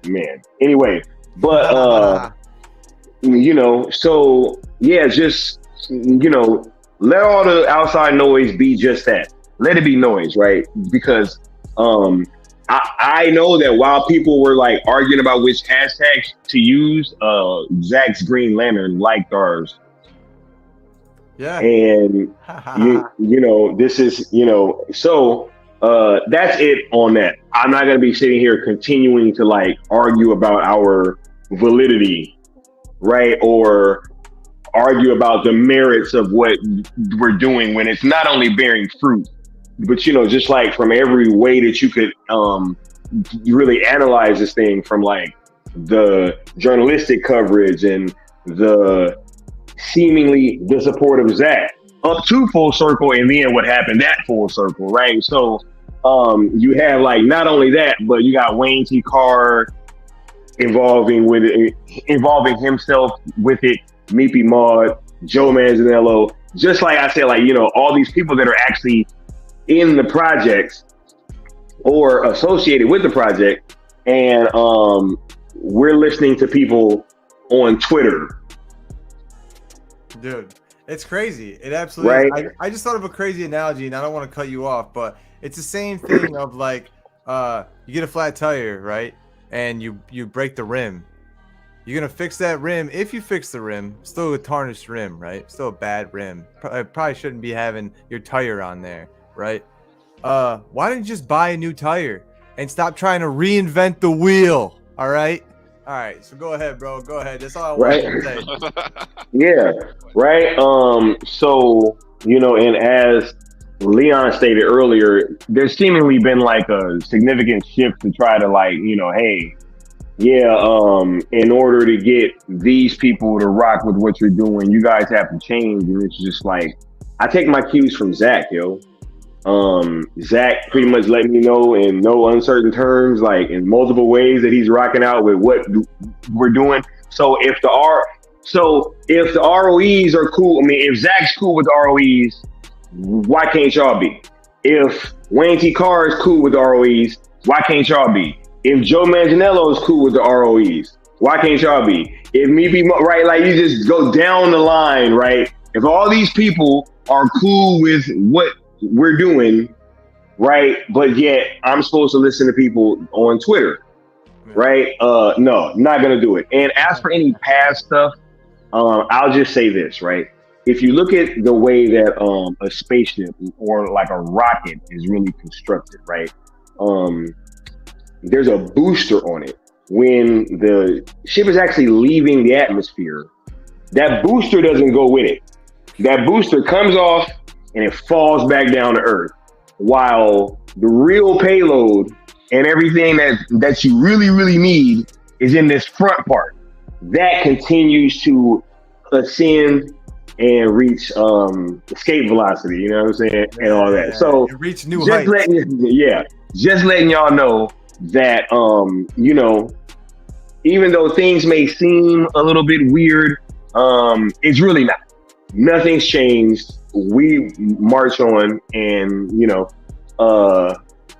Anyway, but, so yeah, just, let all the outside noise be just that. Let it be noise, right? Because, I know that while people were like arguing about which hashtags to use, Zack's Green Lantern liked ours. Yeah. And this is, so that's it on that. I'm not going to be sitting here continuing to like argue about our validity, right? Or argue about the merits of what we're doing when it's not only bearing fruit, but, you know, just like from every way that you could really analyze this thing, from like the journalistic coverage and the seemingly the support of Zack up to full circle, and then what happened at full circle, right? So you have like not only that, but you got Wayne T. Carr involving himself with it, Meepy Maud, Joe Manganiello, just like I said, like, you know, all these people that are actually in the projects or associated with the project, and we're listening to people on Twitter. Dude, it's crazy. It absolutely right? I just thought of a crazy analogy, and I don't want to cut you off, but it's the same thing of like you get a flat tire, right? And you break the rim. You're gonna fix that rim. If you fix the rim, still a tarnished rim, right? Still a bad rim. Probably shouldn't be having your tire on there, right? Why don't you just buy a new tire and stop trying to reinvent the wheel? All right. So go ahead, bro. Go ahead. That's all I wanted to say. Yeah. Right. So, you know, and as Leon stated earlier, there's seemingly been like a significant shift to try to, like, you know, hey, yeah, in order to get these people to rock with what you're doing, you guys have to change. And it's just like, I take my cues from Zack, yo. Zack pretty much let me know in no uncertain terms, like in multiple ways, that he's rocking out with what we're doing. So if the ROEs are cool, I mean, if Zack's cool with the ROEs, why can't y'all be? If Wayne T. Carr is cool with the ROEs, why can't y'all be? If Joe Manganiello is cool with the ROEs, why can't y'all be? If me be right, like, you just go down the line, right? If all these people are cool with what we're doing, right? But yet I'm supposed to listen to people on Twitter, right? No, not gonna do it. And as for any past stuff, I'll just say this, right? If you look at the way that a spaceship or like a rocket is really constructed, right? There's a booster on it. When the ship is actually leaving the atmosphere, that booster doesn't go with it. That booster comes off and it falls back down to Earth, while the real payload and everything that you really, really need is in this front part. That continues to ascend and reach escape velocity, you know what I'm saying, and all that. So reach new heights. Just letting y'all know that you know, even though things may seem a little bit weird, it's really not. Nothing's changed. We march on, and you know,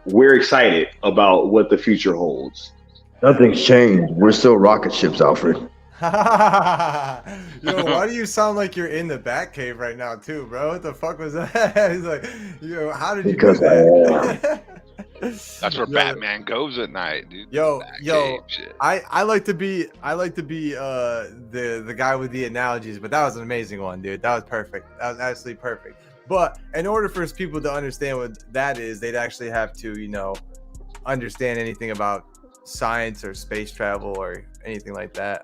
we're excited about what the future holds. Nothing's changed. We're still rocket ships, Alfred. Yo, why do you sound like you're in the Batcave right now, too, bro? What the fuck was that? He's like, yo, how did you do that? That's where Batman goes at night, dude. Yo, I like to be the guy with the analogies, but that was an amazing one, dude. That was perfect. That was absolutely perfect. But in order for people to understand what that is, they'd actually have to, you know, understand anything about science or space travel or anything like that.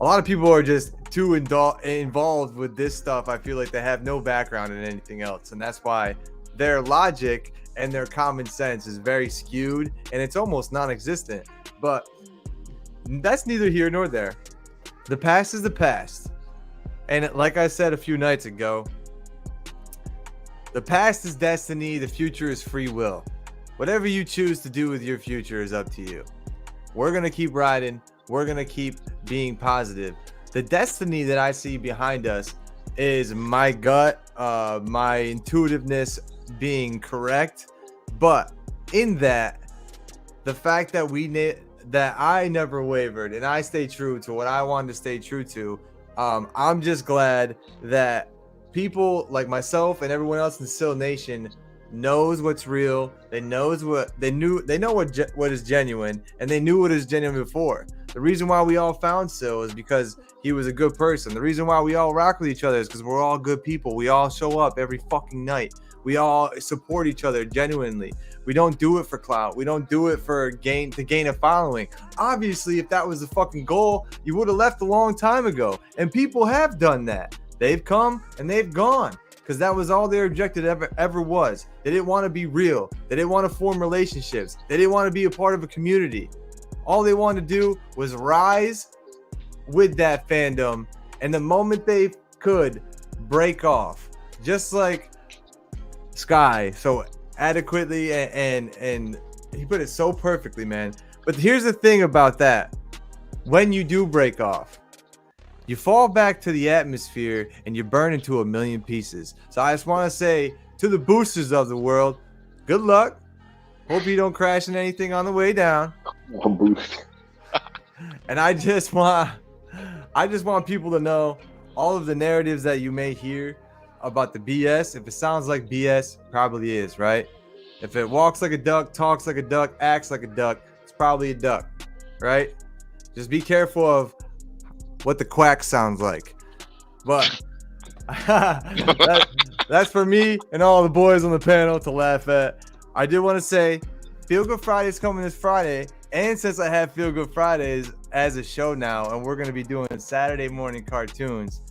A lot of people are just too involved with this stuff. I feel like they have no background in anything else, and that's why their logic and their common sense is very skewed, and it's almost non-existent. But that's neither here nor there. The past is the past, and like I said a few nights ago, the past is destiny, the future is free will. Whatever you choose to do with your future is up to you. We're gonna keep riding. We're gonna keep being positive. The destiny that I see behind us is my gut, my intuitiveness being correct, but in that, the fact that that I never wavered and I stay true to what I wanted to stay true to. I'm just glad that people like myself and everyone else in Still Nation knows what's real. They know what is genuine, and they knew what is genuine before. The reason why we all found Sil is because he was a good person. The reason why we all rock with each other is because we're all good people. We all show up every fucking night. We all support each other genuinely. We don't do it for clout. We don't do it for to gain a following. Obviously, if that was the fucking goal, you would have left a long time ago. And people have done that. They've come and they've gone because that was all their objective ever was. They didn't want to be real. They didn't want to form relationships. They didn't want to be a part of a community. All they wanted to do was rise with that fandom, and the moment they could, break off, just like Sky so adequately and he put it so perfectly, man. But here's the thing about that: when you do break off, you fall back to the atmosphere and you burn into a million pieces. So I just want to say to the boosters of the world, good luck. Hope you don't crash in anything on the way down. And I just want people to know all of the narratives that you may hear about the BS. If it sounds like BS, probably is, right? If it walks like a duck, talks like a duck, acts like a duck, it's probably a duck, right? Just be careful of what the quack sounds like. But that's for me and all the boys on the panel to laugh at. I did want to say Feel Good Friday is coming this Friday. And since I have Feel Good Fridays as a show now, and we're going to be doing Saturday morning cartoons,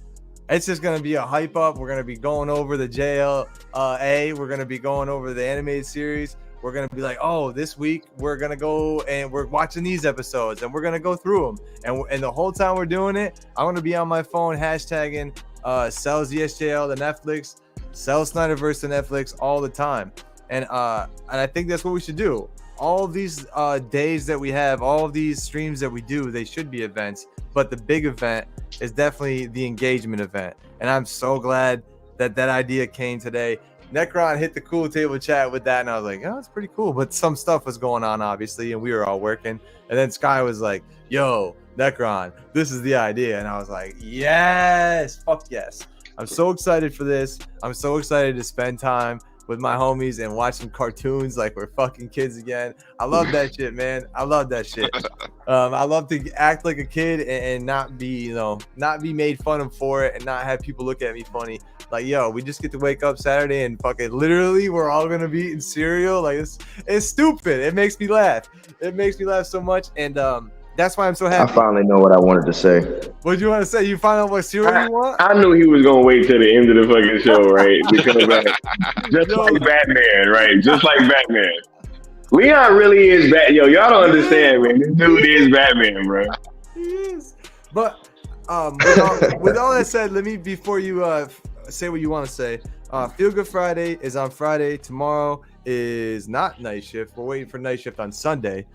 it's just going to be a hype up. We're going to be going over the JLA. We're going to be going over the animated series. We're going to be like, oh, this week we're going to go and we're watching these episodes and we're going to go through them. And the whole time we're doing it, I'm going to be on my phone hashtagging sells ESJL to Netflix, sells Snyderverse to Netflix all the time. And I think that's what we should do. All of these days that we have, all of these streams that we do, they should be events. But the big event is definitely the engagement event. And I'm so glad that idea came today. Necron hit the cool table chat with that, and I was like, oh, it's pretty cool. But some stuff was going on, obviously, and we were all working. And then Sky was like, yo, Necron, this is the idea. And I was like, yes, fuck yes. I'm so excited for this. I'm so excited to spend time with my homies and watch some cartoons like we're fucking kids again. I love that shit, man. I love that shit. I love to act like a kid and not be, not be made fun of for it and not have people look at me funny. Like, yo, we just get to wake up Saturday and fucking literally we're all gonna be eating cereal. Like, it's stupid. It makes me laugh. It makes me laugh so much. And that's why I'm so happy. I finally know what I wanted to say. What do you want to say? You find out what cereal you want? I knew he was gonna wait till the end of the fucking show, right? Because just like Batman, right? Just like Batman. Leon really is Batman. Yo, y'all don't understand, man. This dude is Batman, bro. He is. But with all that said, let me, before you say what you want to say, Feel Good Friday is on Friday. Tomorrow is not night shift. We're waiting for night shift on Sunday.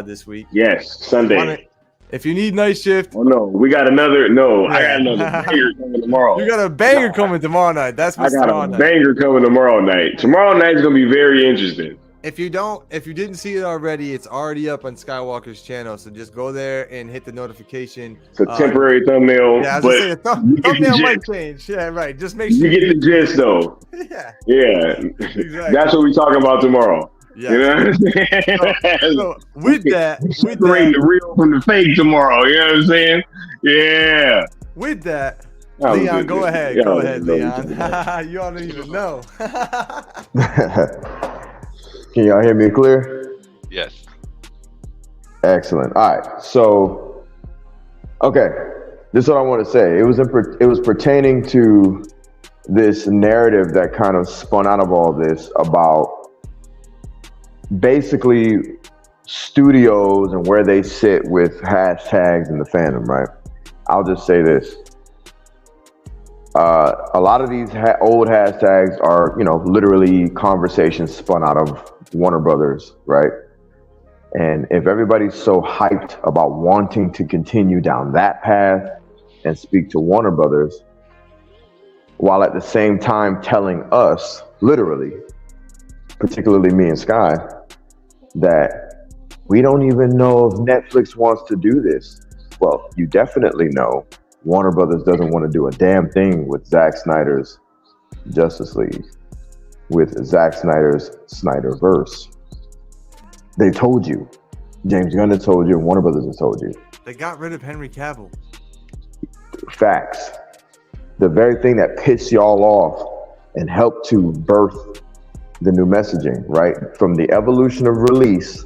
This week. Yes, Sunday. If you need night shift. Oh no, we got another. No, I got another banger coming tomorrow. You got a banger coming tomorrow night. That's what's I got a banger coming tomorrow night. Tomorrow night is gonna be very interesting. If you didn't see it already, it's already up on Skiiwalker's channel. So just go there and hit the notification. It's a temporary thumbnail. Yeah, I was gonna say thumbnail might change. Yeah, right. Just make sure you get the gist though. Yeah. Exactly. That's what we're talking about tomorrow. Yeah. You know what I'm saying? So with that, separating the real from the fake tomorrow. You know what I'm saying? Yeah. With that, Leon, go ahead. Go ahead, Leon. You all don't even know. Can y'all hear me clear? Yes. Excellent. All right. So, okay. This is what I want to say. It was pertaining to this narrative that kind of spun out of all this about basically studios and where they sit with hashtags in the fandom, right? I'll just say this. A lot of these old hashtags are, literally conversations spun out of Warner Brothers, right? And if everybody's so hyped about wanting to continue down that path and speak to Warner Brothers, while at the same time telling us, literally, particularly me and Sky, that we don't even know if Netflix wants to do this. Well, you definitely know Warner Brothers doesn't want to do a damn thing with Zack Snyder's Justice League, with Zack Snyder's Snyderverse. They told you. James Gunn has told you, and Warner Brothers has told you. They got rid of Henry Cavill. Facts. The very thing that pissed y'all off and helped to birth the new messaging, right? From the evolution of release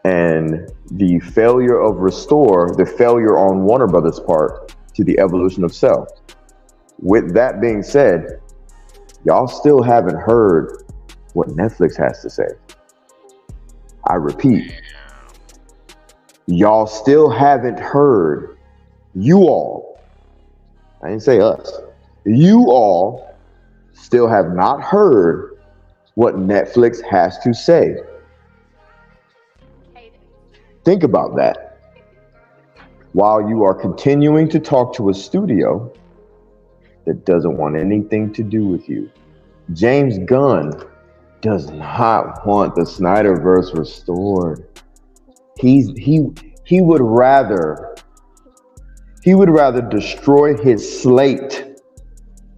and the failure of Restore, the failure on Warner Brothers' part, to the evolution of Cell. With that being said, y'all still haven't heard what Netflix has to say. I repeat, y'all still haven't heard, you all, I didn't say us, you all still have not heard what Netflix has to say. Think about that. While you are continuing to talk to a studio that doesn't want anything to do with you. James Gunn does not want the Snyderverse restored. He would rather destroy his slate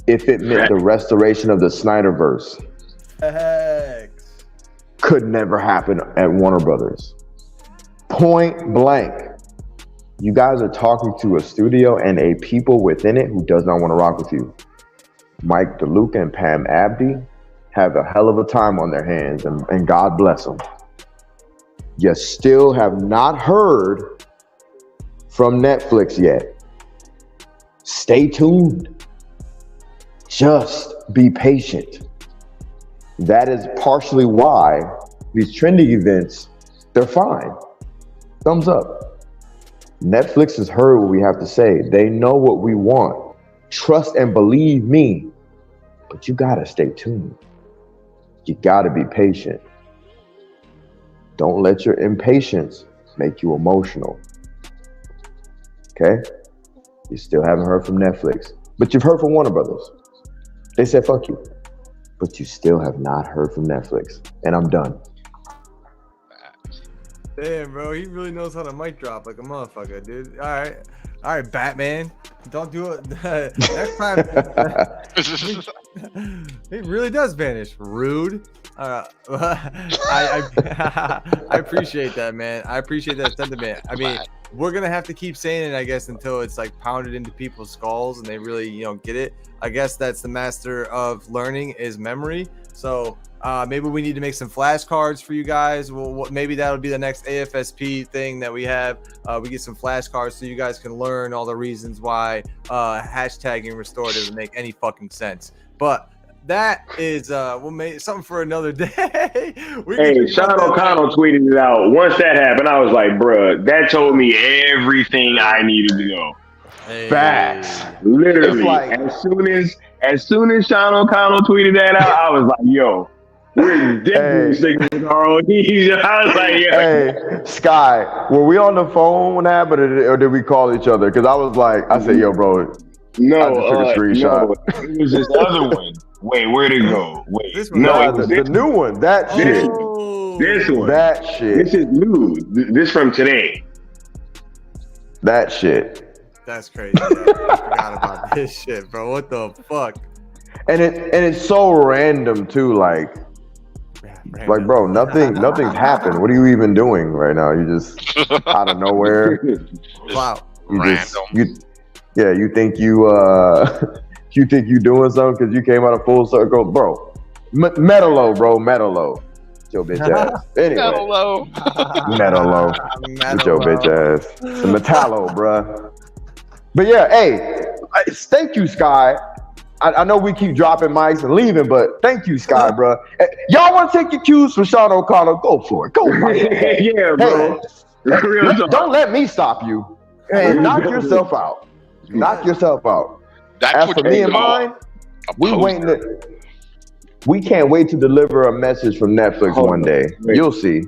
if it meant the restoration of the Snyderverse. Hex. Could never happen at Warner Brothers. Point blank. You guys are talking to a studio and a people within it who does not want to rock with you. Mike DeLuca and Pam Abdi have a hell of a time on their hands, and God bless them. You still have not heard from Netflix yet. Stay tuned. Just be patient. That is partially why these trending events, they're fine. Thumbs up. Netflix has heard what we have to say. They know what we want. Trust and believe me. But you gotta stay tuned. You gotta be patient. Don't let your impatience make you emotional. Okay? You still haven't heard from Netflix, but you've heard from Warner Brothers. They said, fuck you. But you still have not heard from Netflix. And I'm done. Damn, bro, he really knows how to mic drop like a motherfucker, dude. All right, Batman. Don't do it. Next time. He really does vanish. Rude. I appreciate that, man. I appreciate that sentiment. I mean, we're gonna have to keep saying it, I guess, until it's like pounded into people's skulls and they really, get it. I guess that's the master of learning is memory. So maybe we need to make some flashcards for you guys. Maybe that'll be the next AFSP thing that we have. We get some flashcards so you guys can learn all the reasons why hashtagging restore doesn't make any fucking sense. But that is we'll make something for another day. Hey, Sean O'Connell tweeted it out. Once that happened, I was like, bruh, that told me everything I needed to know. Hey. Facts. Literally. Like, as soon as Sean O'Connell tweeted that out, I was like, yo, we're definitely sticking with ROE. I was like, yo. Hey, Sky, were we on the phone when that happened, or did we call each other? Because I said, yo, bro. No, I just took a screenshot. No, it was this other one. Wait, where'd it go? Wait, this one, no, it was the new one. That shit. This one. That shit. This is new. This from today. That shit. That's crazy. I forgot about this shit, bro. What the fuck? And it's so random too. Like, bro, nothing's happened. What are you even doing right now? You just out of nowhere. Wow. You think you doing something because you came out of full circle, bro. Metalo, bro, Metalo. Your bitch ass. Anyway, Metalo. With your bitch ass. The Metallo, bro. But yeah, hey, thank you, Sky. I know we keep dropping mics and leaving, but thank you, Sky, bro. Y'all want to take your cues from Sean O'Connell? Go for it. Go for it. Yeah, bro. Hey, don't let me stop you. Hey, knock yourself out. Knock yourself out. As for me and mine, we can't wait to deliver a message from Netflix one day. You'll see.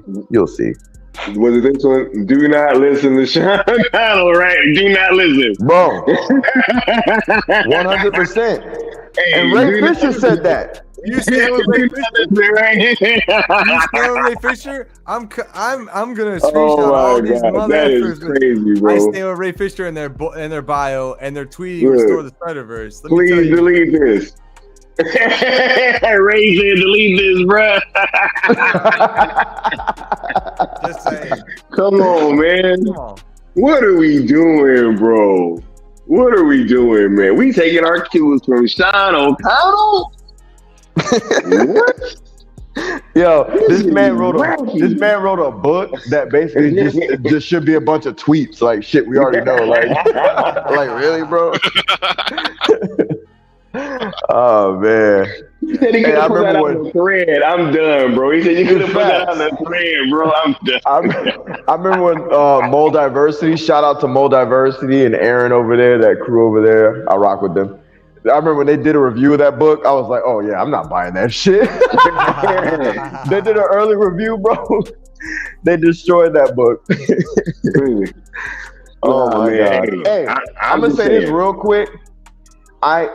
Was it this one? Do not listen to Sean O'Connell, right? Do not listen. Bro. 100%. Hey, and Ray Fisher said that. You stay with Ray Fisher? You stay with Ray Fisher? I'm gonna screenshot all these motherfuckers. That is crazy, bro. I stay with Ray Fisher in their bio, and they're tweeting Restore the Spider-Verse. Please delete this. Ray said delete this, bro. Just saying. Come on, man. What are we doing, bro? What are we doing, man? We taking our cues from Sean O'Connell? What? Yo, this is man wrote wacky. a book that basically just should be a bunch of tweets like shit we already know. Like really, bro? Oh man. He said he could have put that out on the thread. I'm done, bro. He said you could have put that on the thread, bro. I'm done. I remember when Mole Diversity, shout out to Mole Diversity and Aaron over there, that crew over there. I rock with them. I remember when they did a review of that book, I was like, oh yeah, I'm not buying that shit. They did an early review, bro. They destroyed that book. Oh my God. Hey, I'm gonna say this real quick.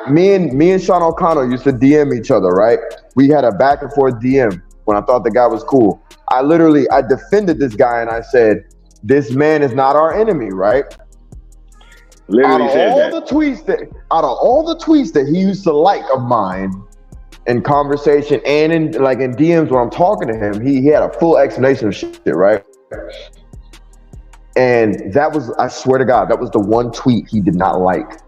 Me and Sean O'Connell used to DM each other, right? We had a back and forth DM when I thought the guy was cool. I defended this guy and I said, this man is not our enemy, right? Literally out of all the tweets that he used to like of mine in conversation and in DMs when I'm talking to him, he had a full explanation of shit, right? And that was, I swear to God, that was the one tweet he did not like.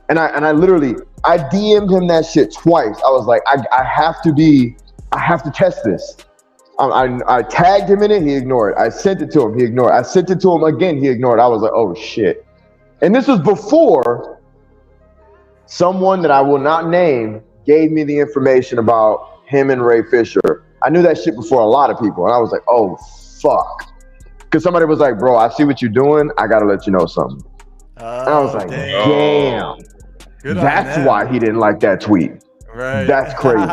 And I DM'd him that shit twice. I was like, I have to test this. I tagged him in it, he ignored it. I sent it to him, he ignored it. I sent it to him again, he ignored it. I was like, oh shit. And this was before someone that I will not name gave me the information about him and Ray Fisher. I knew that shit before a lot of people. And I was like, oh, fuck. Because somebody was like, bro, I see what you're doing. I got to let you know something. And I was like, damn. That's why he didn't like that tweet. Right. That's crazy.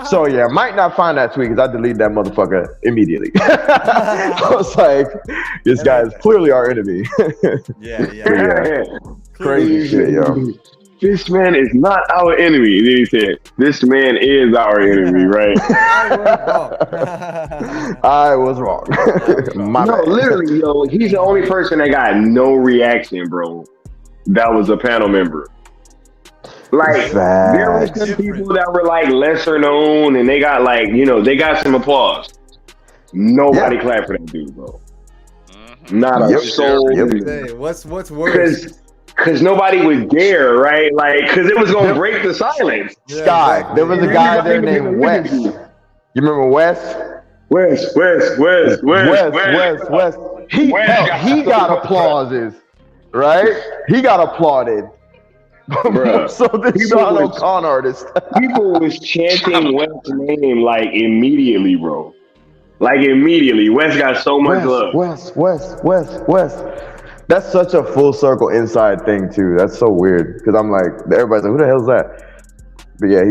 So yeah, might not find that tweet because I deleted that motherfucker immediately. I was like, this guy is clearly our enemy. Yeah. Crazy shit, yo. This man is not our enemy. And then he said, this man is our enemy, right? I was wrong. Literally, yo, he's the only person that got no reaction, bro. That was a panel member. Like, there were some people that were like lesser known and they got they got some applause. Nobody clapped for that dude, bro. Not a soul. Hey, what's worse? Because nobody was there, right? Like, because it was going to break the silence. Sky, there was a guy there named Wes. You remember Wes? Wes. He got applauses, right? He got applauded. So this Sean O'Connor artist. People was chanting Wes' name like immediately, bro. Like immediately. Wes got so much love. Wes. That's such a full circle inside thing too. That's so weird because I'm like, everybody's like, who the hell's that? But yeah,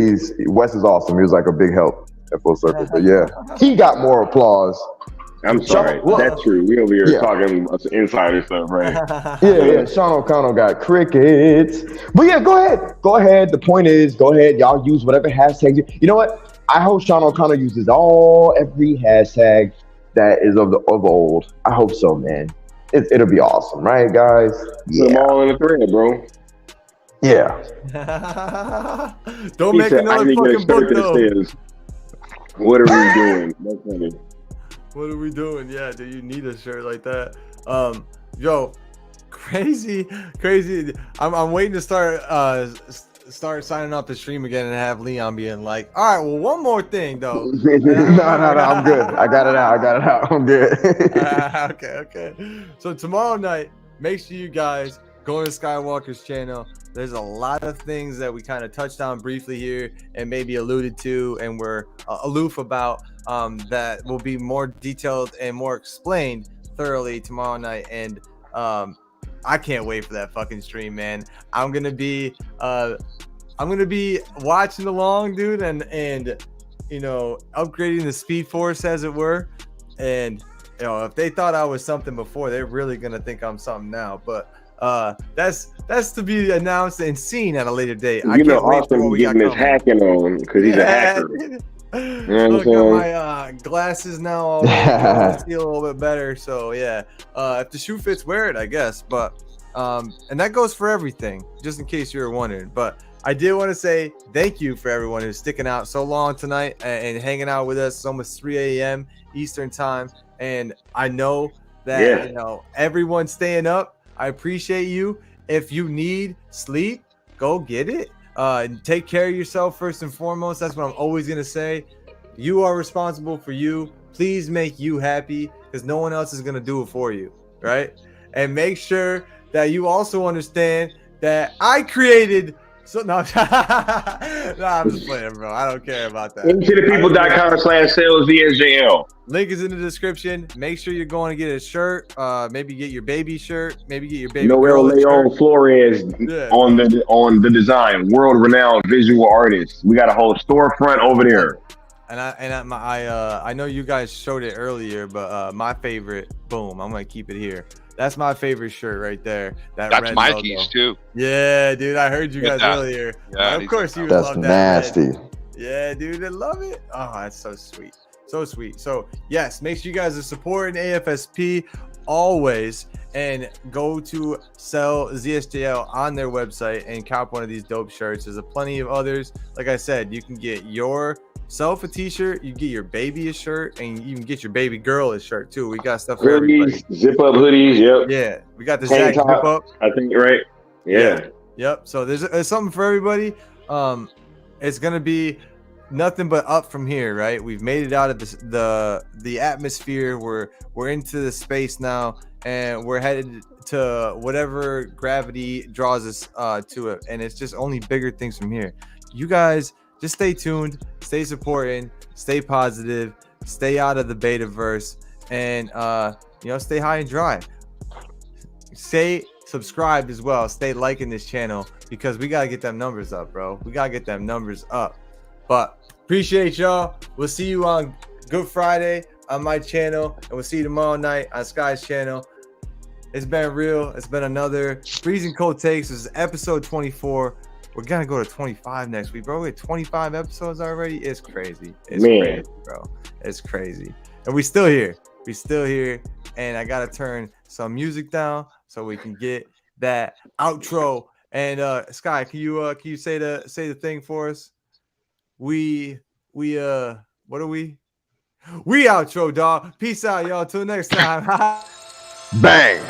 Wes is awesome. He was like a big help at full circle. But yeah, he got more applause. I'm sorry. That's true. We over here talking insider stuff, right? Yeah. Sean O'Connell got crickets. But yeah, go ahead. The point is, go ahead. Y'all use whatever hashtag. You know what? I hope Sean O'Connell uses every hashtag that is of old. I hope so, man. It'll be awesome, right, guys? Put them all in the thread, bro. Yeah. Don't make another fucking book, though. What are we doing? That's funny. What are we doing? Yeah, do you need a shirt like that? Yo, crazy. I'm waiting to start signing off the stream again and have Leon being like, all right, well, one more thing though. No, I'm good. I got it out. I'm good. Okay. So tomorrow night, make sure you guys go to Skiiwalker's channel. There's a lot of things that we kind of touched on briefly here and maybe alluded to and we're aloof about that will be more detailed and more explained thoroughly tomorrow night. And I can't wait for that fucking stream, man. I'm gonna be watching along, dude, and upgrading the speed force as it were. And if they thought I was something before, they're really gonna think I'm something now. But that's to be announced and seen at a later date. I can't wait for what we got his hacking on because he's a hacker. Look at my glasses now. I'll see a little bit better. So yeah, if the shoe fits, wear it, I guess. But and that goes for everything, just in case you were wondering. But I did want to say thank you for everyone who's sticking out so long tonight and hanging out with us. It's almost 3 a.m. Eastern time, and I know that everyone's staying up. I appreciate you. If you need sleep, go get it. Take care of yourself first and foremost. That's what I'm always gonna say. You are responsible for you. Please make you happy, because no one else is gonna do it for you, right? And make sure that you also understand that I created. So no, I'm just playing, bro. I don't care about that. IntoThePeople.com/sales-VSJL. Link is in the description. Make sure you're going to get a shirt. Maybe get your baby shirt. Maybe get your baby girl a Noel shirt. Flores on the design. World-renowned visual artist. We got a whole storefront over there. And I know you guys showed it earlier, but my favorite. Boom. I'm gonna keep it here. That's my favorite shirt right there. That's red Mikey's logo. too. Yeah, dude. I heard you guys earlier. Yeah, of course you would That's love that. nasty. Yeah, dude. I love it. Oh, that's so sweet. So sweet. So yes, make sure you guys are supporting AFSP always, and go to sell ZSJL on their website and cop one of these dope shirts. There's plenty of others. Like I said, you can get yourself a t-shirt, you get your baby a shirt, and you can get your baby girl a shirt too. We got stuff for everybody. Hoodies, zip-up hoodies, yep. Yeah, we got the Tank Zack top, zip up. I think, right? Yeah. Yep. So there's something for everybody. It's gonna be nothing but up from here, right? We've made it out of the atmosphere. We're into the space now, and we're headed to whatever gravity draws us to it. And it's just only bigger things from here. You guys just stay tuned, stay supporting, stay positive, stay out of the betaverse, and stay high and dry. Stay subscribed as well. Stay liking this channel, because we gotta get them numbers up, bro. We gotta get them numbers up. But appreciate y'all. We'll see you on Good Friday on my channel, and we'll see you tomorrow night on Sky's channel. It's been real. It's been another Freezing Cold Takes. This is episode 24. We're gonna go to 25 next week, bro. We had 25 episodes already. It's crazy. It's crazy, bro. It's crazy. And we still here. We still here. And I gotta turn some music down so we can get that outro. And Sky, can you say the thing for us? What are we? We outro, dog. Peace out, y'all. Till next time. Bang.